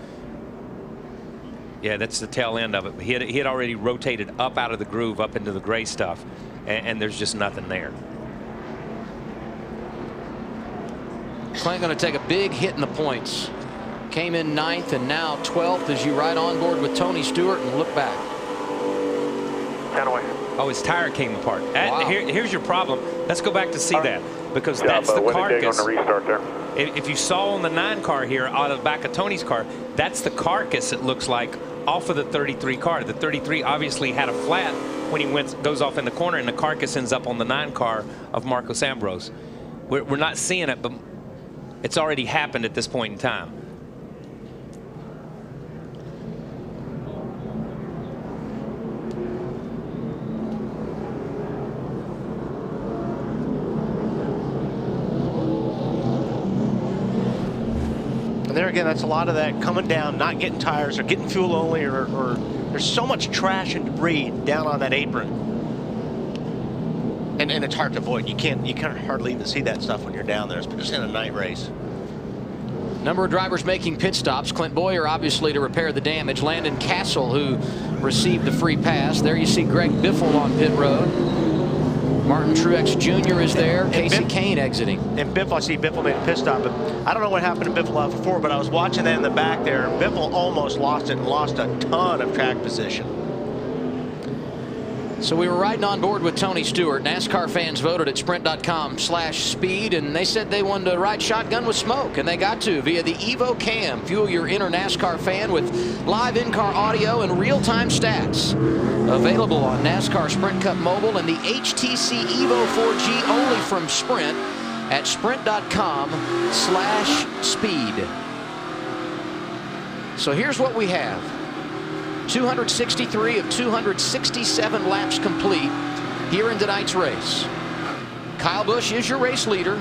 Yeah, that's the tail end of it. He had already rotated up out of the groove, up into the gray stuff, and there's just nothing there. Clint going to take a big hit in the points. Came in 9th and now 12th as you ride on board with Tony Stewart and look back. 10 away. Oh, his tire came apart. Wow. Here's your problem. Let's go back to see that, because that's the carcass. On the restart there. If you saw on the 9 car here out of the back of Tony's car, that's the carcass, it looks like, off of the 33 car. The 33 obviously had a flat when he goes off in the corner, and the carcass ends up on the 9 car of Marcos Ambrose. We're not seeing it, but it's already happened at this point in time. And there again, that's a lot of that coming down, not getting tires or getting fuel only, or there's so much trash and debris down on that apron. And it's hard to avoid. You can't hardly even see that stuff when you're down there, especially in a night race. Number of drivers making pit stops. Clint Boyer, obviously, to repair the damage. Landon Castle, who received the free pass. There you see Greg Biffle on pit road. Martin Truex Jr. is there. Casey Kane exiting. And Biffle, I see Biffle made a pit stop, but I don't know what happened to Biffle out before, but I was watching that in the back there. Biffle almost lost it and lost a ton of track position. So we were riding on board with Tony Stewart. NASCAR fans voted at sprint.com/speed, and they said they wanted to ride shotgun with smoke, and they got to via the Evo Cam. Fuel your inner NASCAR fan with live in-car audio and real-time stats. Available on NASCAR Sprint Cup Mobile and the HTC Evo 4G only from Sprint at sprint.com/speed. So here's what we have. 263 of 267 laps complete here in tonight's race. Kyle Busch is your race leader.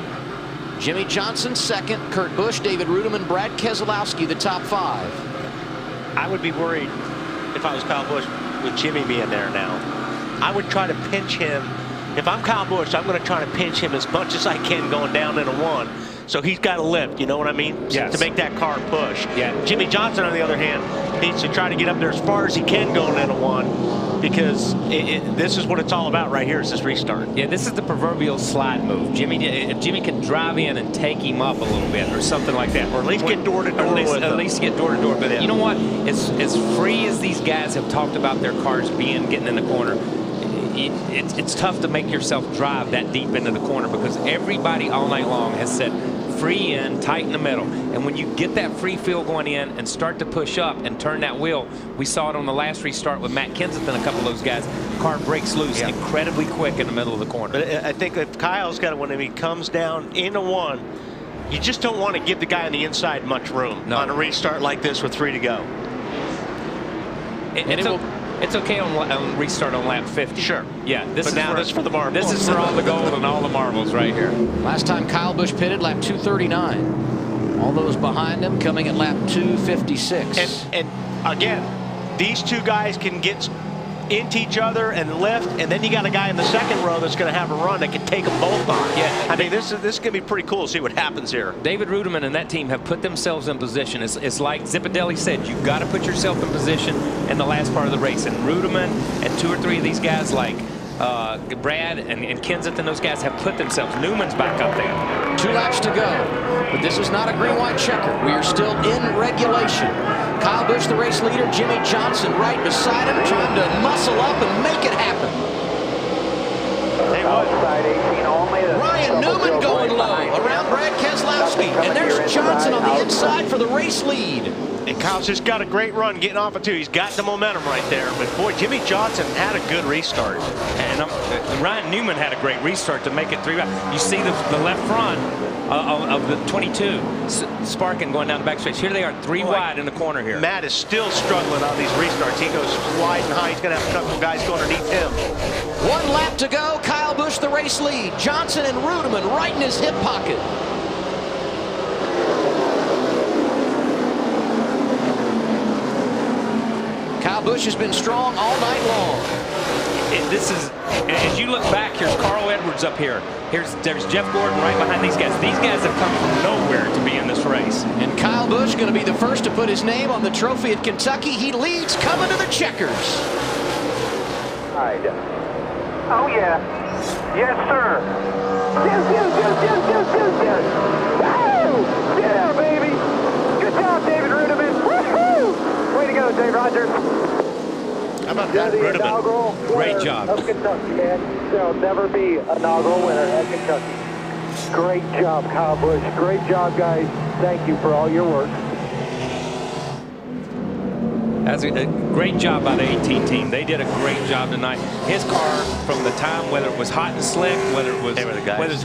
Jimmy Johnson second. Kurt Busch, David Rudiman, Brad Keselowski the top 5. I would be worried if I was Kyle Busch with Jimmy being there now. I would try to pinch him. If I'm Kyle Busch, I'm going to try to pinch him as much as I can going down into 1. So he's got to lift, you know what I mean? Yes. To make that car push. Yeah. Jimmy Johnson, on the other hand, needs to try to get up there as far as he can going into 1, because this is what it's all about right here, is this restart. Yeah, this is the proverbial slide move. If Jimmy can drive in and take him up a little bit or something like that. Or at least get door to door with him. At least get door to door. But you know what? As free as these guys have talked about their cars getting in the corner, it's tough to make yourself drive that deep into the corner, because everybody all night long has said free in, tight in the middle. And when you get that free feel going in and start to push up and turn that wheel, we saw it on the last restart with Matt Kenseth and a couple of those guys. Car breaks loose incredibly quick in the middle of the corner. But I think if Kyle's got it, when he comes down into 1, you just don't want to give the guy on the inside much room on a restart like this with 3 to go. It's okay on restart on lap 50. Sure. Yeah. This is for the marbles. This is for all the gold and all the marbles right here. Last time Kyle Busch pitted, lap 239. All those behind him coming at lap 256. And again, these two guys can get into each other and lift, and then you got a guy in the second row that's going to have a run that can take them both on. Yeah, I mean, this is going to be pretty cool to see what happens here. David Rudiman and that team have put themselves in position. It's like Zipadelli said, you've got to put yourself in position in the last part of the race. And Rudiman and 2 or 3 of these guys like Brad and Kenseth and those guys have put themselves. Newman's back up there. 2 laps to go, but this is not a green-white checker. We are still in regulation. Kyle Busch, the race leader. Jimmy Johnson right beside him, trying to muscle up and make it happen. Ryan Newman going low around Brad Keselowski, and there's Johnson on the inside for the race lead. And Kyle's just got a great run getting off of 2. He's got the momentum right there. But boy, Jimmy Johnson had a good restart. And Ryan Newman had a great restart to make it 3 laps. You see the left front of the 22 sparking going down the backstretch. Here they are 3 wide in the corner here. Matt is still struggling on these restarts. He goes wide and high. He's going to have a couple of guys go underneath him. 1 lap to go. Kyle Busch the race lead. Johnson and Rudiman right in his hip pocket. Kyle Busch has been strong all night long. As you look back, here's Carl Edwards up here. There's Jeff Gordon right behind these guys. These guys have come from nowhere to be in this race. And Kyle Busch going to be the first to put his name on the trophy at Kentucky. He leads coming to the checkers. Oh, yeah. Yes, sir. Yes. Woo! Yeah, baby. Good job, David Rudiman. Woo-hoo! Way to go, Dave Rogers. How about that, Rudiman? Great job. Of Kentucky, man. There'll never be an inaugural winner at Kentucky. Great job, Kyle Busch. Great job, guys. Thank you for all your work. That's a great job by the 18 team. They did a great job tonight. His car, from the time, whether it was hot and slick, whether it was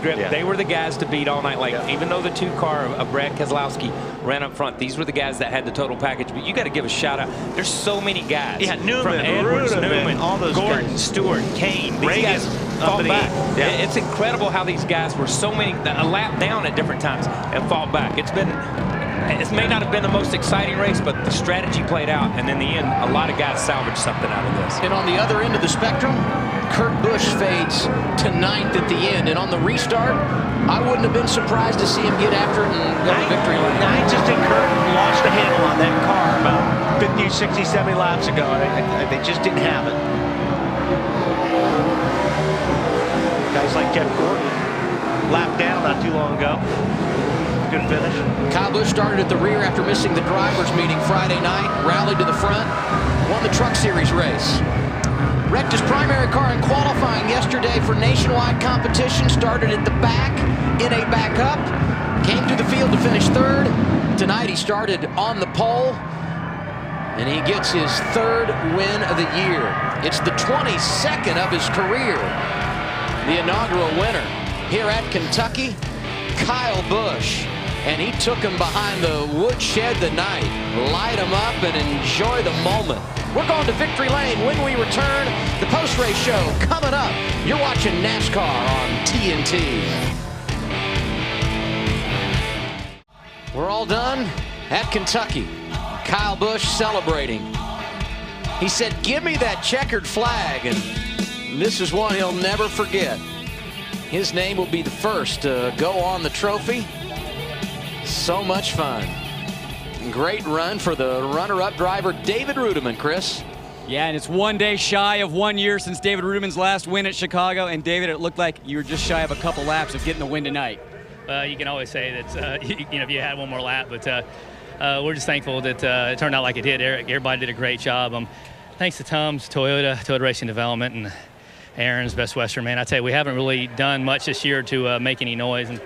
grip, they were the guys to beat all night. Even though the 2 car of Brad Keselowski ran up front, these were the guys that had the total package. But you got to give a shout out. There's so many guys. Yeah, Newman, from Edwards, Newman, all those Gordon, guys. Stewart, Kane. These guys fall back. It's incredible how these guys were so many a lap down at different times and fall back. It may not have been the most exciting race, but the strategy played out, and in the end, a lot of guys salvaged something out of this. And on the other end of the spectrum, Kurt Busch fades to 9th at the end. And on the restart, I wouldn't have been surprised to see him get after it and go to victory lane. I just think Kurt lost the handle on that car about 50, 60, 70 laps ago. They just didn't have it. Jeff Gordon lapped down not too long ago. Good finish. Kyle Busch started at the rear after missing the drivers' meeting Friday night, rallied to the front, won the Truck Series race. Wrecked his primary car in qualifying yesterday for nationwide competition, started at the back in a backup, came to the field to finish third. Tonight he started on the pole, and he gets his third win of the year. It's the 22nd of his career. The inaugural winner here at Kentucky, Kyle Busch. And he took him behind the woodshed tonight. Light him up and enjoy the moment. We're going to Victory Lane when we return. The post-race show coming up. You're watching NASCAR on TNT. We're all done at Kentucky. Kyle Busch celebrating. He said, give me that checkered flag. And this is one he'll never forget. His name will be the first to go on the trophy. So much fun. Great run for the runner-up driver, David Rudiman, Chris. Yeah, and it's 1 day shy of 1 year since David Rudiman's last win at Chicago. And David, it looked like you were just shy of a couple laps of getting the win tonight. You can always say that, if you had one more lap, but we're just thankful that it turned out like it did. Everybody did a great job. Thanks to Tom's Toyota Racing Development, and Aaron's Best Western, man. I tell you, we haven't really done much this year to make any noise. And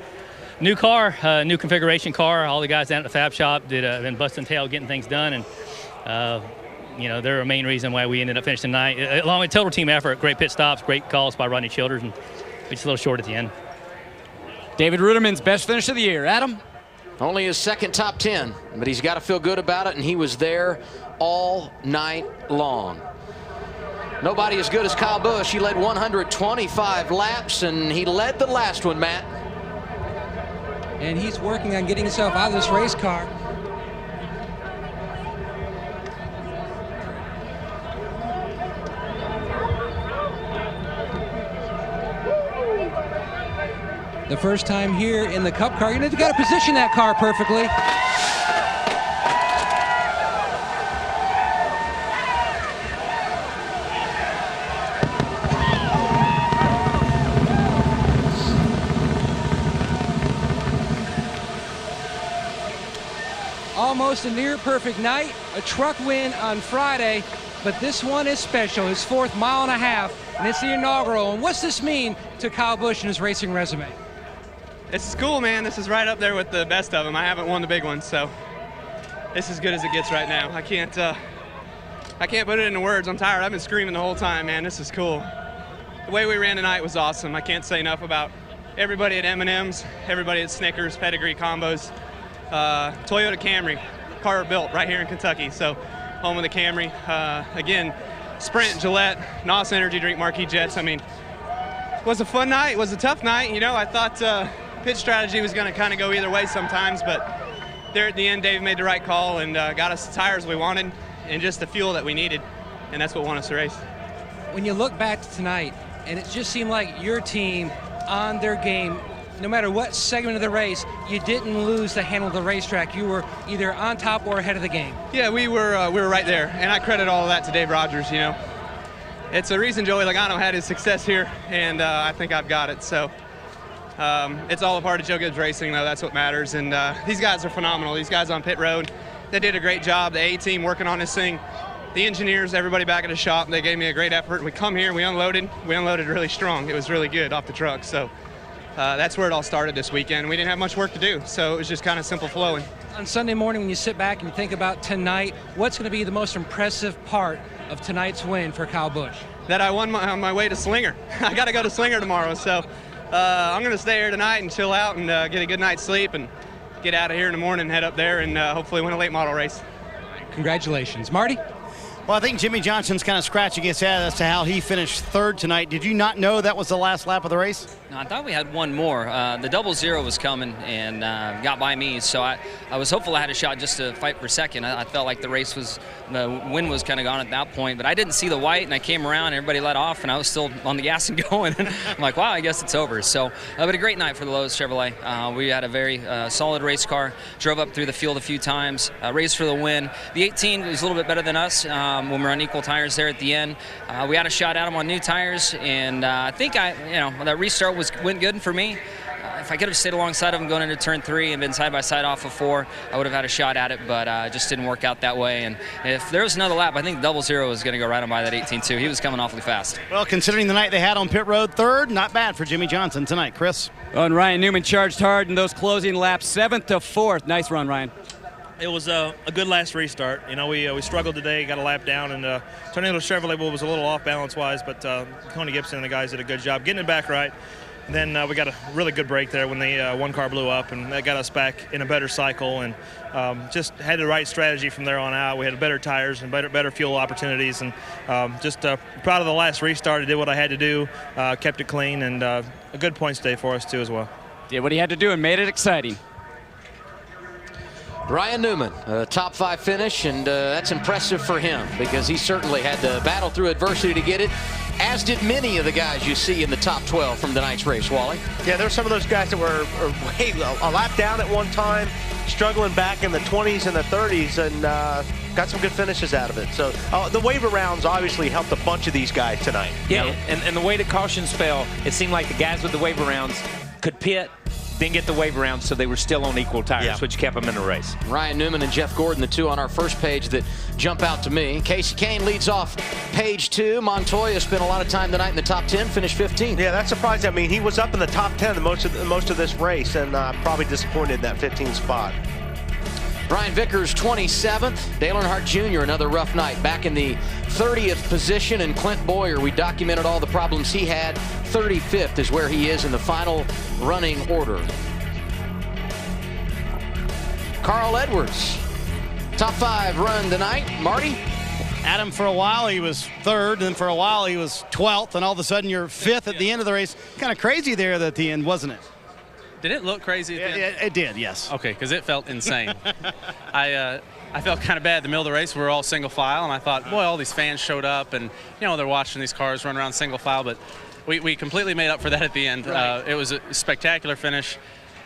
new car, new configuration car. All the guys down at the Fab Shop been busting tail getting things done, and they're a main reason why we ended up finishing tonight. Along with total team effort, great pit stops, great calls by Rodney Childers, and we're just a little short at the end. David Rudiman's best finish of the year. Adam? Only his second top 10, but he's got to feel good about it, and he was there all night long. Nobody as good as Kyle Busch. He led 125 laps, and he led the last one, Matt. And he's working on getting himself out of this race car. The first time here in the Cup car. You've got to position that car perfectly. Almost a near perfect night, a truck win on Friday, but this one is special, his 4th mile and a half, and it's the inaugural. And what's this mean to Kyle Busch and his racing resume? This is cool, man. This is right up there with the best of them. I haven't won the big ones, so this is as good as it gets right now. I can't put it into words. I'm tired. I've been screaming the whole time, man. This is cool. The way we ran tonight was awesome. I can't say enough about everybody at M&M's, everybody at Snickers, Pedigree Combos, Toyota Camry, car built right here in Kentucky. So home of the Camry. Again, Sprint, Gillette, NOS Energy Drink, Marquis Jets. I mean, it was a fun night. It was a tough night. I thought pit strategy was going to kind of go either way sometimes, but there at the end, Dave made the right call and got us the tires we wanted and just the fuel that we needed, and that's what won us the race. When you look back to tonight, and it just seemed like your team on their game, no matter what segment of the race, you didn't lose the handle of the racetrack. You were either on top or ahead of the game. Yeah, we were right there, and I credit all of that to Dave Rogers. It's a reason Joey Logano had his success here, and I think I've got it. So it's all a part of Joe Gibbs Racing, though. That's what matters. And these guys are phenomenal. These guys on pit road, they did a great job. The A-team working on this thing. The engineers, everybody back at the shop, they gave me a great effort. We come here, we unloaded really strong. It was really good off the truck. So that's where it all started this weekend. We didn't have much work to do, so it was just kind of simple flowing. On Sunday morning, when you sit back and you think about tonight, what's going to be the most impressive part of tonight's win for Kyle Busch? That I won on my way to Slinger. I got to go to Slinger tomorrow, so I'm going to stay here tonight and chill out and get a good night's sleep and get out of here in the morning and head up there and hopefully win a late model race. Congratulations. Marty? Well, I think Jimmy Johnson's kind of scratching his head as to how he finished third tonight. Did you not know that was the last lap of the race? No, I thought we had one more. The 00 was coming and got by me, so I was hopeful I had a shot just to fight for second. I felt like the wind was kind of gone at that point, but I didn't see the white, and I came around, and everybody let off, and I was still on the gas and going. And I'm like, wow, I guess it's over. So, but a great night for the Lowe's Chevrolet. We had a very solid race car, drove up through the field a few times, raced for the win. The 18 was a little bit better than us, when we were on equal tires there at the end. We had a shot at him on new tires, and I think that restart went good for me. If I could have stayed alongside of him going into turn 3 and been side by side off of 4, I would have had a shot at it, but it just didn't work out that way. And if there was another lap, I think 00 was going to go right on by that 18-2. He was coming awfully fast. Well, considering the night they had on pit road, third, not bad for Jimmy Johnson tonight. Chris? Oh, and Ryan Newman charged hard in those closing laps, 7th to 4th. Nice run, Ryan. It was a good last restart. You know, we struggled today, got a lap down, and Tornado Chevrolet was a little off balance-wise, but Tony Gibson and the guys did a good job getting it back right. And then we got a really good break there when the one car blew up, and that got us back in a better cycle, and just had the right strategy from there on out. We had better tires and better fuel opportunities, and just proud of the last restart. I did what I had to do, kept it clean, and a good points day for us too as well. Did what he had to do and made it exciting. Ryan Newman, a top 5 finish, and that's impressive for him because he certainly had to battle through adversity to get it, as did many of the guys you see in the top 12 from tonight's race, Wally. Yeah, there's some of those guys that were way a lap down at one time, struggling back in the 20s and the 30s, and got some good finishes out of it. So the waiver rounds obviously helped a bunch of these guys tonight. Yeah, and the way the cautions fell, it seemed like the guys with the waiver rounds could pit, then get the waiver rounds, so they were still on equal tires, which kept them in the race. Ryan Newman and Jeff Gordon, the two on our first page that jump out to me. Casey Kane leads off page 2. Montoya spent a lot of time tonight in the top 10, finished 15th. Yeah, that surprised me. I mean, he was up in the top 10 most of this race, and probably disappointed in that 15th spot. Brian Vickers, 27th. Dale Earnhardt Jr., another rough night. Back in the 30th position, and Clint Boyer, we documented all the problems he had. 35th is where he is in the final running order. Carl Edwards, top 5 run tonight. Marty? Adam, for a while he was 3rd, and for a while he was 12th, and all of a sudden you're 5th at the end of the race. Kind of crazy there at the end, wasn't it? Did it look crazy at the end? It did, yes. Okay, because it felt insane. I felt kind of bad in the middle of the race. We were all single file, and I thought, boy, all these fans showed up, and they're watching these cars run around single file, but we completely made up for that at the end. Right. It was a spectacular finish.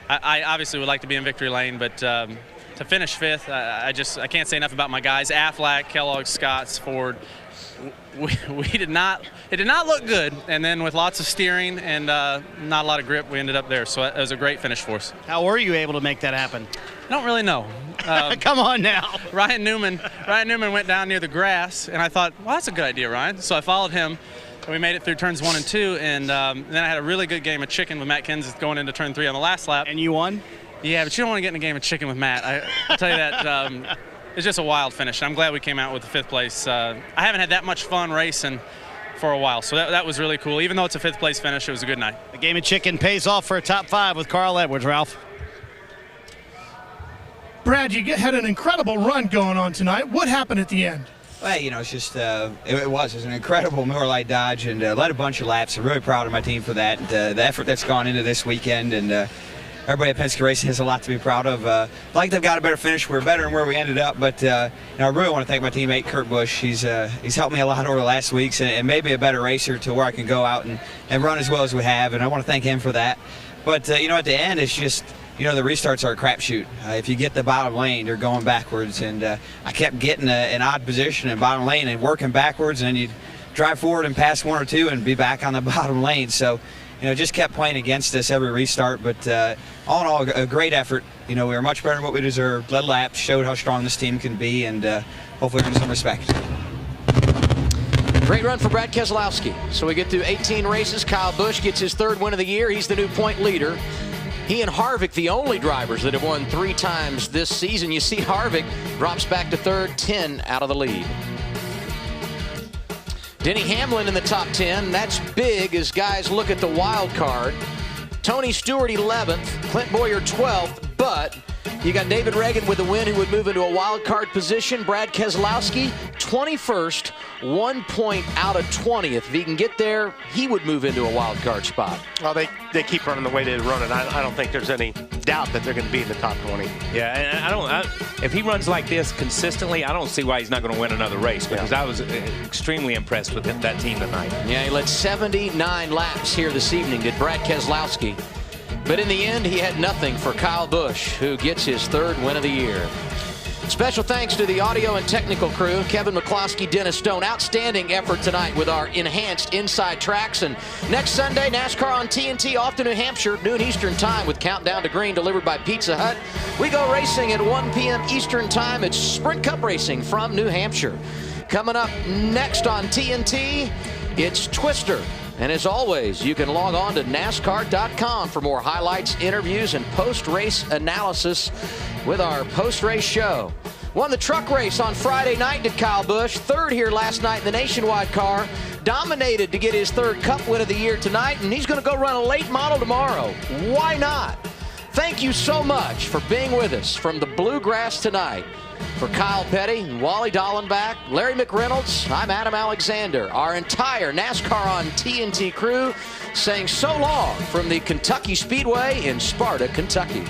I obviously would like to be in victory lane, but to finish 5th, I can't say enough about my guys. Aflac, Kellogg, Scotts, Ford. It did not look good, and then with lots of steering and not a lot of grip, we ended up there. So it was a great finish for us. How were you able to make that happen? I don't really know. Come on now. Ryan Newman went down near the grass, and I thought, well, that's a good idea, Ryan. So I followed him, and we made it through turns 1 and 2, and then I had a really good game of chicken with Matt Kenseth going into turn 3 on the last lap. And you won? Yeah, but you don't want to get in a game of chicken with Matt. I'll tell you that. It's just a wild finish. I'm glad we came out with the 5th place. I haven't had that much fun racing for a while, so that was really cool. Even though it's a 5th place finish, it was a good night. The game of chicken pays off for a top 5 with Carl Edwards, Ralph. Brad, you had an incredible run going on tonight. What happened at the end? Well, it's just, it was an incredible Miller Lite Dodge, and led a bunch of laps. I'm really proud of my team for that. The effort that's gone into this weekend, and everybody at Penske Racing has a lot to be proud of. I like they've got a better finish. We're better than where we ended up, but I really want to thank my teammate Kurt Busch. He's helped me a lot over the last weeks and made me a better racer to where I can go out and run as well as we have, and I want to thank him for that. But at the end, it's just the restarts are a crapshoot. If you get the bottom lane, you're going backwards, and I kept getting an odd position in bottom lane and working backwards, and then you'd drive forward and pass 1 or 2 and be back on the bottom lane. So just kept playing against us every restart, but all in all, a great effort. We were much better than what we deserved. Led laps, showed how strong this team can be, and hopefully earn some respect. Great run for Brad Keselowski. So we get through 18 races. Kyle Busch gets his 3rd win of the year. He's the new point leader. He and Harvick, the only drivers that have won 3 times this season. You see Harvick drops back to 3rd, 10 out of the lead. Denny Hamlin in the top 10. That's big as guys look at the wild card. Tony Stewart 11th, Clint Boyer 12th, but you got David Reagan with the win who would move into a wild card position. Brad Keselowski 21st, 1 point out of 20th. If he can get there, he would move into a wild card spot. Well, they keep running the way they run it. I don't think there's any doubt that they're going to be in the top 20. Yeah, and if he runs like this consistently, I don't see why he's not going to win another race, because I was extremely impressed with that team tonight. Yeah, he led 79 laps here this evening, did Brad Keselowski. But in the end, he had nothing for Kyle Busch, who gets his 3rd win of the year. Special thanks to the audio and technical crew, Kevin McCloskey, Dennis Stone. Outstanding effort tonight with our enhanced inside tracks. And next Sunday, NASCAR on TNT off to New Hampshire, noon Eastern time with Countdown to Green delivered by Pizza Hut. We go racing at 1 p.m. Eastern time. It's Sprint Cup racing from New Hampshire. Coming up next on TNT, it's Twister. And as always, you can log on to NASCAR.com for more highlights, interviews, and post-race analysis with our post-race show. Won the truck race on Friday night, did Kyle Busch. Third here last night in the Nationwide car. Dominated to get his third Cup win of the year tonight, and he's going to go run a late model tomorrow. Why not? Thank you so much for being with us from the Bluegrass tonight. For Kyle Petty and Wally Dallenbach, Larry McReynolds, I'm Adam Alexander. Our entire NASCAR on TNT crew saying so long from the Kentucky Speedway in Sparta, Kentucky.